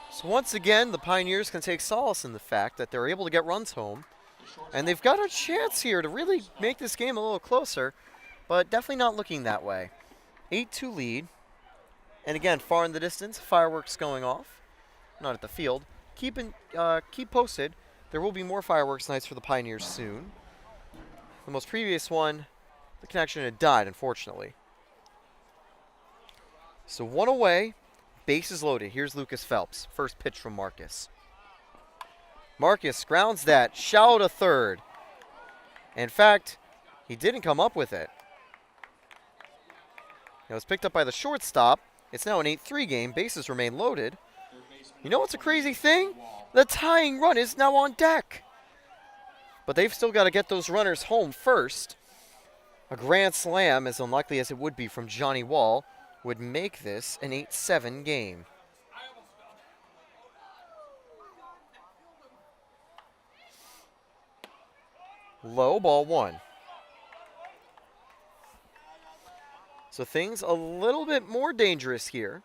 So once again, the Pioneers can take solace in the fact that they're able to get runs home. And they've got a chance here to really make this game a little closer, but definitely not looking that way. 8-2 lead. And again, far in the distance, fireworks going off. Not at the field. Keep posted. There will be more fireworks nights for the Pioneers soon. The most previous one, the connection had died, unfortunately. So 1 away. Bases loaded. Here's Lucas Phelps. First pitch from Marcus. Marcus grounds that shallow to third. In fact, he didn't come up with it. It was picked up by the shortstop. It's now an 8-3 game. Bases remain loaded. You know what's a crazy thing? The tying run is now on deck. But they've still got to get those runners home first. A grand slam, as unlikely as it would be from Johnny Wall, would make this an 8-7 game. Low, ball 1. So things a little bit more dangerous here.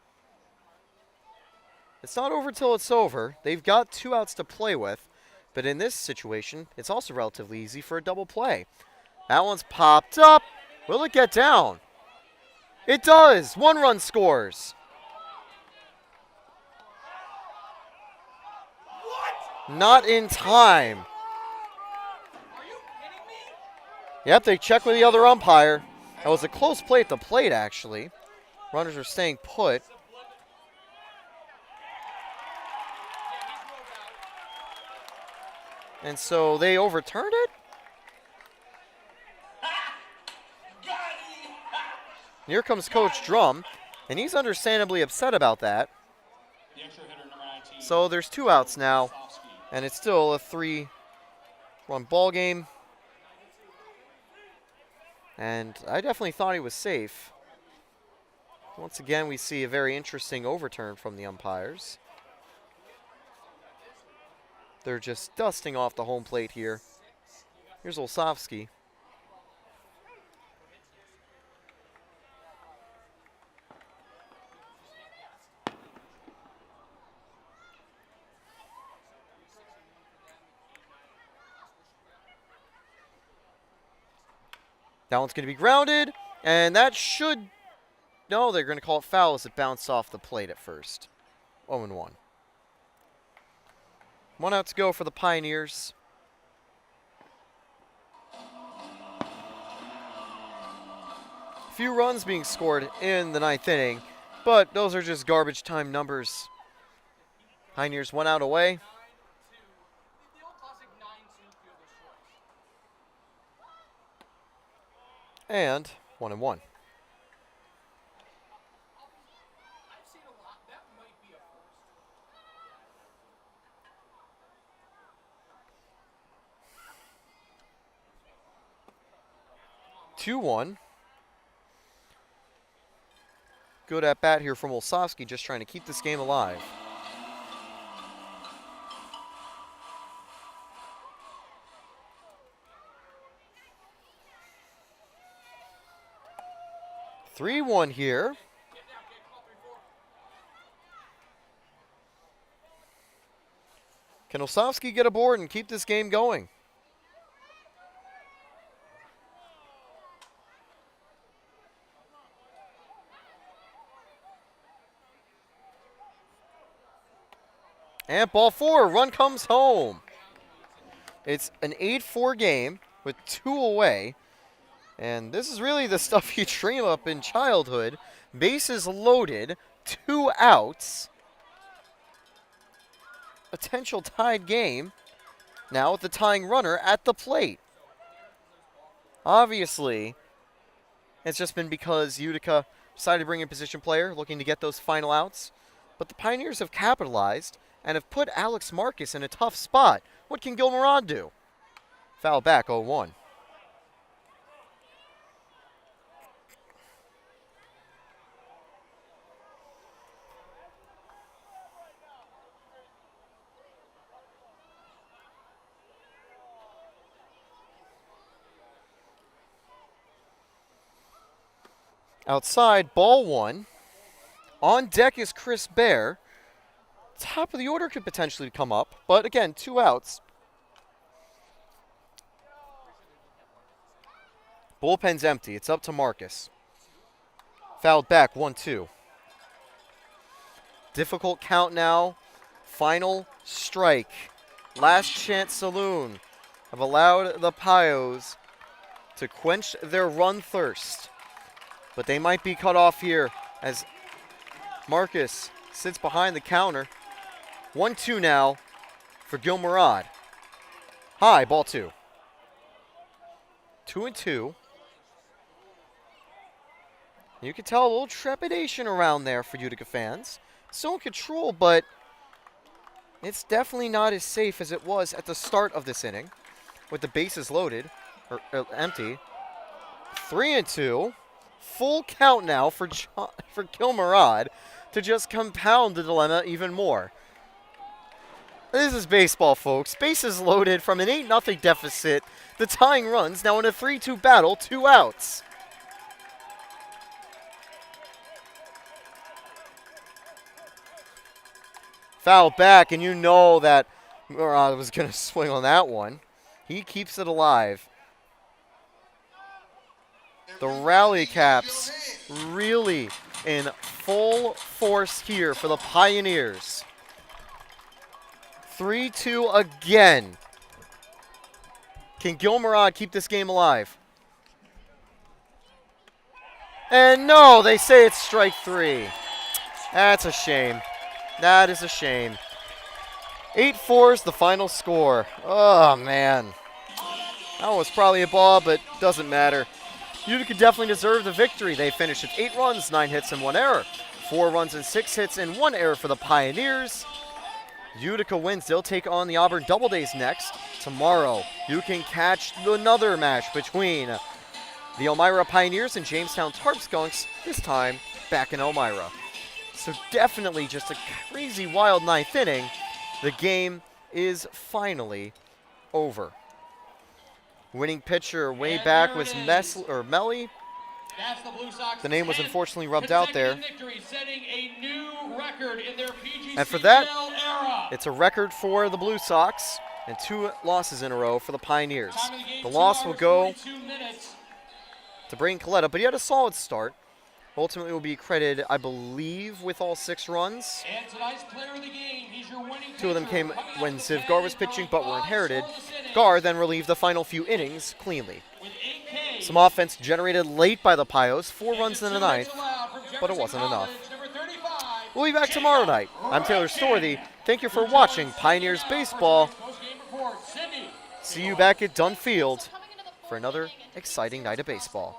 It's not over till it's over. They've got 2 outs to play with, but in this situation, it's also relatively easy for a double play. That one's popped up. Will it get down? It does. 1 run scores. Not in time. Are you kidding me? Yep, they check with the other umpire. That was a close play at the plate, actually. Runners are staying put. And so they overturned it? And here comes Coach Drum, and he's understandably upset about that. The extra hitter, number 19. So there's 2 outs now, Sofsky. and it's still a 3-run ball game. And I definitely thought he was safe. Once again, we see a very interesting overturn from the umpires. They're just dusting off the home plate here. Here's Olsofsky. That one's going to be grounded, and that should... No, they're going to call it foul as it bounced off the plate at first. 0-1. 1 out to go for the Pioneers. Few runs being scored in the 9th inning, but those are just garbage time numbers. Pioneers 1 out away. The old classic 9-2 field choice. And 1-1. I've seen a lot. That might be a first. 2-1. Good at bat here from Olsofsky, just trying to keep this game alive. Three-one here. Can Olsofsky get aboard and keep this game going? And ball 4, run comes home. It's an 8-4 game with 2 away. And this is really the stuff you dream up in childhood. Bases loaded, 2 outs. Potential tied game. Now with the tying runner at the plate. Obviously, it's just been because Utica decided to bring in a position player looking to get those final outs. But the Pioneers have capitalized and have put Alex Marcus in a tough spot. What can Gilmarod do? Foul back, 0-1. Outside, ball 1. On deck is Chris Bear. Top of the order could potentially come up, but again, 2 outs. Bullpen's empty. It's up to Marcus. Fouled back, 1-2. Difficult count now. Final strike. Last chance saloon have allowed the Pios to quench their run thirst. But they might be cut off here as Marcus sits behind the counter. 1-2 now for Gilmarod. High, ball 2. 2-2. You can tell a little trepidation around there for Utica fans. Still in control, but it's definitely not as safe as it was at the start of this inning with the bases loaded, or empty. 3-2. Full count now for Gilmarod to just compound the dilemma even more. This is baseball, folks. Bases loaded from an 8-0 deficit. The tying runs now in a 3-2 battle, 2 outs. Foul back, and you know that Murad was going to swing on that one. He keeps it alive. The Rally Caps really in full force here for the Pioneers. 3-2 again. Can Gilmarod keep this game alive? And no, they say it's strike 3. That's a shame. That is a shame. 8-4 is the final score. Oh, man. That was probably a ball, but doesn't matter. Utica definitely deserved the victory. They finished with 8 runs, 9 hits, and 1 error. 4 runs and 6 hits and 1 error for the Pioneers. Utica wins. They'll take on the Auburn Doubledays next. Tomorrow, you can catch another match between the Elmira Pioneers and Jamestown Tarp Skunks, this time back in Elmira. So definitely just a crazy wild 9th inning. The game is finally over. Winning pitcher way back was Melly. That's the Blue Sox. The name was unfortunately rubbed out there. Victory, setting a new record in their PGCL And for that, era. it's a record for the Blue Sox and 2 losses in a row for the Pioneers. Time of the game, The 2 loss will hours, go 42 minutes. to Brain Coletta, but he had a solid start. Ultimately will be credited, I believe, with all 6 runs. And tonight's player of the game, he's your winning 2 of them pitcher. came Coming when up Ziv with Gar 10 was and pitching, throwing but were 5 inherited. scoreless innings. Gar then relieved the final few innings cleanly. With 8 Ks. Some offense generated late by the Pios, 4 runs in the 2 ninth, hits allowed from but it Jefferson wasn't enough. College, number 35. We'll be back tomorrow night. I'm Taylor Storthy. Thank you for watching Pioneers Baseball. Post-game report, Cindy. See you back at Dunn Field for another exciting night of baseball.